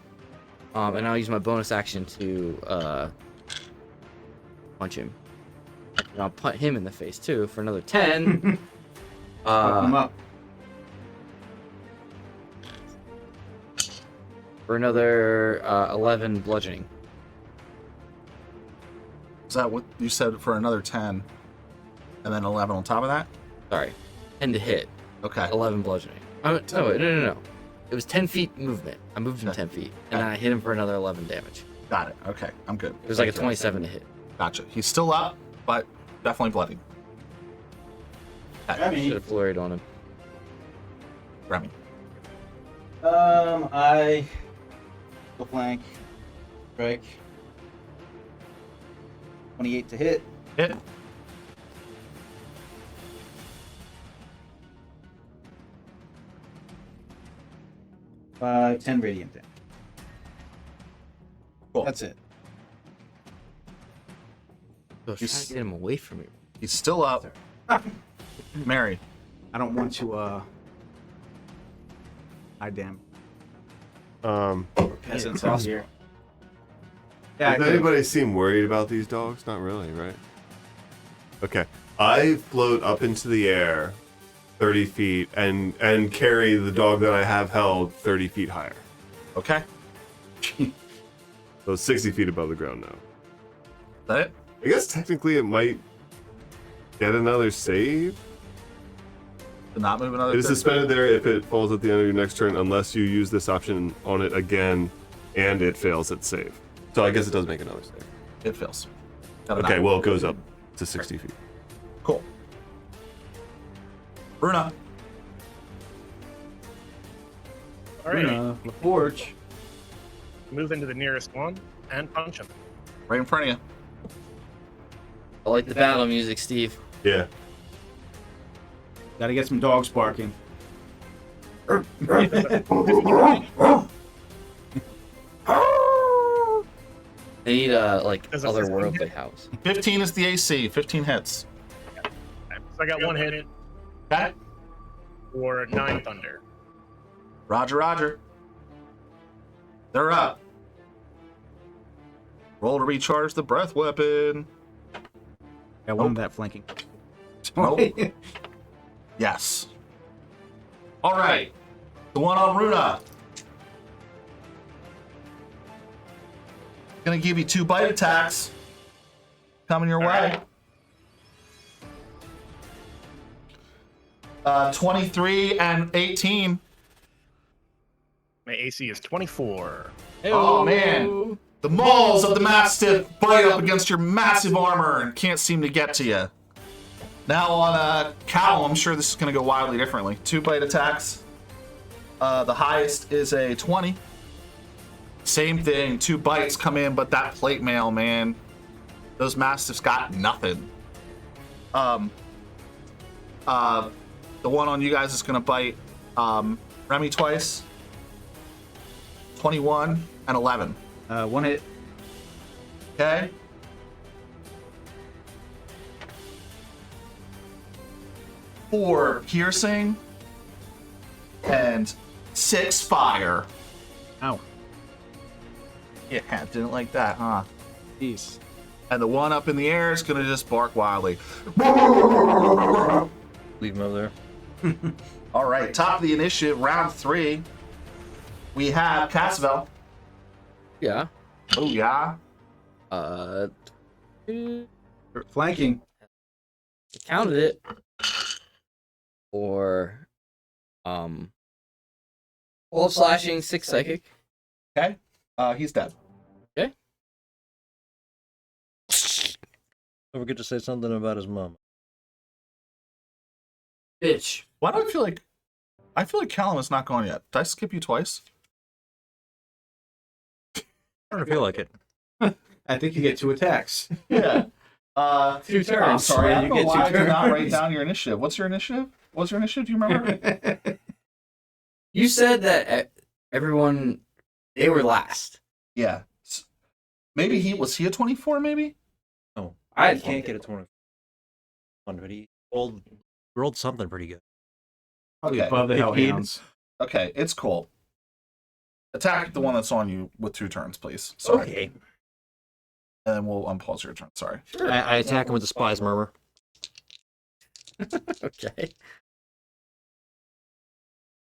And I'll use my bonus action to punch him. And I'll punt him in the face too for another 10. Fuck him up. For another 11 bludgeoning. Is that what you said for another 10? And then 11 on top of that? Sorry. 10 to hit. Okay. 11 bludgeoning. Oh, no. It was 10 feet movement. I moved him Okay. 10 feet. And then I hit him for another 11 damage. Got it. Okay. I'm good. It was like a 27 to hit. Gotcha. He's still up, but definitely bloody. Should have flurried on him. Remy. I go flank. Strike. 28 to hit. Hit. Five, 10 radiant damage. Cool. That's it. I was trying to get him away from me. He's still up. Mary. I don't want to, I damn peasants out here. Yeah, Does anybody seem worried about these dogs? Not really, right? Okay. I float up into the air 30 feet and carry the dog that I have held 30 feet higher. Okay. So 60 feet above the ground now. Is that it? I guess technically it might get another save. To not move another It is 30? suspended there if it falls at the end of your next turn unless you use this option on it again and it fails its save. So I guess it does make another save. It fails. Got a Okay, nine. well it goes up to 60 feet. Cool. Bruna. All right, LaForge. move into the nearest one and punch him. Right in front of you. I like the battle music, Steve. Yeah. Gotta get some dogs barking. They need like Does a otherworldly 15 house. 15 is the AC. 15 hits. So I got one hit Okay. for 9 thunder. Roger, roger. They're up. Roll to recharge the breath weapon. I want that flanking. Nope. Yes. All right. The one on Runa. Gonna give you 2 bite attacks. Coming your way. 23 and 18. My AC is 24. Oh man. The maws of the Mastiff bite up against your massive armor and can't seem to get to you. Now on Cal, I'm sure this is going to go wildly differently. 2 bite attacks. The highest is a 20. Same thing, 2 bites come in, but that plate mail, man, those mastiffs got nothing. The one on you guys is gonna bite Remy twice. 21 and 11. 1 hit. Okay. Four piercing and 6 fire. Ow. Yeah, didn't like that, huh? Jeez. And the one up in the air is gonna just bark wildly. Leave him over there. All right, top of the initiative, round 3. We have Casvel. Yeah. Oh yeah. Flanking. Counted it. Or 12 slashing, 6 psychic. Okay. He's dead. Okay. Don't forget to say something about his mom. Bitch. Why do I feel like Callum is not gone yet? Did I skip you twice? I don't feel like it. I think you get 2 attacks. Yeah. 2 turns. I'm sorry, I You don't get know why 2 I did not write turns. down your initiative. What's your initiative? What's your initiative? Do you remember? You said that everyone, they were last. Yeah. Maybe he was he a 24? Maybe. Oh, I he can't get a 20. But he rolled something pretty good. Okay. Above the If he- Hellhounds. Okay, it's cool. Attack the one that's on you with 2 turns, please. Sorry. Okay. And then we'll unpause your turn. Sorry. I attack him with the Spy's Murmur. Okay.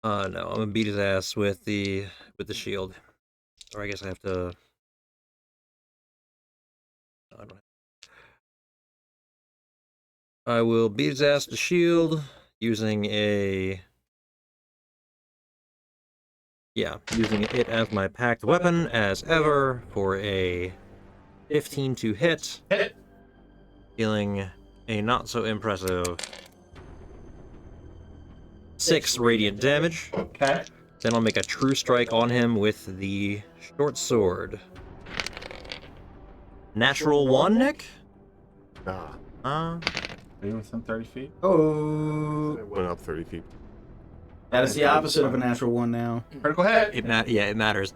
No, I'm gonna beat his ass with the shield. Or I guess I have to. No, I don't. I will beat his ass with the shield using using it as my packed weapon as ever for a 15 to hit. Hit. Dealing a not so impressive 6 radiant damage. Okay. Then I'll make a true strike on him with the short sword. Natural 1, Nick? Nah, Are you within 30 feet? Oh. it went up 30 feet. That is the opposite of a natural 1 now. Critical hit. It matters.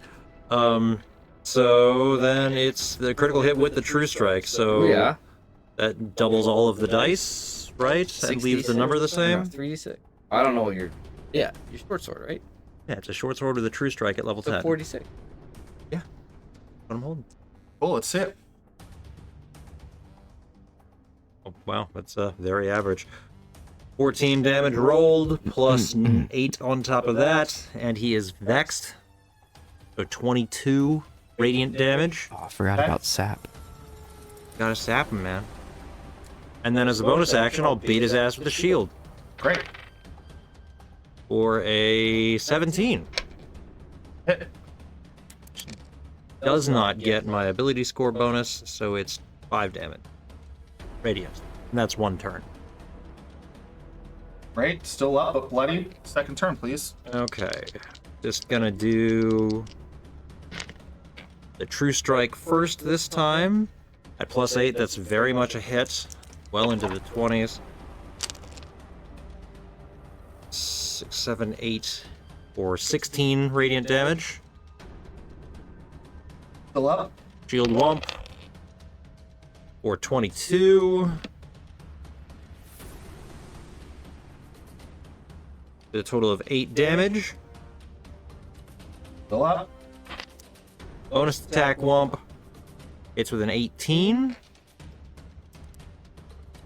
So then it's the critical hit with the true strike. So Yeah. that doubles all of the dice, right? And leaves the number the same. 3d6. I don't know what your. Yeah, your short sword, right? Yeah, it's a short sword with a true strike at level So 10. 46. What I'm holding. Cool, let's hit. Oh, wow, that's very average. 14 damage rolled, plus 8 on top of that, and he is vexed. So 22 radiant damage. Oh, I forgot Okay. about sap. Gotta sap him, man. And then as a bonus action, I'll beat his ass with the shield. Great. For a 17. Hit. Does not get my ability score bonus, so it's 5 damage. Radiant. And that's 1 turn. Great. Still up, but bloody. Second turn, please. Okay. Just gonna do the true strike first this time. At plus 8, that's very much a hit. Well into the 20s. 6, 7, 8, or 16 radiant damage. Still up. Shield Wump. Or 22. A total of 8 damage. Still up. Bonus attack Wump. It's with an 18.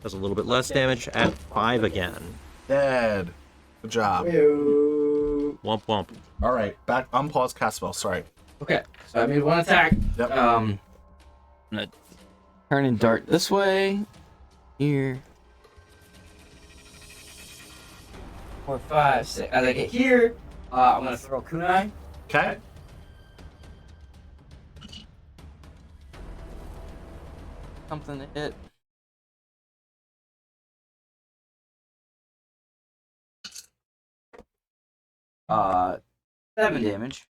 Does a little bit less damage at 5 again. Dead. Good job. Wump wump. All right, back. Unpause cast spell. Sorry. Okay, so I made 1 attack. Yep. I'm gonna turn and dart this way. Here. 4, 5, 6. As I get here, I'm gonna throw kunai. Okay. Something to hit. 7 damage.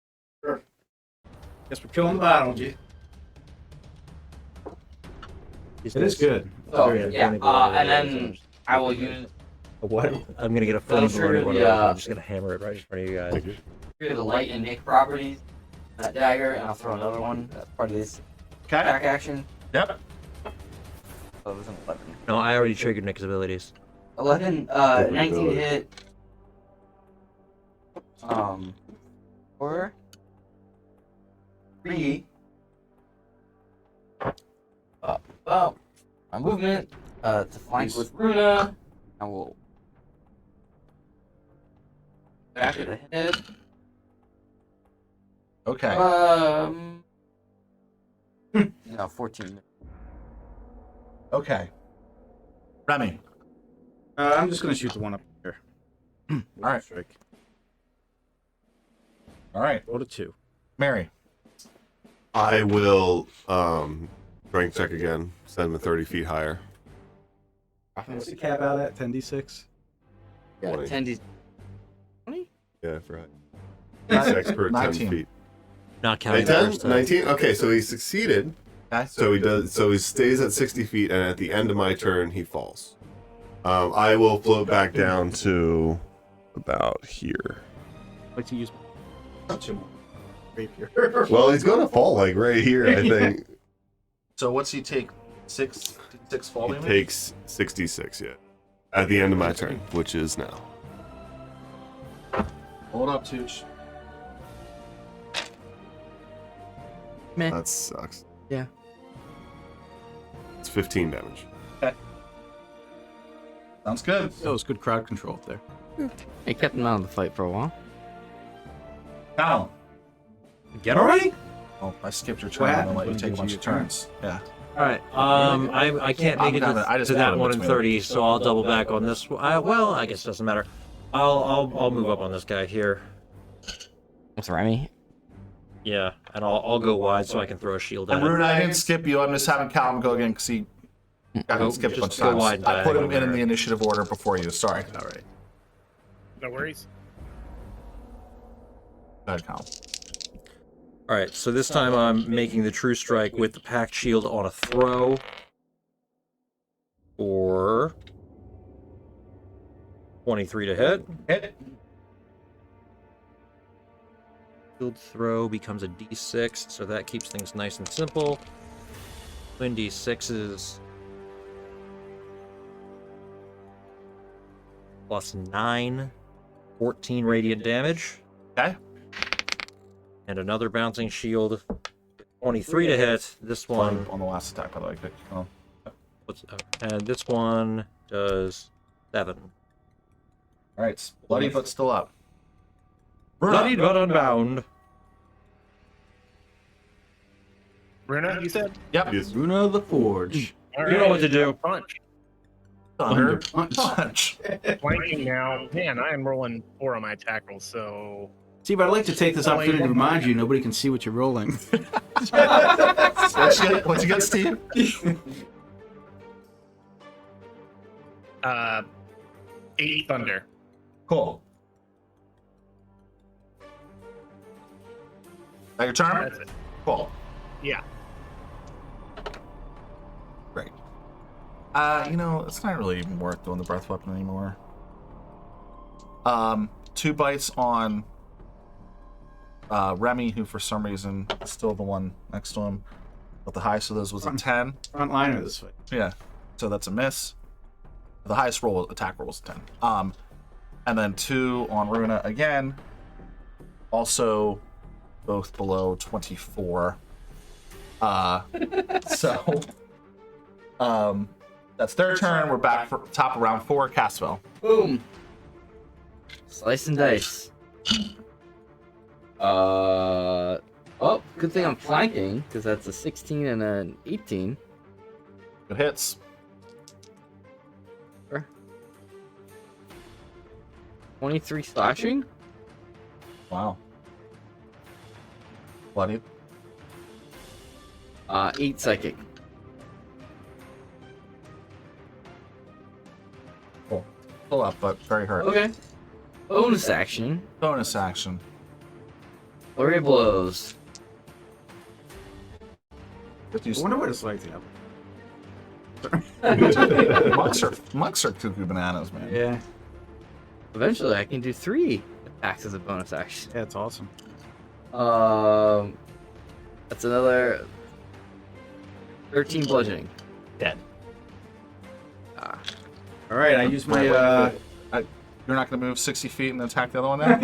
Guess we're killing the biology. It is good. So, Very good. yeah, Funny blow. and then I will use What? I'm gonna get a funny trigger blow. the, I'm just gonna hammer it right in front of you guys. the light and nick properties. That dagger, and I'll throw another one. That's part of this Okay. attack action. Yep. So it was an 11. No, I already triggered Nick's abilities. 11, 19 to hit. 4. 3. Well, my movement to flank with Runa. I will back of the head. Okay. No, 14. Okay. Remy. I'm just gonna shoot the one up here. All right. Strike. All right. Roll to 2. Mary. I will strength check again. Send him 30 feet higher. What's the cap out at? 10d6. Yeah, 20. 10 d. 20? Yeah, I forgot. D6 per 10 19. feet. Not counting 10? the first 19? Okay, so he succeeded. Okay. So he does. So he stays at 60 feet, and at the end of my turn, he falls. I will float back down to about here. I'd like to use my rapier. Well, he's gonna fall like right here, I think. So what's he take? 6 fall He damage? takes 66, yeah. At the end of my turn, which is now. Hold up, Tooch. Meh. That sucks. Yeah. It's 15 damage. Sounds good. That was good crowd control up there. It kept him out of the fight for a while. Callum. Get already? Oh, I skipped your What turn and happens let you when take a gives bunch you of your turn? turns. Yeah. All right. I can't make it I just to put that him 1 in between 30, so I'll double back on this. Well, I guess it doesn't matter. I'll move up on this guy here. What's Remy? Yeah, and I'll go wide so I can throw a shield at And him. Runa, I didn't skip you. I'm just having Callum go again because he got Go- skipped a bunch just of go times. wide I put him diagonal in the there. initiative order before you. Sorry. All right. No worries. Go ahead, Callum. All right, so this time I'm making the true strike with the packed shield on a throw. For 23 to hit. Hit. Shield throw becomes a d6, so that keeps things nice and simple. Twin d6s. Plus 9. 14 radiant damage. Okay. And another bouncing shield. 23 to hit. This one. On the last attack, by the way. Good. Oh. And this one does 7. All right. Bloody but still up. Bloodied but unbound. Runa, you said? Yep. Yes. Runa the Forge. All You know what to do. Punch. Thunder. Punch. Punch. Flanking now. Man, I am rolling 4 on my attack rolls, so Steve, I'd like to take this opportunity to remind you nobody can see what you're rolling. What'd you get, Steve? 8 thunder. Cool. That your turn? That's it. Cool. Yeah. Great. It's not really even worth doing the breath weapon anymore. 2 bites on Remy, who for some reason is still the one next to him. But the highest of those was a 10. Front line of this fight. Yeah. So that's a miss. The highest attack roll was a 10. And then 2 on Runa again. Also both below 24. So that's their turn. We're back for top of round 4, Cassville. Boom. Slice and dice. Oh, good thing I'm flanking, because that's a 16 and an 18. Good hits. Sure. 23 slashing. Wow. Bloody. 8 psychic. Pull up, but very hurt. Okay. Bonus action. Bonus action. Flurry of blows. I wonder what it's like to have. monks are cuckoo bananas, man. Yeah, Eventually, I can do 3 attacks as a bonus action. that's awesome. That's another 13 bludgeoning. Dead. Ah. All right, I use my. You're not going to move 60 feet and attack the other one now?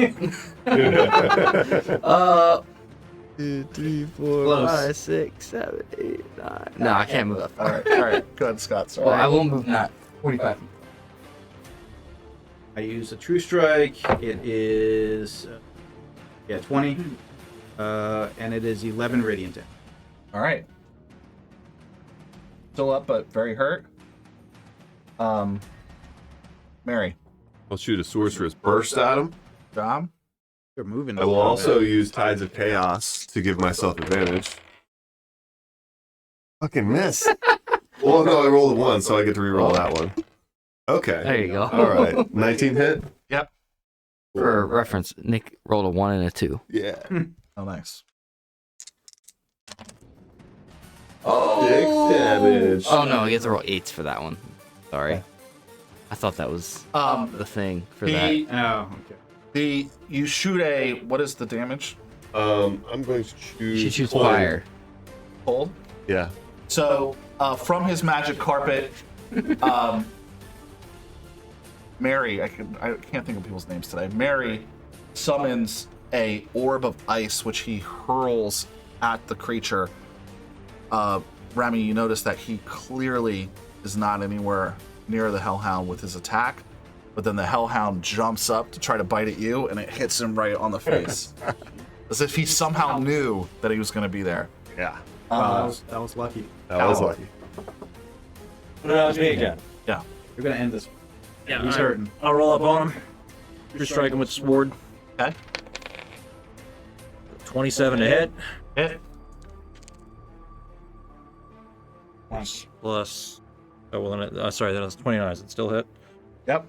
2, 3, 4, Close. 5, 6, 7, 8, 9. No, I can't move that all far. right. Go ahead, Scott. Sorry. Well, I will move that 45. I use a true strike. It is 20. And it is 11 radiant damage. All right. Still up, but very hurt. Mary, I'll shoot a sorcerer's burst at him. Dom. They're moving. I will also use Tides of Chaos to give myself advantage. Fucking miss. Well, no, I rolled a 1, so I get to reroll that one. Okay. There you go. All right. 19 hit? Yep. For reference, Nick rolled a 1 and a 2. Yeah. Oh, nice. 6 damage. Oh no, he gets to roll 8s for that one. Sorry. I thought that was the thing for that. Oh, okay. You shoot a, what is the damage? I'm going to choose. She shoots Cold. fire. Cold. Yeah. So, from his magic carpet, Mary, I can't think of people's names today. Mary summons a orb of ice, which he hurls at the creature. Remy, you notice that he clearly is not anywhere near the Hellhound with his attack, but then the Hellhound jumps up to try to bite at you, and it hits him right on the face, as if he somehow knew that he was going to be there. Yeah. Wow, that was lucky. That was lucky. No, it's me again. Yeah. You're gonna end this. Yeah, He's hurting. I'll roll up on him. Just strike him with the sword. Okay. 27 to hit. Hit. Plus. Oh, well, then sorry, that was 29. Is it still hit? Yep.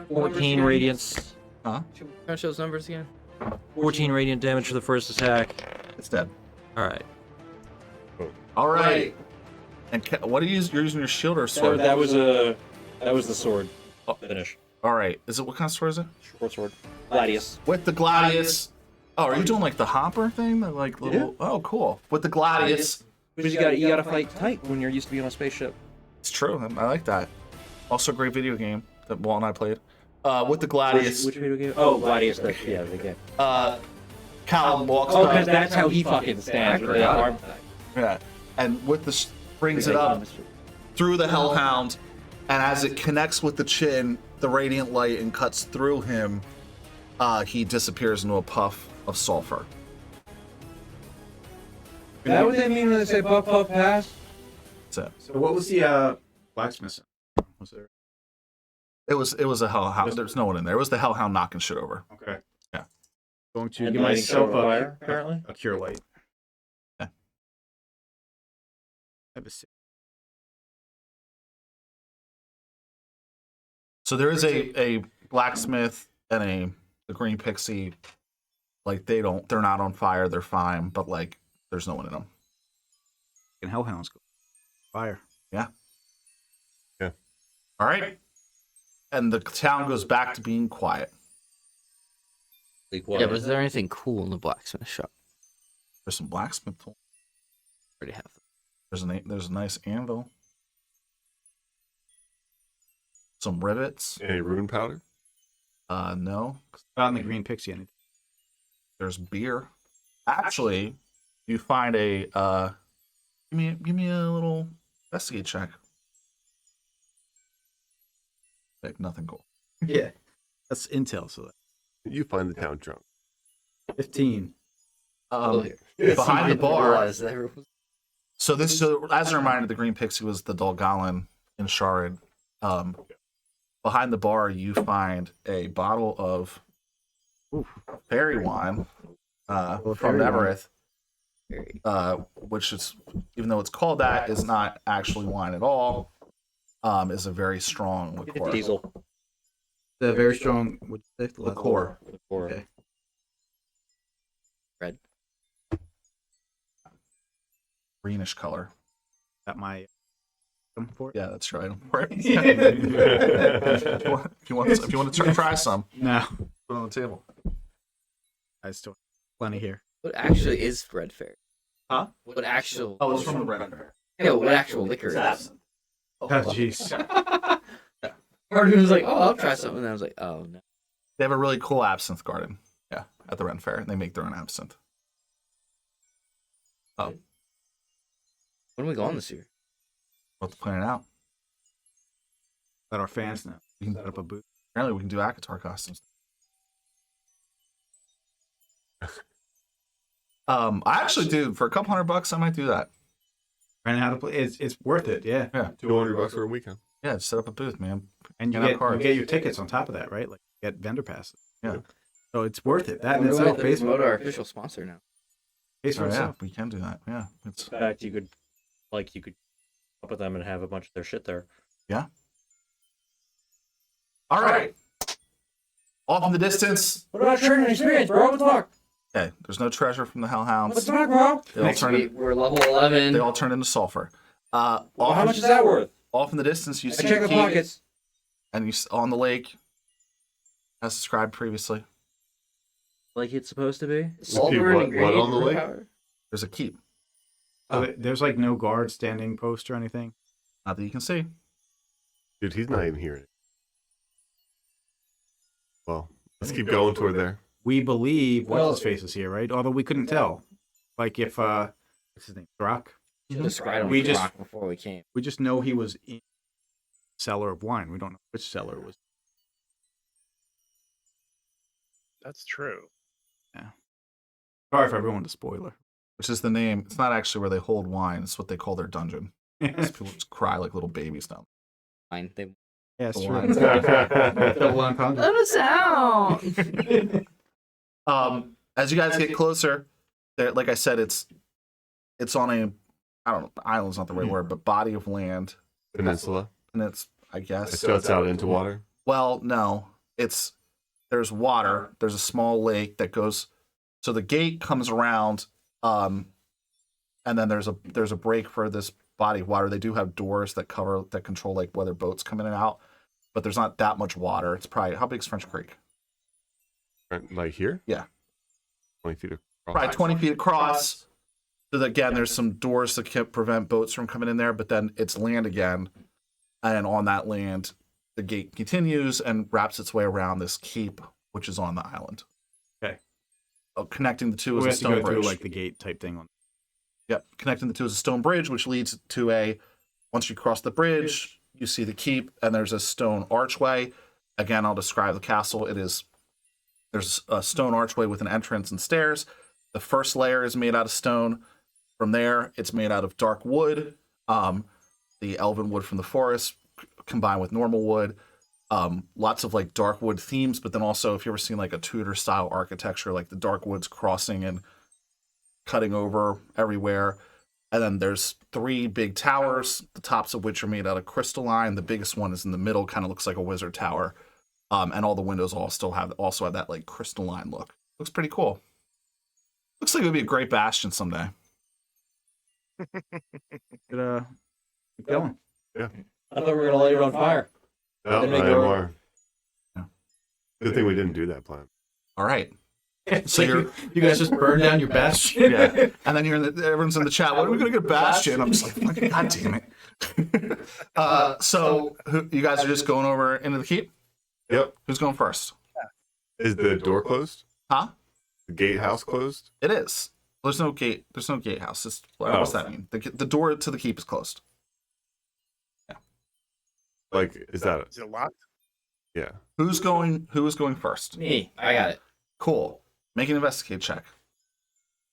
14 radiance. Huh? Should we crunch those numbers again? 14 radiant damage for the first attack. It's dead. All right. All right. And what are you using? You're using your shield or sword? That was the sword. Finish. All right. Is it, what kind of sword is it? Short sword. Gladius. With the Gladius. Oh, are you doing like the Hopper thing? The like little. Oh, cool. With the Gladius. Because you gotta fight tight when you're used to being on a spaceship. It's true. I like that. Also, a great video game that Walt and I played. With the Gladius. Which video game? Oh, Gladius. Yeah, the game. Cal walks Oh, up. because that's how he fucking stands. With the arm thing. Yeah. And with the brings it up through the Hellhound, and as it connects with the chin, the radiant light and cuts through him, he disappears into a puff of sulfur. Is that what they mean when they say puff puff pass? That's it. So what was the blacksmith? Was there? It was a Hellhound. There's no one in there. It was the Hellhound knocking shit over. Okay. Yeah. Going to And give lighting myself silver fire, apparently. a cure light. Yeah. I have a 6. So there is a blacksmith and the green pixie. Like they're not on fire. They're fine, but like there's no one in them. And hellhounds go fire. Yeah. Yeah. All right. And the town goes back to being quiet. Yeah, but is there anything cool in the blacksmith shop? There's some blacksmith tools. Already have them. There's a nice anvil. Some rivets. Any rune powder? No. Not in the green pixie. Anything. There's beer. Actually, you find a give me a little investigate check. Like nothing cool. Yeah. That's intel. So You find the town drunk. 15. Behind the bar. Realize that was- So as a reminder, the green pixie was the Dolgalin in Sharid. Behind the bar, you find a bottle of fairy wine from fairy wine. Everett, which is, even though it's called that, is not actually wine at all. Is a very strong liqueur. Diesel. The very strong. What'd you say? liqueur. Or Okay. Red. Greenish color. Got my. Come for it. Yeah, that's your item for it. if you want to try some, No, put it on the table. I still plenty here. What actually is red fairy? Huh? What actual? Oh, it's from the red bear. Yeah, what actual liquor is? Absinthe. Oh jeez. Part of me was like, oh, I'll try something. And I was like, oh no. They have a really cool absinthe garden. Yeah, at the Ren Fair, and they make their own absinthe. Oh, When are we going this year? we'll have to plan it out. Let our fans know. We can Set up a booth. Apparently, we can do Akatar costumes. I actually do for a couple $100. I might do that. And how to play? It's worth it. Yeah. Yeah, $200 for a weekend. yeah. Just set up a booth, man. And you Get out get cards. your tickets on top of that, right? Like you get vendor passes. Yeah. So it's worth it. That in We're itself going pays to promote our official sponsor now. pays for Oh, yeah, itself. we can do that. Yeah, it's in fact, you could up with them and have a bunch of their shit there. all right. Off in the distance. What about training experience, bro? What the fuck? Okay, there's no treasure from the Hellhounds. What the fuck, bro? They all Next turn. week, we're level 11. They all turn into sulfur. Well, Off, how much is that worth? off in the distance, you I see check the the key, pockets. and on the lake, as described previously. Like it's supposed to be? Sulfur What- and what on ingredient the lake? power. There's a keep, So there's like no guard standing post or anything. not that you can see. Dude, he's not even hearing it. Well, let's keep going toward there. We believe what's his face is here, right? Although we couldn't tell. Like if what's his name? Brock. Described We we just- just before we came. We just know he was in cellar of wine. We don't know which cellar it was. That's true. Sorry for everyone to spoiler. Which is the name. It's not actually where they hold wine. It's what they call their dungeon. People just cry like little babies now. Fine. They Yeah, it's The true. wine. Double entendre. let us out. As you guys get closer, there, like I said, it's on a, I don't know, island's not the right word, but body of land, Peninsula. and it's, I It guess, juts out into water. well, no, there's water. There's a small lake that goes, so the gate comes around, and then there's a break for this body of water. They do have doors that control like whether boats come in and out, but there's not that much water. It's probably, how big is French Creek? Like here? Yeah. 20 feet across. Probably 20 feet across. So that, again, there's some doors that can prevent boats from coming in there, but then it's land again. And on that land, the gate continues and wraps its way around this keep, which is on the island. Okay. Connecting the two We is a have to stone go through bridge. like the gate type thing on. Yep. Connecting the two is a stone bridge, which leads to once you cross the bridge, you see the keep, and there's a stone archway. Again, I'll describe the castle. There's a stone archway with an entrance and stairs. The first layer is made out of stone. From there, it's made out of dark wood, the elven wood from the forest combined with normal wood. Lots of like dark wood themes, but then also if you ever seen like a Tudor style architecture, like the dark woods crossing and cutting over everywhere. And then there's 3 big towers, the tops of which are made out of crystalline. The biggest one is in the middle, kind of looks like a wizard tower. And all the windows also have that like crystalline look. Looks pretty cool. Looks like it would be a great bastion someday. Keep going. I thought we were gonna light it on fire. No, Then we not go- anymore. Yeah. Good thing we didn't do that plan. All right. So you guys just burn down your bastion. Yeah. And then everyone's in the chat. When are we gonna get bastion? I'm just like, God damn it. So you guys are just going over into the keep? Yep. Who's going first? Is the door closed? Huh? The gatehouse closed? It is. There's no gate. There's no gatehouse. What's Oh. that mean? The door to the keep is closed. Like, is that Is it locked? yeah? Who is going first? Me. I got it. Cool. Make an investigate check.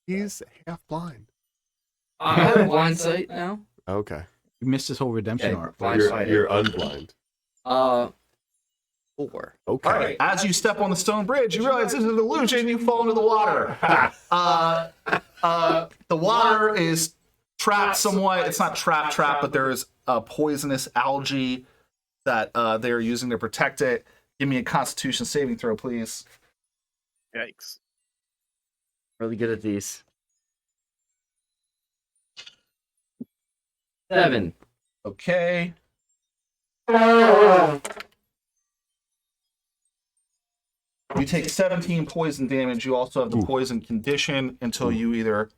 He's half blind. I have blind sight now. Okay. You missed his whole redemption Okay, arc. blind You're, sight. you're unblind. 4. Okay. All right. As you step on the stone bridge, you realize this is an illusion. You fall into the water. The water is trapped somewhat. It's not trapped, but there is a poisonous algae that they are using to protect it. Give me a Constitution saving throw, please. Yikes. Really good at these. 7. Okay. You take 17 poison damage. You also have the poison condition until you either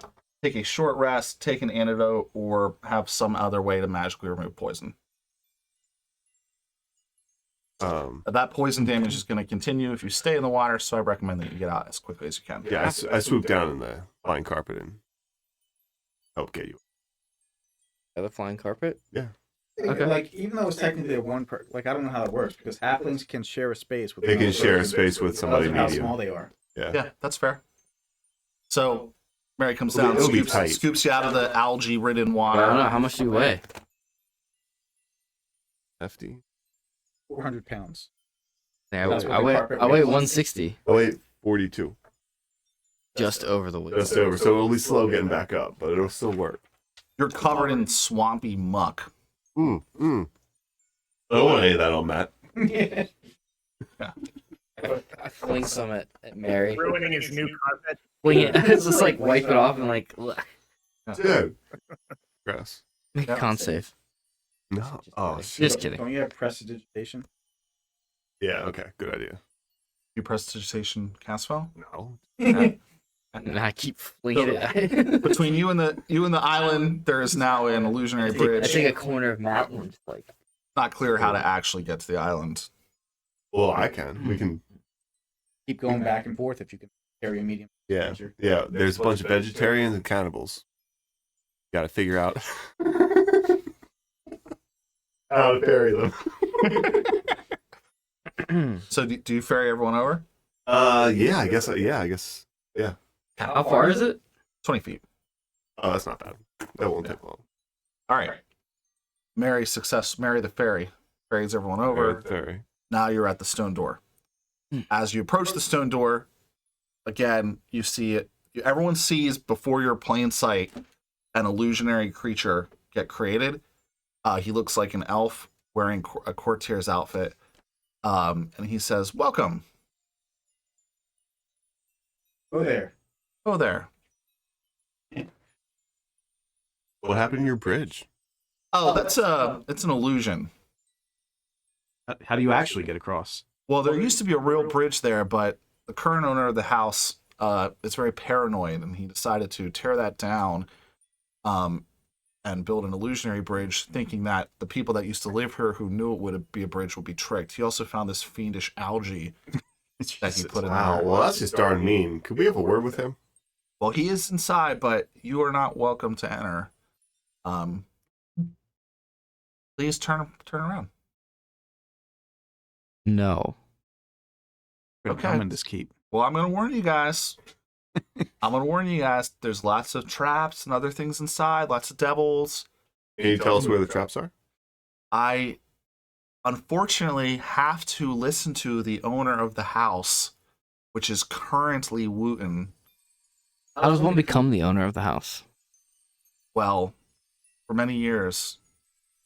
take a short rest, take an antidote, or have some other way to magically remove poison. That poison damage is going to continue if you stay in the water, so I recommend that you get out as quickly as you can. Yeah, I swoop down in the flying carpet and help get you. The flying carpet? Yeah. Okay. Like, even though it's technically a one per, like, I don't know how that works because halflings can share a space with. They can another share a person. space with somebody Doesn't matter medium. how small they are. Yeah. Yeah, that's fair. So Mary comes It'll down, be- it'll be tight. scoops you out of the algae-ridden I don't water. know. How much do you weigh? Hefty. 400 pounds. Yeah, That's what I the weigh carpet 160. Oh wait, 42. Just over the weight. Just over. So it'll be slow getting back up, but it'll still work. You're covered in swampy muck. I don't want any of that on Matt. I fling some at Mary. Ruining his new carpet. Fling it. It's just like wipe it off and like Dude. Gross. make a con save. No. Oh, shit. Just kidding. Don't you have prestidigitation? Yeah, okay. Good idea. You prestidigitation cast spell? No. And I keep flinging it. Between you and the island, there is now an illusionary I bridge. take a corner of Matt and just like. Not clear how to actually get to the island. Well, I can. We can. Keep going back and forth if you can carry a medium. Yeah. creature. Yeah. There's a bunch of vegetarians and cannibals. Got to figure out how to parry them. So do you ferry everyone over? Yeah. I guess. Yeah. How far is it? 20 feet. Oh, that's not bad. That won't take long. All right. Mary the fairy ferries everyone over. Very. Now you're at the stone door. As you approach the stone door, again, you see it. Everyone sees before your plain sight an illusionary creature get created. He looks like an elf wearing a courtier's outfit. And he says, "Welcome. Go there. Oh, there. What happened to your bridge? Oh, it's an illusion. How do you actually get across? Well, there used to be a real bridge there, but the current owner of the house is very paranoid, and he decided to tear that down and build an illusionary bridge, thinking that the people that used to live here who knew it would be a bridge would be tricked. He also found this fiendish algae that he put in Wow. there. Well, that's just darn mean. Could we have a word with him? Well, he is inside, but you are not welcome to enter. Please turn around. No. Okay. I'm in this keep. Well, I'm going to warn you guys. There's lots of traps and other things inside, lots of devils. Can you tell us where the traps are? I unfortunately have to listen to the owner of the house, which is currently Wooten. How does one become the owner of the house? Well, for many years,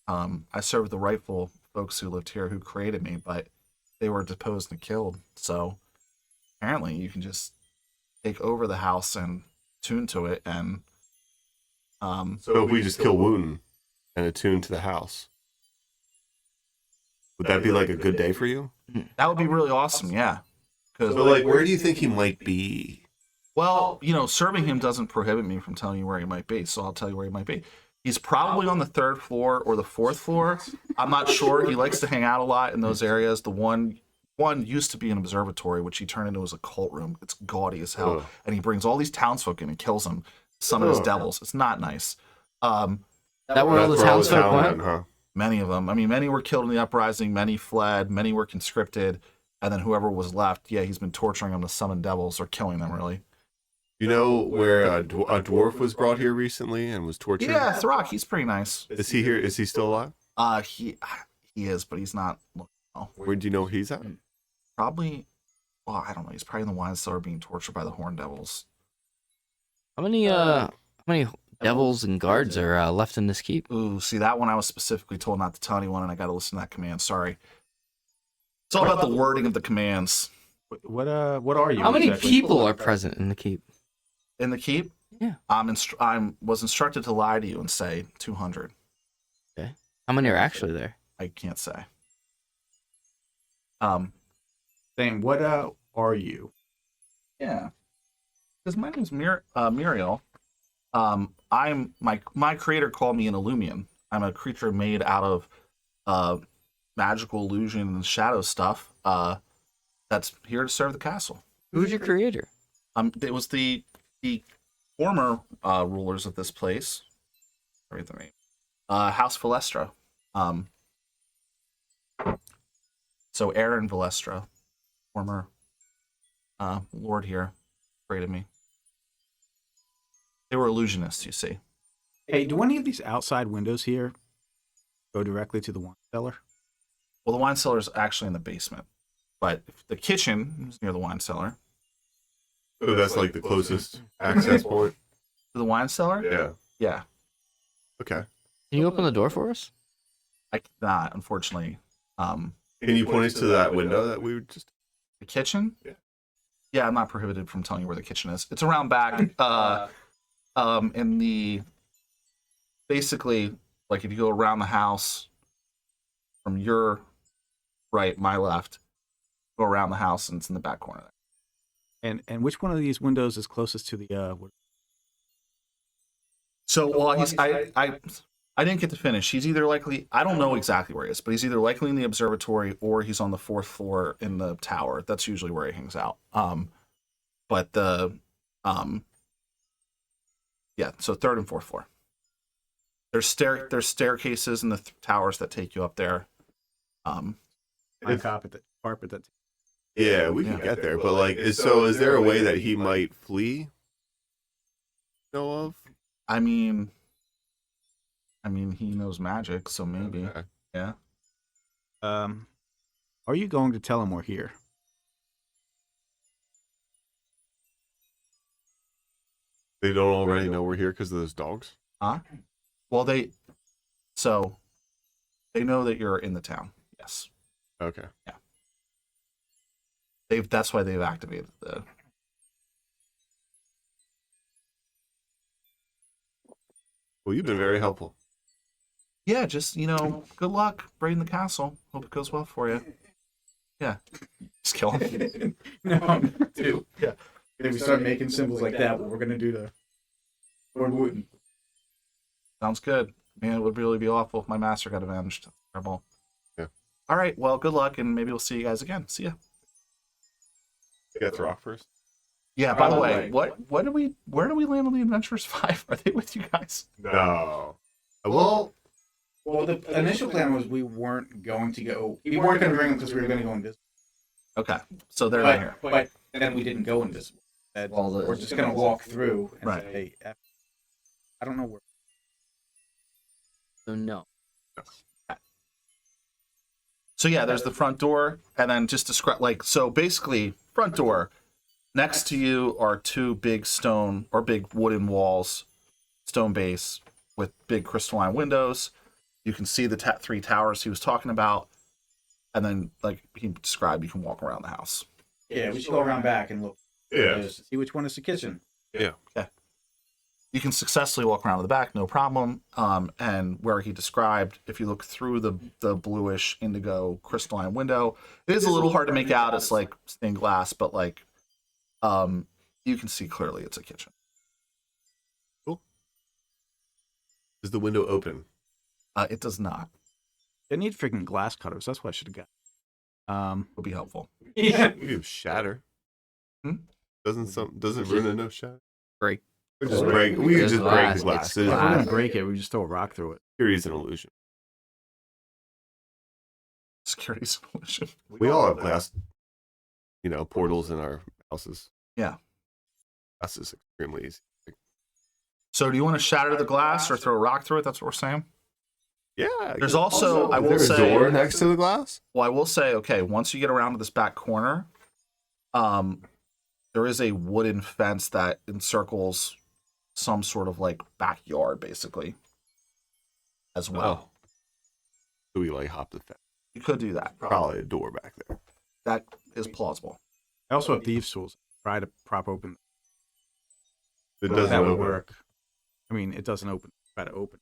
I served the rightful folks who lived here who created me, but they were deposed and killed. So apparently you can just take over the house and tune to it. And So if we just kill Wooten and attune to the house, would that be like a good day for you? that would be really awesome, yeah. So like, where do you think he might be? Well, serving him doesn't prohibit me from telling you where he might be, so I'll tell you where he might be. He's probably on the 3rd floor or the 4th floor. I'm not sure. He likes to hang out a lot in those areas. The one used to be an observatory, which he turned into as a cult room. It's gaudy as hell. Ugh. And he brings all these townsfolk in and kills them. Summon his devils. It's not nice. That where all the That's where all the townsfolk town went? went, huh? Many of them. I mean, many were killed in the uprising. Many fled. Many were conscripted. And then whoever was left, he's been torturing them to summon devils or killing them, really. You know where a dwarf was brought here recently and was tortured? Yeah, Throck, he's pretty nice. Is he here? Is he still alive? He is, but he's not. Well, Where do you know where he's at? probably. Well, I don't know. He's probably in the wine cellar being tortured by the horn devils. How many devils and guards are left in this keep? Ooh, see that one I was specifically told not to tell anyone, and I got to listen to that command. Sorry. It's all about the wording of the commands. What are you? How many exactly? people are present in the keep? In the keep, Yeah. I was instructed to lie to you and say 200. How many are actually there? I can't say. Saying, what are you? Yeah. Because my name's Muriel. I'm my creator called me an Illumian. I'm a creature made out of magical illusion and shadow stuff. That's here to serve the castle. Who's your creator? It was the former rulers of this place. Forget the name. House Valestra. So Aaron Valestra, former lord here, created me. They were illusionists, you see. Hey, do any of these outside windows here go directly to the wine cellar? Well, the wine cellar is actually in the basement, but the kitchen is near the wine cellar. Oh, that's like the closest access point. To the wine cellar? Yeah. Yeah. Okay. Can you open the door for us? I cannot, unfortunately. Can you point us to that window that we were just? The kitchen? Yeah. Yeah, I'm not prohibited from telling you where the kitchen is. It's around back. In the basically, like if you go around the house from your right, my left, go around the house and it's in the back corner there. And which one of these windows is closest to the So well, I didn't get to finish. He's either likely, I don't know exactly where he is, but he's either likely in the observatory or he's on the 4th floor in the tower. That's usually where he hangs out. But the yeah, so 3rd and 4th floor. There's staircases in the towers that take you up there. carpet that Yeah, we can get there, but like, is there a way that he might flee? Know of? I mean, he knows magic, so maybe. Okay. Yeah. Are you going to tell him we're here? They don't already know we're here because of those dogs? Huh? Well, they know that you're in the town. Yes. Okay. That's why they've activated the. Well, you've been very helpful. Yeah, just good luck raiding the castle. Hope it goes well for you. Yeah. Just kill him. No, dude. Yeah. If we start making symbols like that, what we're gonna do to Lord Wooten? Sounds good. Man, it would really be awful if my master got avenged. Terrible. Yeah. All right. Well, good luck, and maybe we'll see you guys again. See ya. Get the rock first. Yeah. By the way, where do we land on the Adventurers 5? Are they with you guys? No. Well, Well, the initial plan was we weren't going to bring them because we were going to go invisible. Okay. So they're not here. But then we didn't go invisible. We're just going to walk through and Right. say, I don't know where. So no. So yeah, there's the front door, and then just describe so basically front door. Next to you are 2 big stone or big wooden walls, stone base with big crystalline windows. You can see the 3 towers he was talking about, and then like he described, you can walk around the house. Yeah, we should go around back and look. yeah. See which one is the kitchen. You can successfully walk around to the back, no problem. And where he described, if you look through the bluish indigo crystalline window, it is a little hard to make out. It's like stained glass, but you can see clearly it's a kitchen. Cool. Is the window open? It does not. They need freaking glass cutters. That's what I should have got. Would be helpful. Yeah. We have shatter. Hmm? Doesn't Runa know shatter? Break. We just break. We It's just break glass, the glass. it's If we're glass. gonna break it, we just throw a rock through it. Security's an illusion. Security solution. We all have glass, portals in our houses. Yeah. Glass is extremely easy. So do you want to shatter the glass or throw a rock through it? That's what we're saying. Yeah. There's also, I Is will there a say, door next to the glass? well, I will say, okay, once you get around to this back corner, there is a wooden fence that encircles some sort of backyard, basically, as well. Do we hop the fence? You could do that. Probably a door back there. That is plausible. I also have thieves' tools. Try to prop open. It doesn't That would open. work. I mean, it doesn't open. Try to open.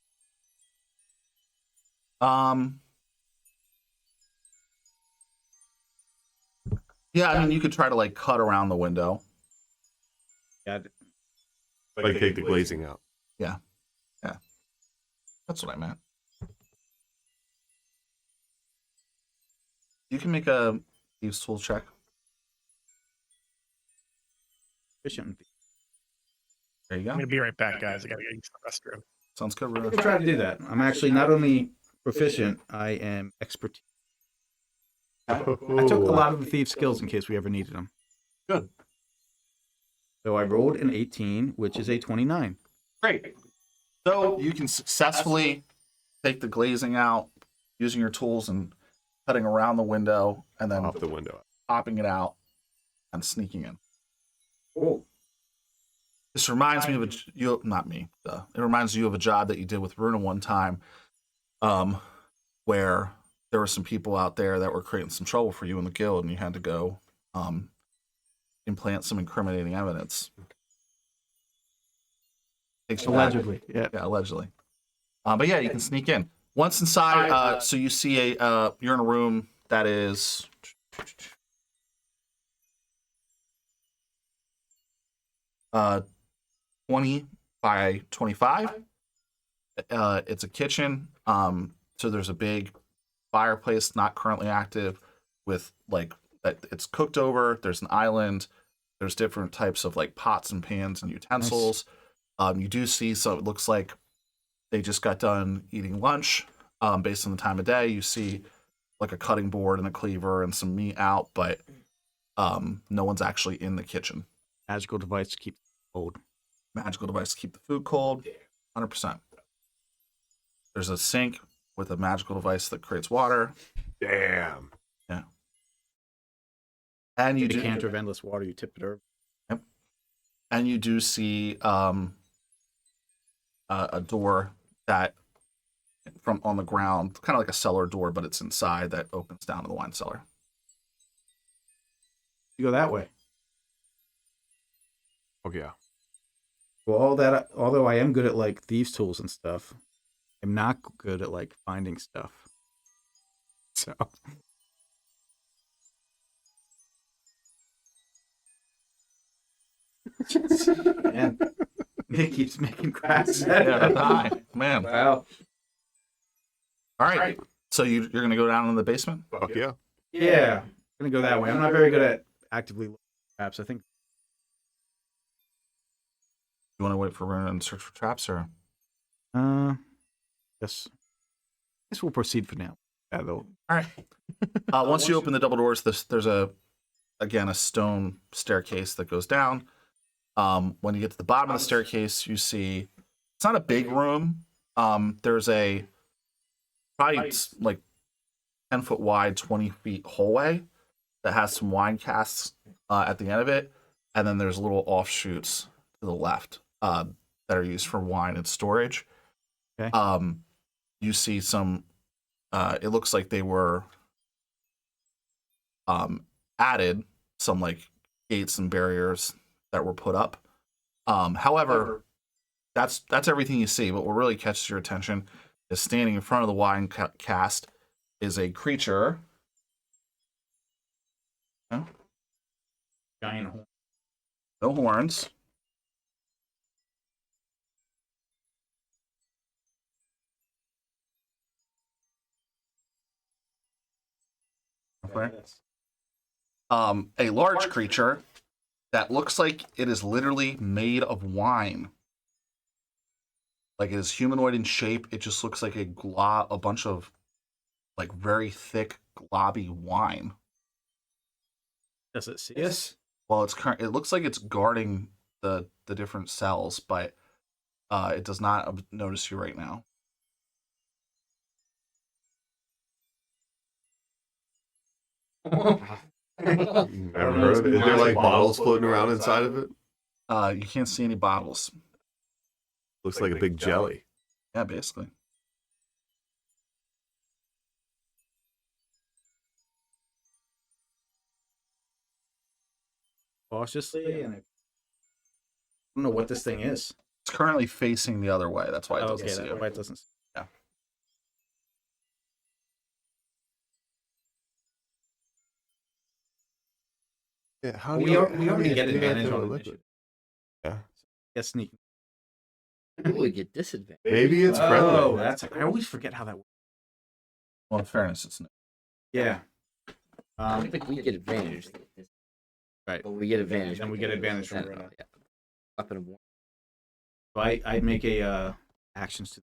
Yeah, I mean, you could try to like cut around the window. Yeah. Like take the glazing out. That's what I meant. You can make a thieves' tool check. Efficient. There you I'm go. gonna be right back, guys. I gotta use the restroom. Sounds good. I'll try to do that. I'm actually not only proficient, I am expert. I took a lot of the thieves' skills in case we ever needed them. Good. So I rolled an 18, which is a 29. Great. So you can successfully take the glazing out using your tools and cutting around the window and then Off the window. popping it out and sneaking in. Oh. This reminds me of not me. It reminds you of a job that you did with Runa one time, where there were some people out there that were creating some trouble for you in the guild, and you had to go implant some incriminating evidence. Takes you back. Allegedly. Yeah. Yeah, allegedly. But yeah, you can sneak in. Once inside, so you see you're in a room that is 20 by 25. It's a kitchen. So there's a big fireplace, not currently active, with like that it's cooked over. There's an island. There's different types of like pots and pans and utensils. Nice. You do see, so it looks like they just got done eating lunch. Based on the time of day, you see like a cutting board and a cleaver and some meat out, but no one's actually in the kitchen. Magical device to keep cold. Magical device to keep the food cold. 100%. There's a sink with a magical device that creates water. Damn. Yeah. And you decanter of endless water. You tip it over. Yep. And you do see a door that from on the ground, kind of like a cellar door, but it's inside that opens down to the wine cellar. You go that way. Oh yeah. Well, although I am good at like thieves' tools and stuff, I'm not good at like finding stuff. So. Man, Nick keeps making cracks. Yeah, man. Wow. All right. So you're going to go down in the basement? Fuck yeah. Yeah. I'm going to go that way. I'm not very good at actively looking for traps. I think. You want to wait for Runa and search for traps, or? Yes. I guess we'll proceed for now. All right. Once you open the double doors, there's a stone staircase that goes down. When you get to the bottom of the staircase, you see it's not a big room. There's a probably like 10-foot wide, 20-feet hallway that has some wine casks at the end of it, and then there's little offshoots to the left that are used for wine and storage. Okay. You see some. It looks like they were added some like gates and barriers that were put up. However, that's everything you see. But what really catches your attention is standing in front of the wine cast is a creature. Giant horn. No horns. A large creature that looks like it is literally made of wine. Like it is humanoid in shape. It just looks like a bunch of like very thick, globby wine. Does it see us? Well, it looks like it's guarding the different cells, but it does not notice you right now. Never heard of it. Is there like bottles floating around inside of it? You can't see any bottles. Looks like a big jelly. Yeah, basically. cautiously, and I don't know what this thing is. It's currently facing the other way. That's why it Oh, doesn't okay, see that's you. why it doesn't. Yeah. Yeah, how We do you, already how do you get do that advantage to a on liquid? initiative. Yeah. Get sneaking. We get disadvantage. Maybe it's Oh, friendly. that's. I always forget how that works. Well, in fairness, it's Yeah. I don't think we get advantage. Right. But we get advantage. Then we get advantage from Yeah. Runa. Weapon of war. So I make a actions to.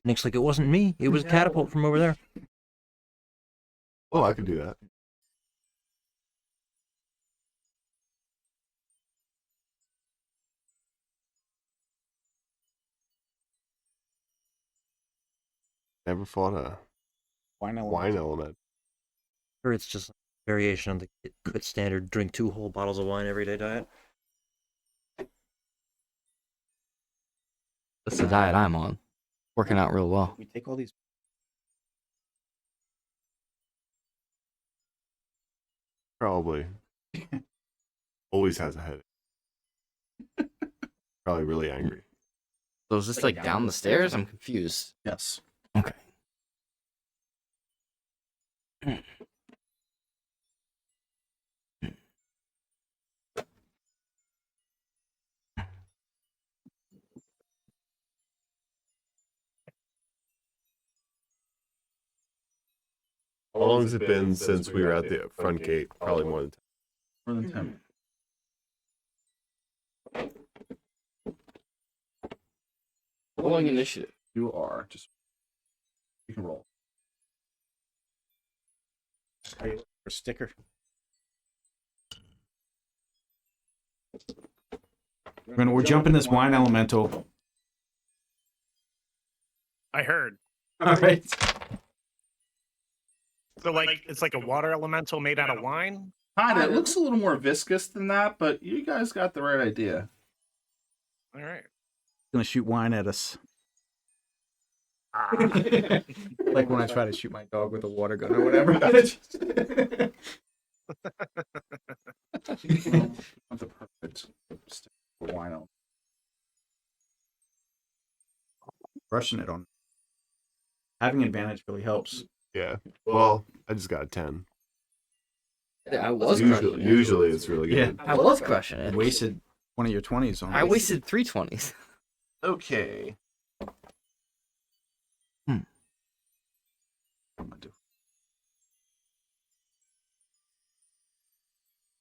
Looks like it wasn't me. It was catapult from over there. Oh, I could do that. Never fought a Wine wine element. Or it's just a variation on the quit standard drink 2 whole bottles of wine every day diet. That's the diet I'm on. Working out real well. We take all these. Probably. Always has a headache. Probably really angry. So is this like down the stairs? I'm confused. yes. Okay. How long has it been since we were at the front gate? Probably more than 10. More than 10. Rolling initiative. You are just. You can roll. For sticker. We're jumping this wine elemental. I heard. All right. So like it's like a water elemental made out of wine. Kinda. It looks a little more viscous than that, but you guys got the right idea. All right. Gonna shoot wine at us. Like when I try to shoot my dog with a water gun or whatever. The perfect stick for wine. Rushing it on. Having advantage really helps. Yeah. Well, I just got a 10. I was crushing it. Usually it's really good. I was crushing it. Wasted one of your 20s on I this. wasted 3 20s. Okay. What am I doing?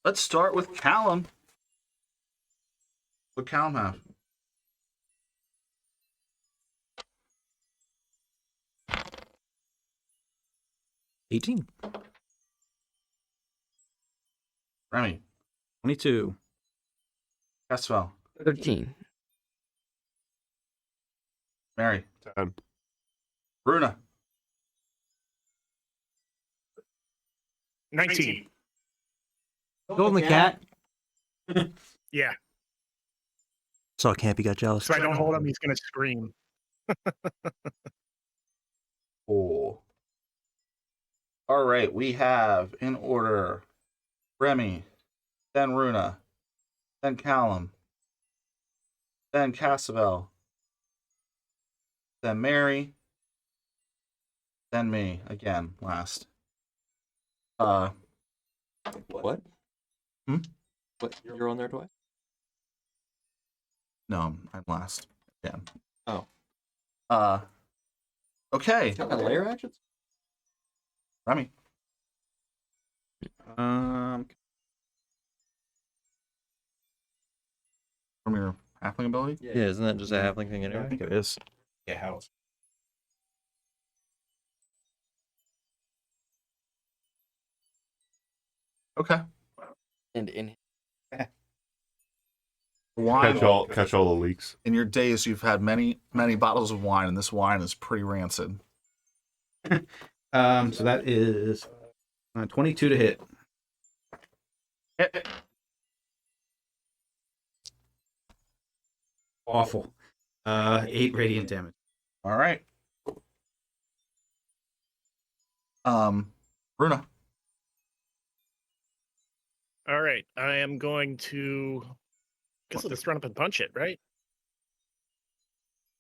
Let's start with Callum. What Callum have? $18. Remy. 22. Caswell. 13. Mary. 10. Bruna. 19. Golden the cat. Yeah. Saw Campy got jealous. So I don't hold him, he's gonna scream. Oh. All right, we have in order Remy, then Runa, then Callum, then Cassavel, then Mary, then me again last. What? Hmm? What? You're on there twice? No, I'm last again. Oh. Okay, Got my layer actions? Remy. Um, From your halfling ability. Yeah, isn't that just a halfling thing anyway? I think it is. Yeah, how? Okay. And in Wine. Catch all the leaks. In your days, you've had many bottles of wine, and this wine is pretty rancid. So that is 22 to hit. Awful. 8 radiant damage. All right. Runa. All right, I am going to. Guess I'll just run up and punch it, right?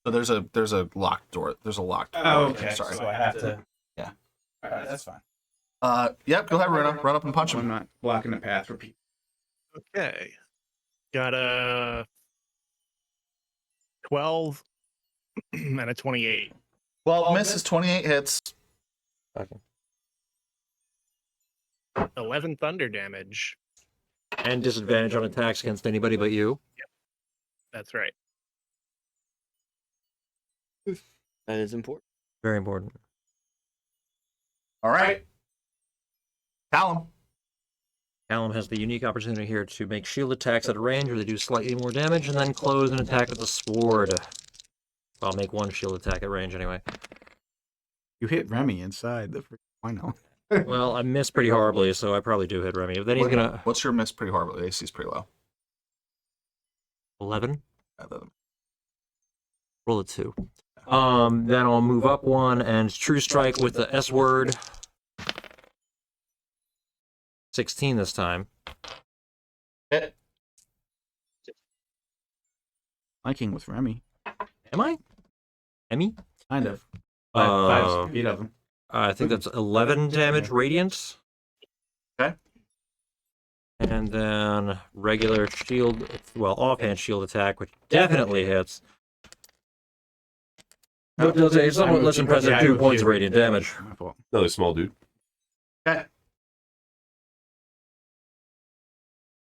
So there's a locked door. There's a locked door. Oh, okay. Sorry. So I have to. Yeah. All right, that's fine. Yep. Go ahead, Runa. Run up and punch I'm him. not blocking the path for people. Okay. Got a 12 and a 28. Well, misses 28 hits. Okay. 11 thunder damage. And disadvantage on attacks against anybody but you. That's right. That is important. Very important. All right. Callum. Callum has the unique opportunity here to make shield attacks at a range where they do slightly more damage, and then close an attack with the sword. I'll make one shield attack at range anyway. You hit Remy inside the. Why not? Well, I missed pretty horribly, so I probably do hit Remy. But then he's gonna What's your miss pretty horribly? AC's pretty low. 11. Yeah, the- Roll a 2. Then I'll move up one and true strike with the S word. 16 this time. Hit. Flanking with Remy. Am I? Emmy? Kind of. Uh, 5 feet of him. I think that's 11 damage radiant. Okay. And then regular shield, well, offhand shield attack, which definitely hits. But does a somewhat less impressive Yeah, 2 points of radiant damage. My fault. Another small dude. Okay.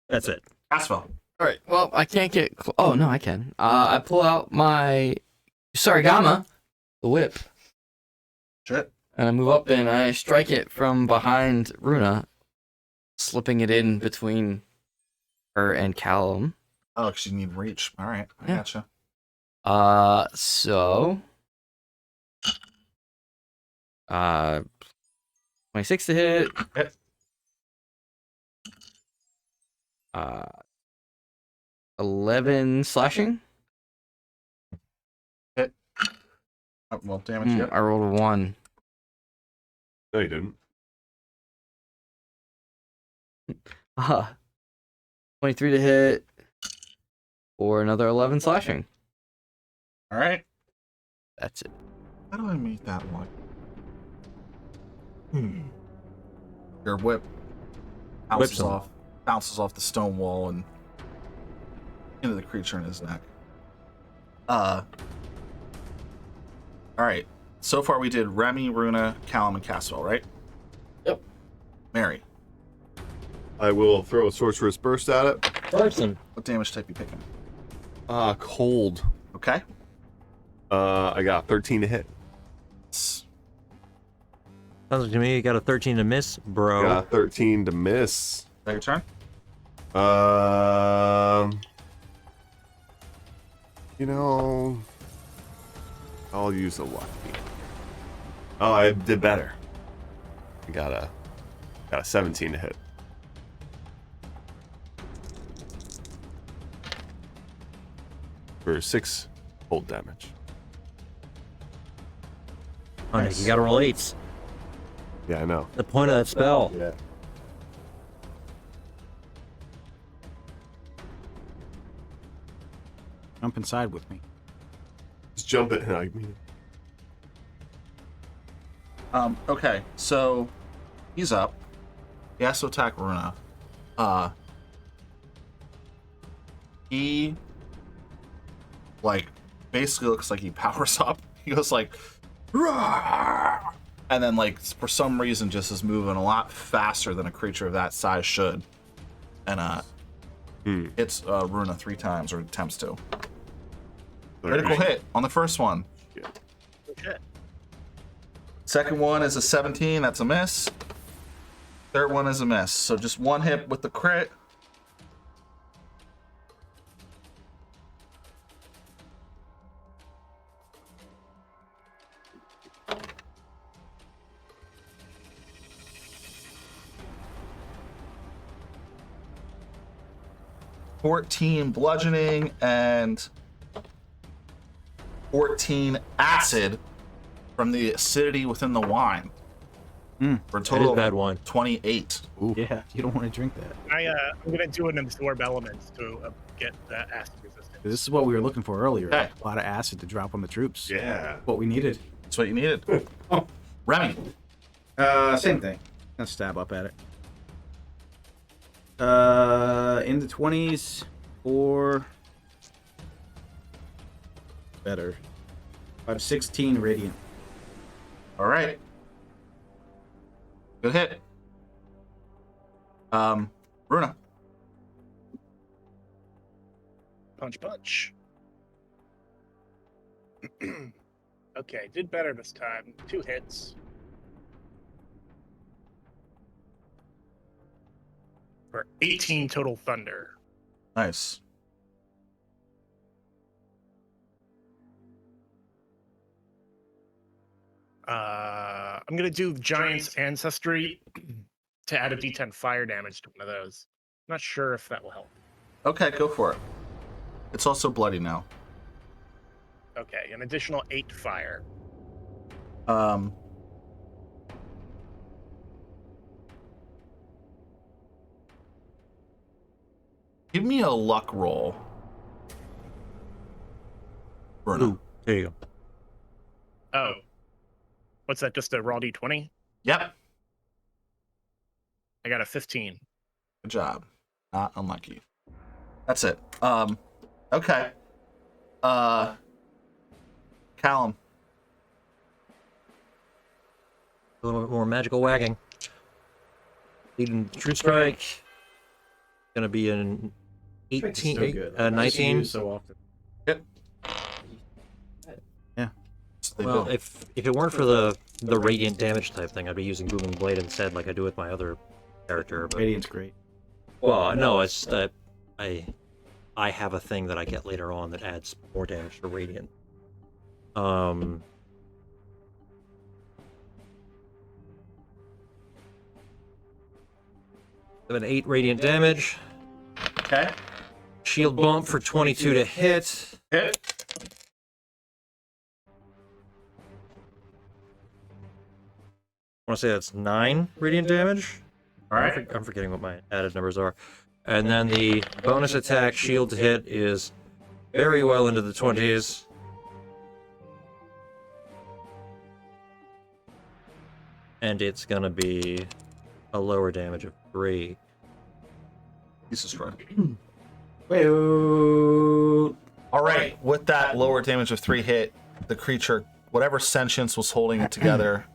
That's it. Caswell. All right. Well, I can't get. Oh no, I can. I pull out my Sarigama, the whip, Shit. and I move up and I strike it from behind Runa, slipping it in between her and Callum. Oh, because you need reach. All right. I Yeah. gotcha. So 26 to hit. Hit. 11 slashing. Oh, well, damage. Yep. I rolled a 1. No, you didn't. 23 to hit. Or another 11 slashing. All right. That's it. How do I make that one? Your whip Whips him. bounces off the stone wall and into the creature in his neck. All right. So far we did Remy, Runa, Callum, and Caswell, right? Yep. Mary, I will throw a sorcerer's burst at it. Person. what damage type you picking? Cold. Okay. I got 13 to hit. S- Sounds like to me you got a 13 to miss, bro. Got 13 to miss. Is that your turn? You know, I'll use a lucky. Oh, I did better. I got a 17 to hit. For 6 cold damage. Oh, Nick, you gotta roll 8s. Yeah, I know. The point of that spell. Yeah. Jump inside with me. Just jump it. I mean, Okay, so he's up. He has to attack Runa. He like basically looks like he powers up. He goes like, "Rah!" And then like for some reason just is moving a lot faster than a creature of that size should. And it's Runa 3 times, or attempts to. Critical hit on the first one. Okay. Second one is a 17, that's a miss. Third one is a miss. So just one hit with the crit. .14 bludgeoning and 14 acid from the acidity within the wine. For a That is total bad of wine. 28. Yeah, you don't want to drink that. I'm gonna do an absorb elements to get that acid resistance. This is what we were looking for earlier. Okay. A lot of acid to drop on the troops. Yeah. What we needed. That's what you needed. Oh. Remy. Same thing. Gonna stab up at it. In the 20s or better. I have 16 radiant. All right. Good hit. Bruna. Punch. Okay, did better this time. 2 hits. For 18 total thunder. Nice. I'm gonna do Giant's Ancestry to add a D10 fire damage to one of those. Not sure if that will help. Okay, go for it. It's also bloody now. Okay, an additional 8 fire. Give me a luck roll. Bruno. Ooh, there you go. Oh. What's that, just a raw D20? Yep. I got a 15. Good job. Not unlucky. That's it. Okay. Callum. A little bit more magical wagging. Leading true strike. Gonna be an 18, 19. So often. Yep. Yeah. Well, if it weren't for the radiant damage type thing, I'd be using booming blade instead, like I do with my other character. But Radiant's great. well, no, it's that I have a thing that I get later on that adds more damage to radiant. An 8 radiant damage. Okay. Shield bump for 22 to hit. Hit. I want to say that's 9 radiant damage. All right. I'm forgetting what my added numbers are. And then the bonus attack shield to hit is very well into the 20s. And it's going to be a lower damage of 3. He's destroyed. Wait. All right. With that lower damage of 3 hit, the creature, whatever sentience was holding it together,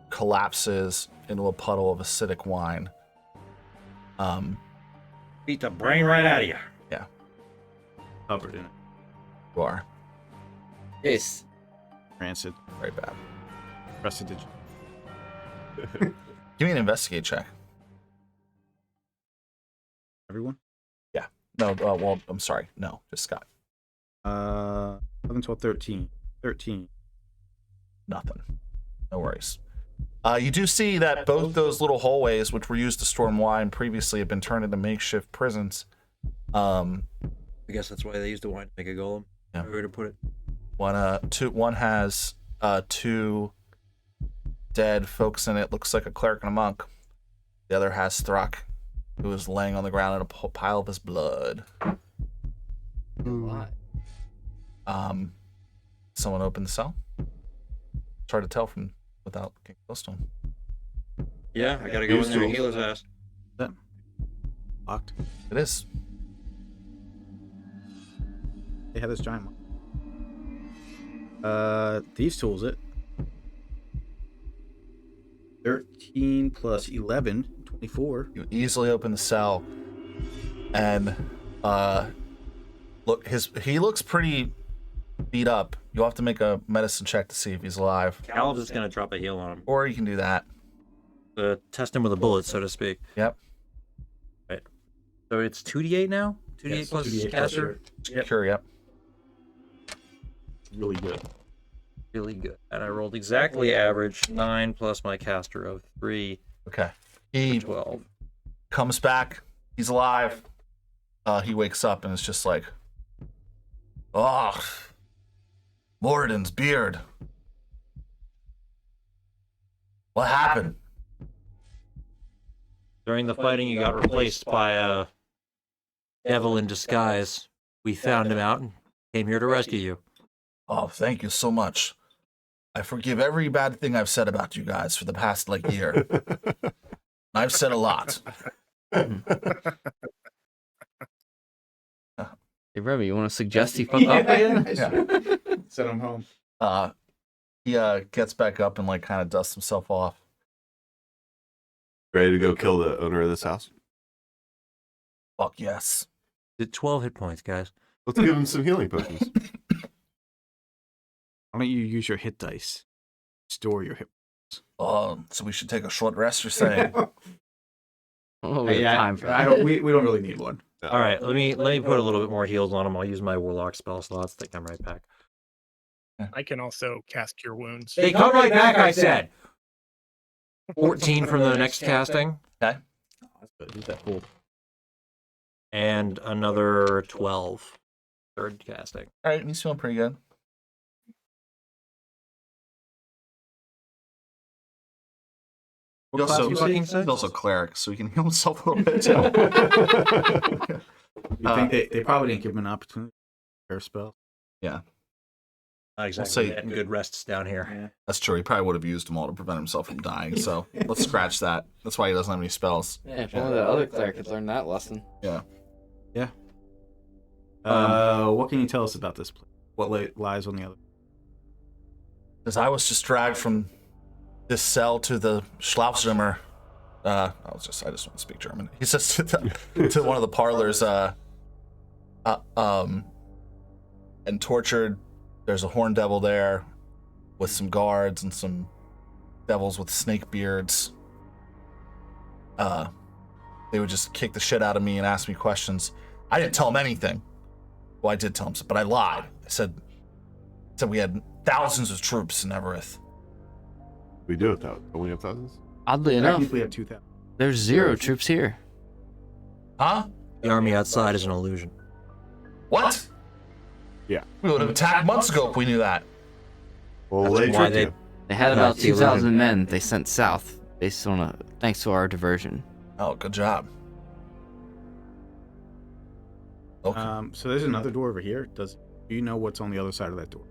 collapses into a puddle of acidic wine. Beat the brain right out of you. Yeah, Covered in it. you are. Yes. Rancid. Very bad. Rusted digit. Give me an investigate check. Everyone? Yeah. No, well, I'm sorry. No, just Scott. 11, 12, 13. 13. Nothing. No worries. You do see that both those little hallways, which were used to store wine previously, have been turned into makeshift prisons. I guess that's why they used the wine to make a golem. Yeah. Where to put it? One has 2 dead folks in it. Looks like a cleric and a monk. The other has Thrak, who is laying on the ground in a pile of his blood. Someone opened the cell. It's hard to tell from without getting close to him. Yeah, I gotta go in there and heal his ass. Locked. It is. They have this giant one. Thieves tools it. 13 plus 11, 24. You easily open the cell, and look, he looks pretty beat up. You'll have to make a medicine check to see if he's alive, Cal's just gonna drop a heal on him. or you can do that. Test him with a bullet, so to speak. Yep. Right. So it's 2d8 now? 2d8 Yes, plus 2d8 caster? Yep. Sure. Yep. Really good. Really good. And I rolled exactly average, 9 plus my caster of 3, Okay. He 12. comes back. He's alive. He wakes up and is just like, oh, Moradin's beard. What happened? During the fighting, you got replaced by a devil in disguise. We found him out and came here to rescue you. Oh, thank you so much. I forgive every bad thing I've said about you guys for the past, year. I've said a lot. Hey, Remy, you want to suggest he fuck up again? Yeah. Send him home. He gets back up and, kind of dusts himself off. Ready to go kill the owner of this house? Fuck yes. Did 12 hit points, guys. Let's give him some healing potions. Why don't you use your hit dice? Store your hit. So we should take a short rest, you're saying? Oh, we have time for that. We don't really need one. All right, let me put a little bit more heals on him. I'll use my warlock spell slots to come right back. I can also cast Cure Wounds. They come right back, I said. 14 from the next casting, Okay. That's good. Use that full. and another 12 third casting. All right, he's feeling pretty good. What class you fucking He's also cleric, so he can heal himself a little bit too. You think they probably didn't give him an opportunity to spell? Not exactly say- getting good rests down here. That's true. He probably would have used them all to prevent himself from dying. So let's scratch that. That's why he doesn't have any spells. Yeah, if only the other cleric had learned that lesson. Yeah. What can you tell us about this place? What lies on the other? Because I was just dragged from this cell to the Schlafzimmer. I just want to speak German. He says to one of the parlors, and tortured. There's a horn devil there with some guards and some devils with snake beards. They would just kick the shit out of me and ask me questions. I didn't tell them anything. Well, I did tell them, but I lied. I said we had thousands of troops in Evereth. We do it though. Don't we have thousands? Oddly enough, We have 2,000. there's 0 troops here. Huh? The army outside is an illusion. What? Yeah. We would have attacked months ago if we knew that. Well, That's they why tricked they- you. They had about That's the 2,000 men they sent south based on thanks to our diversion. Oh, good job. Okay. So there's another door over here. Do you know what's on the other side of that door?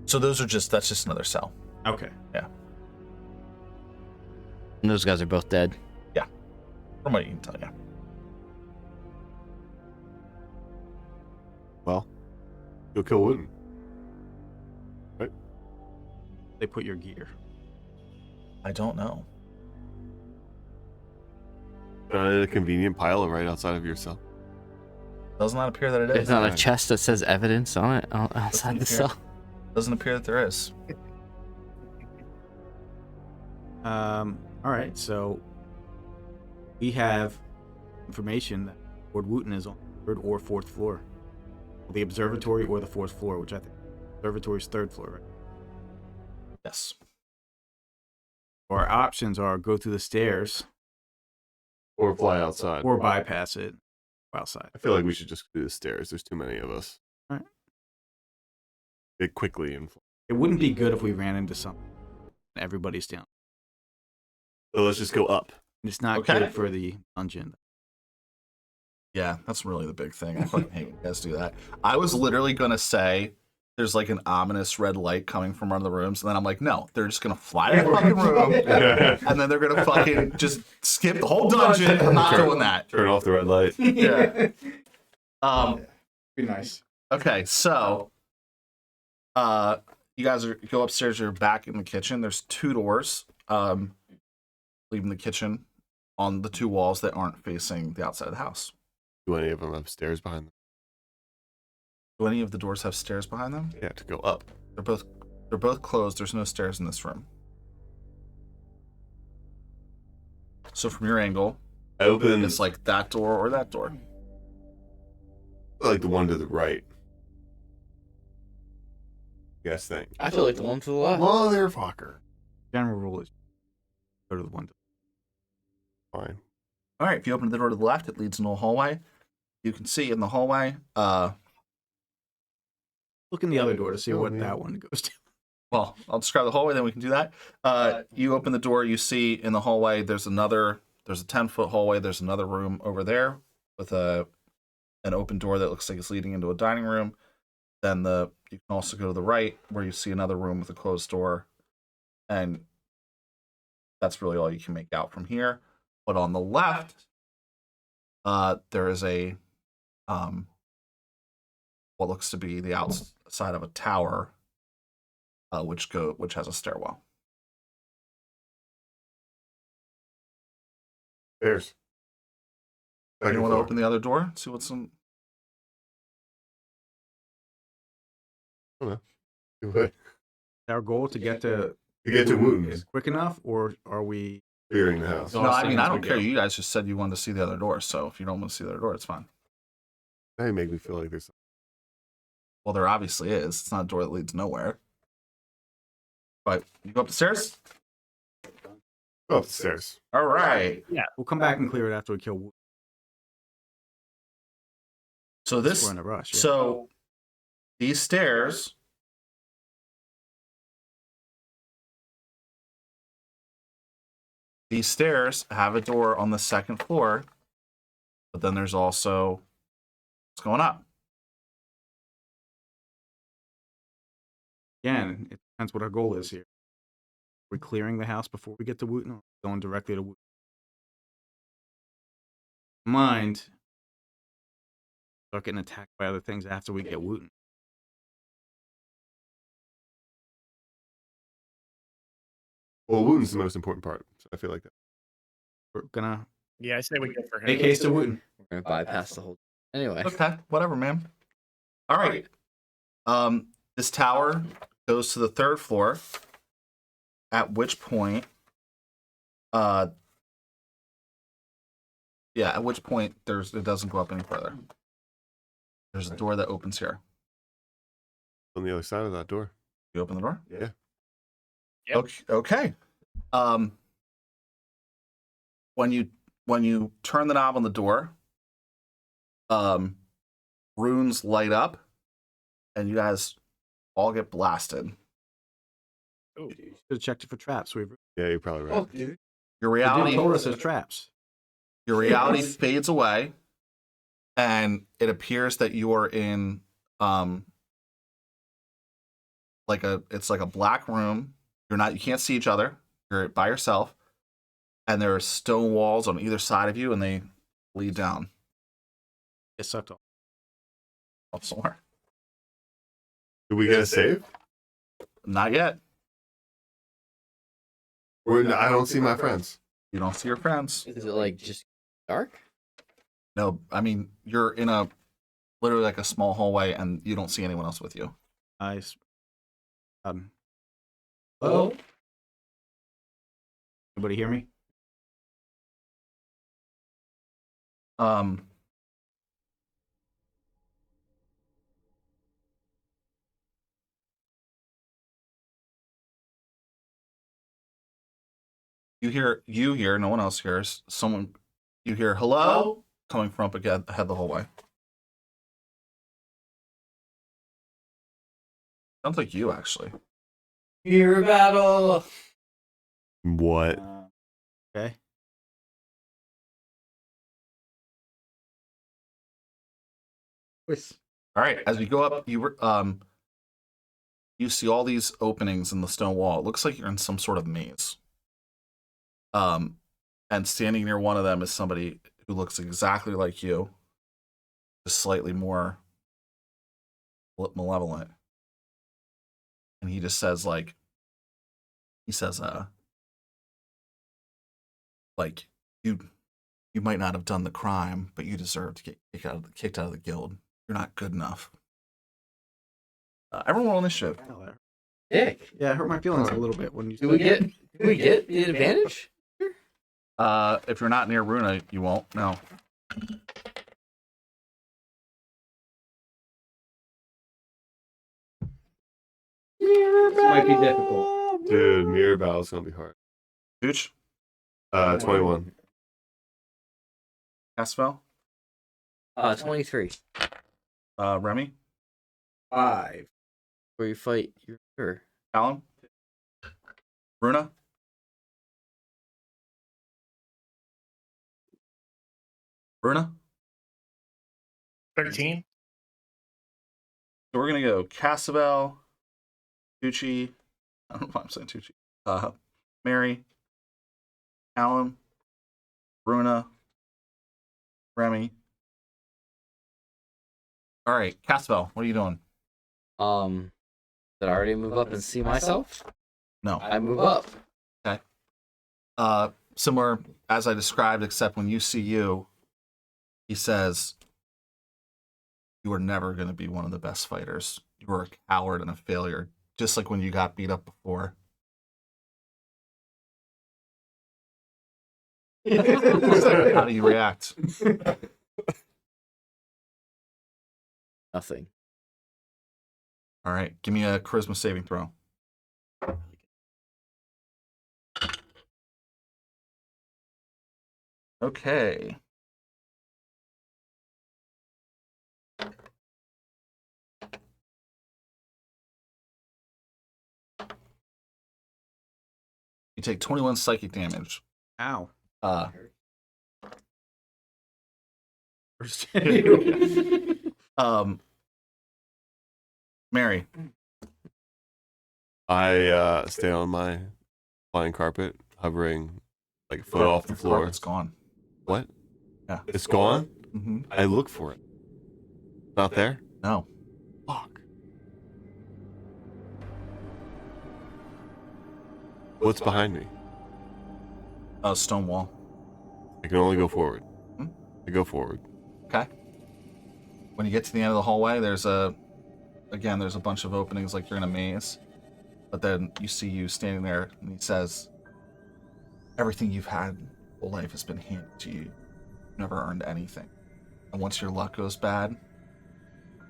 So that's just another cell. Okay. And those guys are both dead. From what you can tell, yeah. Well, go kill Wooten. They put your gear. I don't know. In a convenient pile right outside of your cell. Does not appear that it There's is. not a chest that says evidence on it outside the cell. Doesn't appear that there is. All right. So we have information that Lord Wooten is on the 3rd or 4th floor, the observatory or the 4th floor, which I think observatory's 3rd floor. Right? Yes. Our options are go through the stairs Or fly outside. or bypass it outside. I feel like we should just do the stairs. There's too many of us. Alright. Get quickly and It wouldn't be good if we ran into something. And everybody's down. so let's just go up. It's not Okay. good for the dungeon. Yeah, that's really the big thing. I fucking hate when you guys do that. I was literally gonna say there's an ominous red light coming from one of the rooms, and then I'm like, no, they're just gonna fly to the fucking room, and then they're gonna fucking just skip the whole dungeon. I'm not doing that. Turn off the red light. Yeah. Be nice. Okay, so you guys go upstairs, you're back in the kitchen. There's 2 doors leaving the kitchen on the 2 walls that aren't facing the outside of the house. Do any of them have stairs behind them? Do any of the doors have stairs behind them? Yeah, to go up. They're both closed. There's no stairs in this room. So from your angle, I open it's like that door or that door. like the one to the right. Guess thing. I feel like the one to the left. Motherfucker. General rule is go to the one. Fine. All right, if you open the door to the left, it leads into a hallway. You can see in the hallway, Look in the other door to see what that one goes to. Well, I'll describe the hallway, then we can do that. You open the door, you see in the hallway there's a 10-foot hallway. There's another room over there with an open door that looks like it's leading into a dining room. Then you can also go to the right where you see another room with a closed door, and that's really all you can make out from here. But on the left, there is a what looks to be the outside of a tower, which has a stairwell. Stairs. You want to open the other door? See what's in. Our goal to get to Wooten is quick enough, or are we? clearing the house. No, I mean, Exhausting I as don't we care. go. You guys just said you wanted to see the other door, so if you don't want to see the other door, it's fine. Now you make me feel like there's. Well, there obviously is. It's not a door that leads nowhere. But you go up the stairs? Go up the stairs. All right. We'll come back and clear it after we kill Wooten. So We're in a rush. Yeah. So these stairs have a door on the second floor, but then there's also what's going up. Again, it depends what our goal is here. We're clearing the house before we get to Wooten, or going directly to Wooten. Mind, start getting attacked by other things after we get Wooten. Well, Wooten's the most important part, so I feel like that. We're gonna Yeah, I say we go for him. make haste to Wooten. We're gonna bypass the whole. Anyway, Okay, whatever, man. All right. This tower goes to the third floor, at which point, it doesn't go up any further. There's a door that opens here. On the other side of that door. You open the door? Yeah. Yep. Okay. When you turn the knob on the door, runes light up, and you guys all get blasted. Ooh. Should have checked it for traps. Yeah, you're probably right. Dude. Your The dude reality told us there's traps. Your reality fades away, and it appears that you are in it's like a black room. You can't see each other. You're by yourself, and there are stone walls on either side of you, and they lead down It sucked off. up somewhere. Did we get a save? Not yet. I don't see my friends. You don't see your friends. is it like just dark? No, I mean you're in literally like a small hallway, and you don't see anyone else with you. Nice. Oh, Anybody hear me? You hear, no one else hears. You hear hello coming from up ahead the whole way. Sounds like you, actually. Mirror battle. What? Okay. All right, as you go up, you see all these openings in the stone wall. It looks like you're in some sort of maze. And standing near one of them is somebody who looks exactly like you, just slightly more malevolent. And he just says, like, you might not have done the crime, but you deserve to get kicked out of the guild. You're not good enough. Everyone roll initiative. Dick. Yeah, it hurt my feelings a little bit when you. Do we get the advantage? If you're not near Runa, you won't. No. This might be difficult. Dude, mirror battle's gonna be hard. Gooch, 21. Caspel, 23. Remy, 5. Where you fight your sure. Callum? Bruna? Bruna? 13. So we're gonna go Casabel, Tucci. I don't know why I'm saying Tucci. Mary, Callum, Bruna, Remy. All right, Casabel, what are you doing? Did I already move up and see myself? No. I move up. Similar as I described, except when you see you, he says, "You are never going to be one of the best fighters. You are a coward and a failure, just like when you got beat up before." How do you react? Nothing. All right, give me a charisma saving throw. Okay. You take 21 psychic damage. Ow. Mary. I stay on my flying carpet, hovering like a foot off the floor. It's gone. What? Yeah. It's gone? Mm-hmm. I look for it. Not there? No. Fuck. What's behind me? Stone wall. I can only go forward. Hmm? I go forward. Okay. When you get to the end of the hallway, there's a bunch of openings like you're in a maze. But then you see you standing there, and he says, "Everything you've had all life has been handed to you. You've never earned anything. And once your luck goes bad,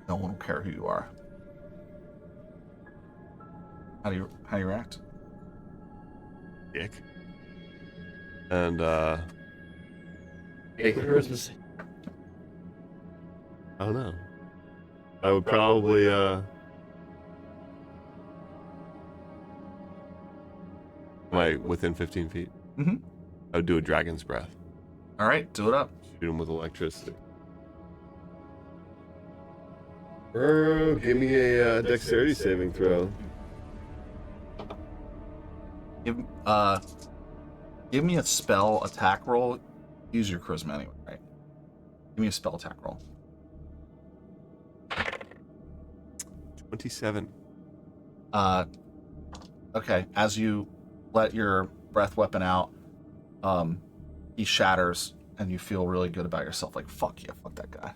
no one will care who you are." How do you react? Dick. And Hey, Christmas. I don't know. I would probably am I within 15 feet? Mm-hmm. I would do a dragon's breath. All right, do it up. Shoot him with electricity. Give me a dexterity saving throw. Give me a spell attack roll. Use your charisma anyway, right? Give me a spell attack roll. 27. Okay. As you let your breath weapon out, he shatters, and you feel really good about yourself. Like, fuck yeah, fuck that guy.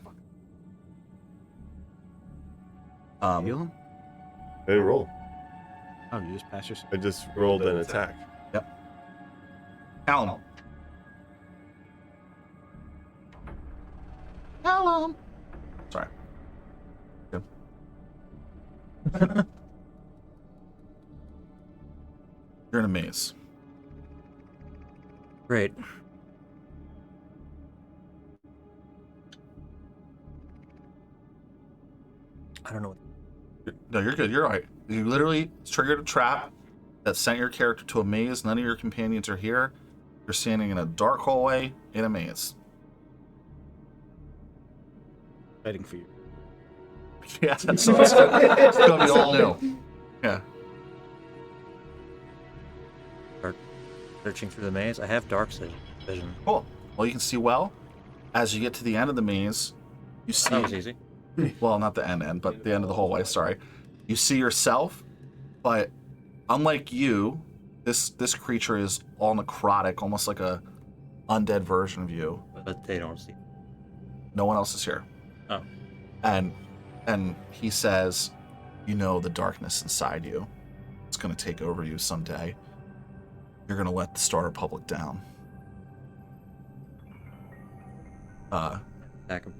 Heal him? I didn't roll. Oh, you just pass yourself. I just rolled an attack. Callum. Callum. Sorry. Good. You're in a maze. Great. I don't know. No, you're good. You're all right. You literally triggered a trap that sent your character to a maze. None of your companions are here. You're standing in a dark hallway in a maze. Fighting for you. Yeah, that's it's gonna be all new. Yeah. Searching through the maze. I have dark vision. Cool. Well, you can see well. As you get to the end of the maze, you see. That was easy. Well, not the end, but the end of the hallway. Sorry. You see yourself, but unlike you, this creature is all necrotic, almost like a undead version of you. But they don't see. No one else is here. Oh. And he says, "You know the darkness inside you. It's going to take over you someday. You're going to let the Star Republic down." Attack him.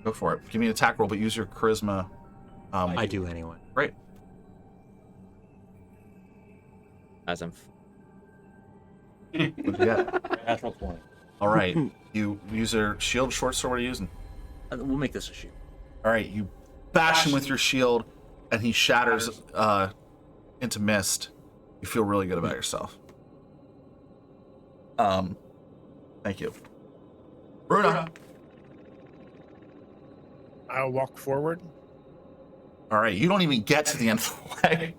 Go for it. Give me an attack roll, but use your charisma. I do anyway. Great. As I'm. What'd you get? Natural 20. All right. You use your shield, short sword. What are you using? We'll make this a shoot. All right. You bash him with your shield. and he shatters into mist, you feel really good about yourself. Thank you. Bruna. I'll walk forward. All right, you don't even get to the end of the way.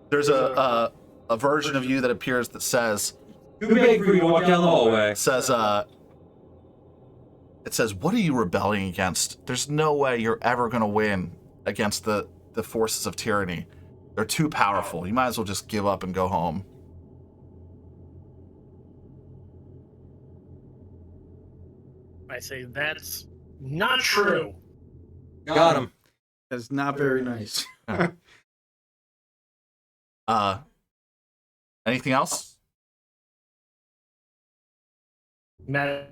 There's a version of you that appears that says, Too big for you to walk down the hallway. it says, what are you rebelling against? There's no way you're ever going to win against the forces of tyranny. They're too powerful. You might as well just give up and go home. I say, that's not true. Got him. That's not very nice. Anything else? Matt,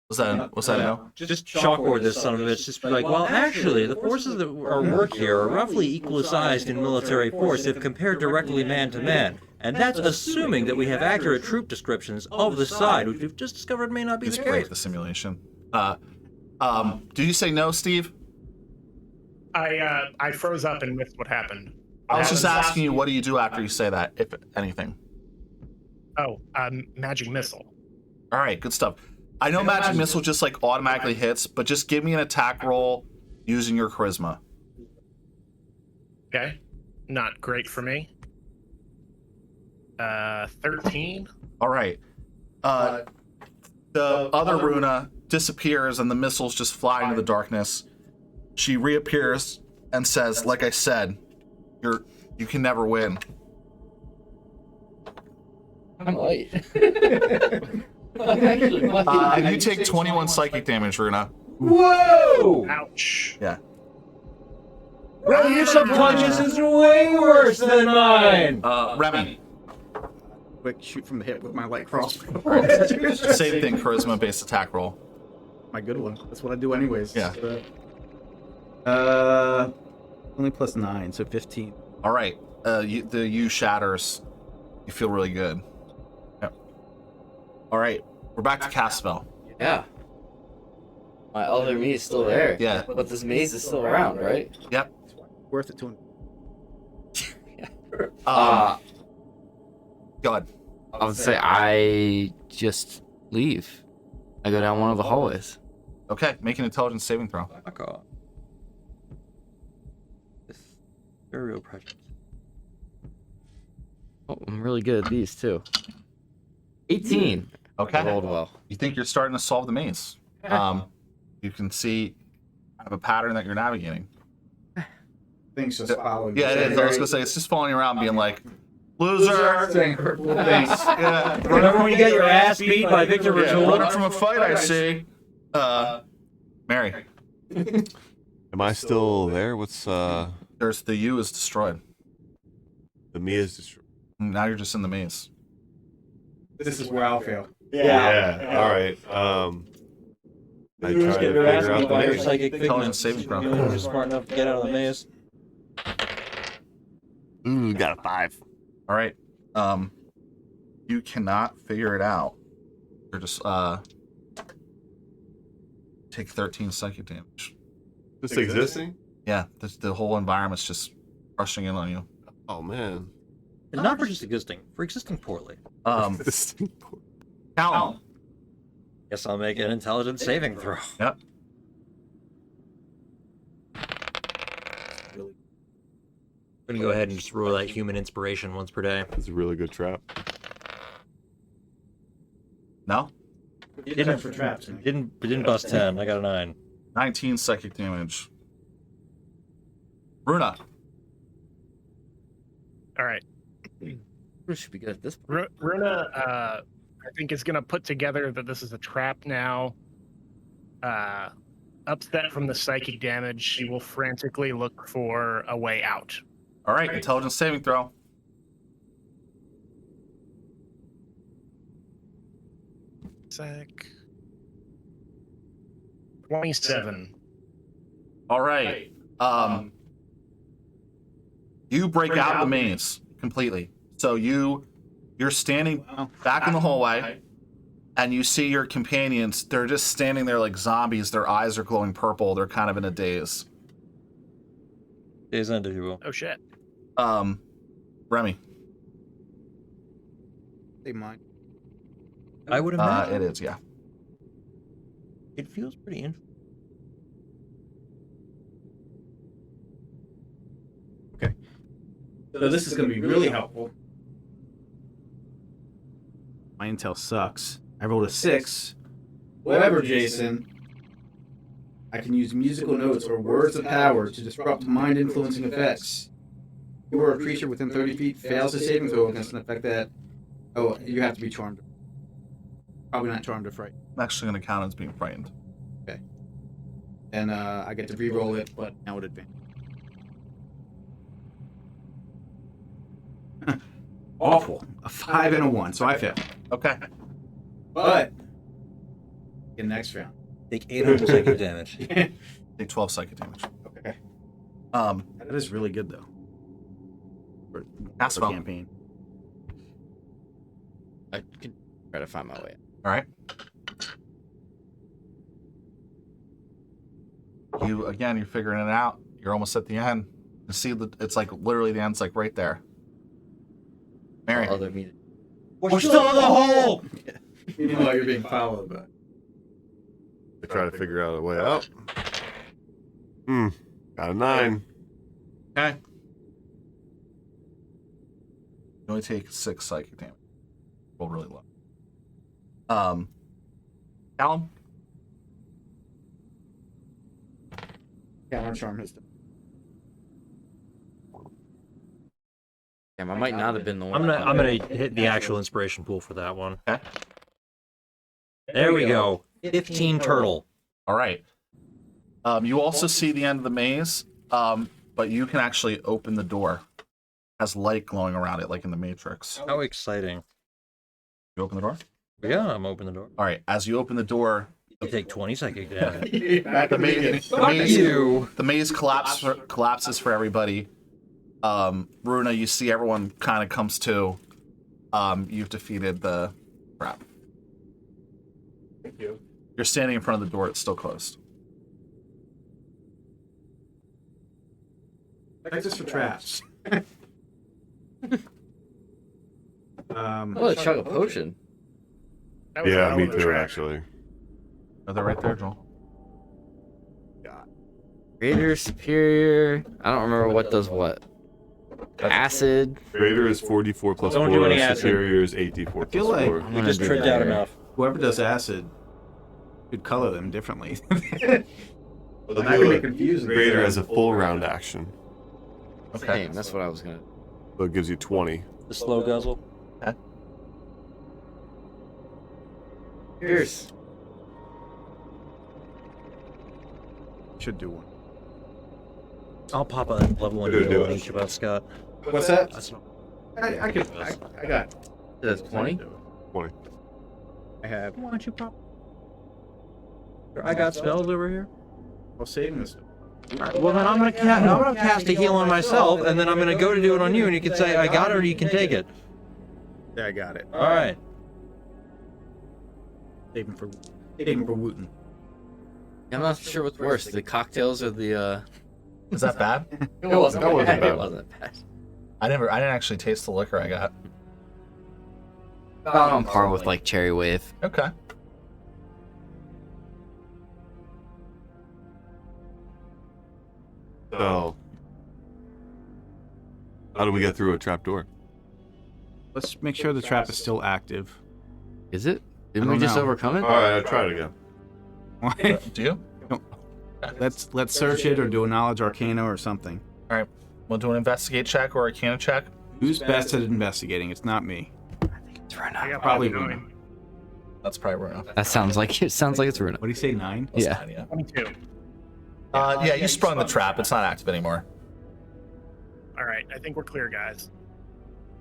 Was that no? Just chalkboard this son of a bitch. Just be like, well, actually, the forces that are work here are roughly equal sized in military force if compared directly man to man. And that's assuming that we have accurate troop descriptions of the side, which we've just discovered may not be Just the break case. the simulation. Do you say no, Steve? I froze up and missed what happened. I was just asking you, what do you do after you say that, if anything? Oh, magic missile. All right, good stuff. I know magic missile just like automatically hits, but just give me an attack roll using your charisma. Okay. Not great for me. 13. All right. The other Runa disappears and the missiles just fly into the darkness. She reappears and says, like I said, you can never win. I'm light. I'm actually light. You take 21 psychic damage, Runa. Whoa! Ouch. Yeah. Bro, your subconscious is way worse than mine! Remy, Quick shoot from the hip with my light crossbow. same thing, charisma-based attack roll. My good one. That's what I do anyways. Yeah. Only plus 9, so 15. All right. The U shatters. You feel really good. Yep. All right. We're back to cast spell. Yeah. My other me is still there. Yeah. But this maze is still around, right? Yep. Worth it to him. Go ahead. I would say I just leave. I go down one of the hallways. Okay. Make an intelligence saving throw. Fuck off. This burial project. Oh, I'm really good at these too. 18. Okay. I rolled well. You think you're starting to solve the maze. You can see kind of a pattern that you're navigating. Things just following. Yeah, it is. I was gonna say it's just following around, being like, loser. Saying hurtful things. Yeah. Remember when you got your ass beat by Victor Yeah, Ratul? running from a fight, I see. Mary, Am I still there? What's there's the U is destroyed. the me is destroyed? Now you're just in the maze. This is where I'll fail. Yeah. All right. I You just try to get your ass figure beat out the by your maze. psychic Intelligence figment. saving throw. You were smart enough to get out of the maze. Ooh, got a 5. All right. You cannot figure it out. You're just take 13 psychic damage. Just existing? Yeah, the whole environment's just rushing in on you. Oh man. And not for just existing, for existing poorly. Callum. Guess I'll make an intelligence saving throw. Yep. I'm gonna go ahead and just roll that human inspiration once per day. It's a really good trap. No? Didn't for traps. didn't bust 10. I got a 9. 19 psychic damage. Runa. All right. We should be good at this point. Runa, I think is going to put together that this is a trap now. Upset from the psychic damage, she will frantically look for a way out. All right, intelligence saving throw. Sec. 27. All right. You break out the maze completely. So you're standing back in the hallway, and you see your companions. They're just standing there like zombies. Their eyes are glowing purple. They're kind of in a daze. Days end, if you will. Oh shit. Remy. They mine. I would imagine It is, yeah. it feels pretty interesting. Okay. So this is going to be really helpful. My intel sucks. I rolled a 6. However, Jason, I can use musical notes or words of power to disrupt mind-influencing effects. You or a creature within 30 feet fails a saving throw against an effect that... Oh, you have to be charmed. Probably not charmed or frightened. I'm actually going to count as being frightened. And I get to re-roll it, but now with advantage. Awful. A 5 and a 1, so I fail. Okay. But in next round. Take 800 psychic damage. Take 12 psychic damage. Okay. Um, That is really good though. For Asphalt. campaign. I can try to find my way. all right. You're figuring it out. You're almost at the end. You see, it's like literally the end's like right there. Mary. Other meeting. We're still in the hole! Meanwhile, you're being followed by. I try to figure out a way out. Got a 9. Okay. You only take 6 psychic damage. Roll really low. Callum? Counter charm his. Damn, I might not have been the one. I'm gonna hit the actual inspiration pool for that one. Okay. There we go. 15 turtle. All right. You also see the end of the maze, but you can actually open the door. It has light glowing around it, like in the Matrix. How exciting. You open the door? Yeah, I'm opening the door. All right. As you open the door, You take 20 psychic damage. the maze collapses for everybody. Runa, you see everyone kind of comes to. You've defeated the trap. Thank you. You're standing in front of the door. It's still closed. Texas for traps. Oh, chug a potion. That was Yeah, all me in the too, trash. actually. Are they right there, Joel? Greater, superior. I don't remember what does what. Acid. Greater is 4d4 plus Don't 4. do any acid. Superior is 8d4 plus feel like 4. I'm We gonna just do tripped that out here. enough. Whoever does acid could color them differently. Well, That could be confusing. Greater has a full round action, Okay. Damn, that's what I was gonna. so it gives you 20. The slow guzzle. Pierce. Should do one. I'll pop a level 1 Do heal it. on each of us, Scott. What's that? That's not... I got. That's 20. 20. I have. Why don't you pop? I got spells over here. Well, saving this. Well, then I'm gonna cast a heal on myself, and then I'm gonna go to do it on you, and you can say I got it, or you can take it. Yeah, I got it. All right. Saving for Wooten. I'm not sure what's worse, the cocktails or the. Is that bad? It wasn't. That wasn't bad. It wasn't bad. I didn't actually taste the liquor I got. About on par with like Cherry Wave. Okay. So, how do we get through a trapdoor? Let's make sure the trap is still active. Is it? Didn't I we don't just know. overcome it? Alright, I'll try it again. Do you? Let's search it or do a knowledge arcana or something. All right. We'll do an investigate check or a arcana check. Who's best at investigating? It's not me. It's Runa. I got Probably 9. That's probably Runa. That sounds like it's Runa. What do you say, 9? That's Yeah. fine, yeah. 22. Yeah, you sprung the trap. It's not active anymore. All right, I think we're clear, guys.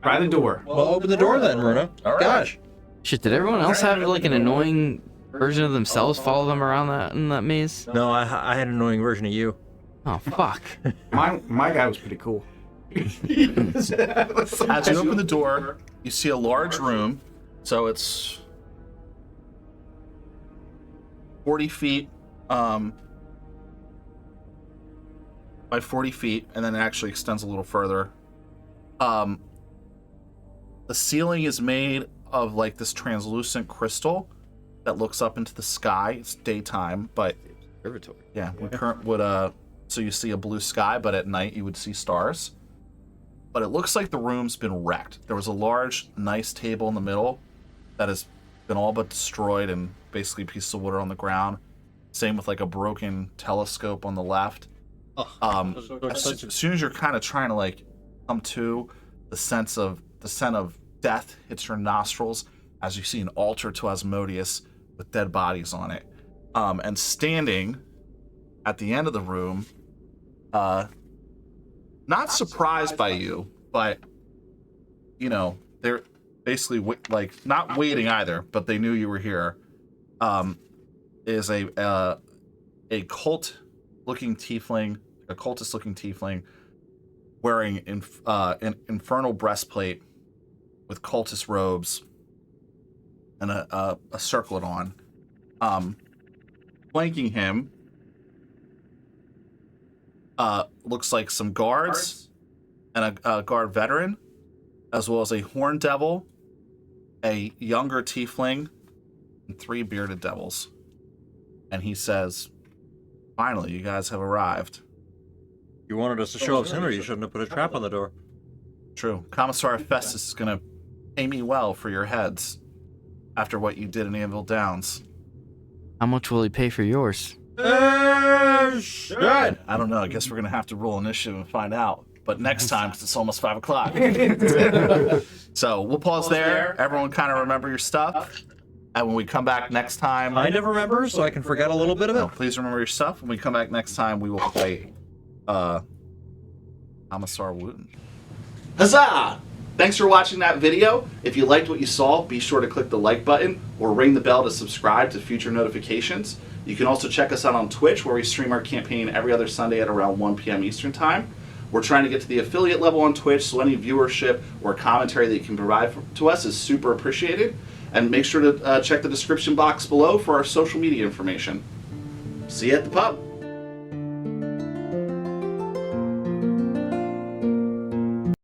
Try the door. Well, open the door then, Runa. All right. Gosh. Shit, did everyone else have like an annoying version of themselves follow them around in that maze? No, I had an annoying version of you. Oh fuck. My guy was pretty cool. As you open the door, you see a large room. So it's 40 feet by 40 feet, and then it actually extends a little further. The ceiling is made of like this translucent crystal that looks up into the sky. It's daytime, but Observatory. yeah, so you see a blue sky, but at night you would see stars. But it looks like the room's been wrecked. There was a large, nice table in the middle that has been all but destroyed and basically pieces of wood are on the ground. Same with like a broken telescope on the left. As soon as you're kind of trying to like come to, the scent of death hits your nostrils as you see an altar to Asmodeus with dead bodies on it. And standing at the end of the room, not surprised by you, but you know, they're basically like not waiting either, but they knew you were here. Is a cultist-looking tiefling wearing an infernal breastplate with cultist robes and a circlet on. Flanking him looks like some guards and a guard veteran, as well as a horned devil, a younger tiefling, and 3 bearded devils. And he says, "Finally, you guys have arrived." You wanted us to show up sooner. You shouldn't have put a trap on the door. True. Commissar Festus is going to pay me well for your heads after what you did in Anvil Downs. How much will he pay for yours? Good. I don't know. I guess we're going to have to roll initiative and find out. But next time, because it's almost 5 o'clock. So we'll pause there. Everyone kind of remember your stuff. And when we come back next time... I never remember, so I can forget a little bit of it. No, please remember your stuff. When we come back next time, we will play Commissar Wooten. Huzzah! Thanks for watching that video. If you liked what you saw, be sure to click the like button or ring the bell to subscribe to future notifications. You can also check us out on Twitch, where we stream our campaign every other Sunday at around 1 p.m. Eastern Time. We're trying to get to the affiliate level on Twitch, so any viewership or commentary that you can provide to us is super appreciated. And make sure to check the description box below for our social media information. See you at the pub.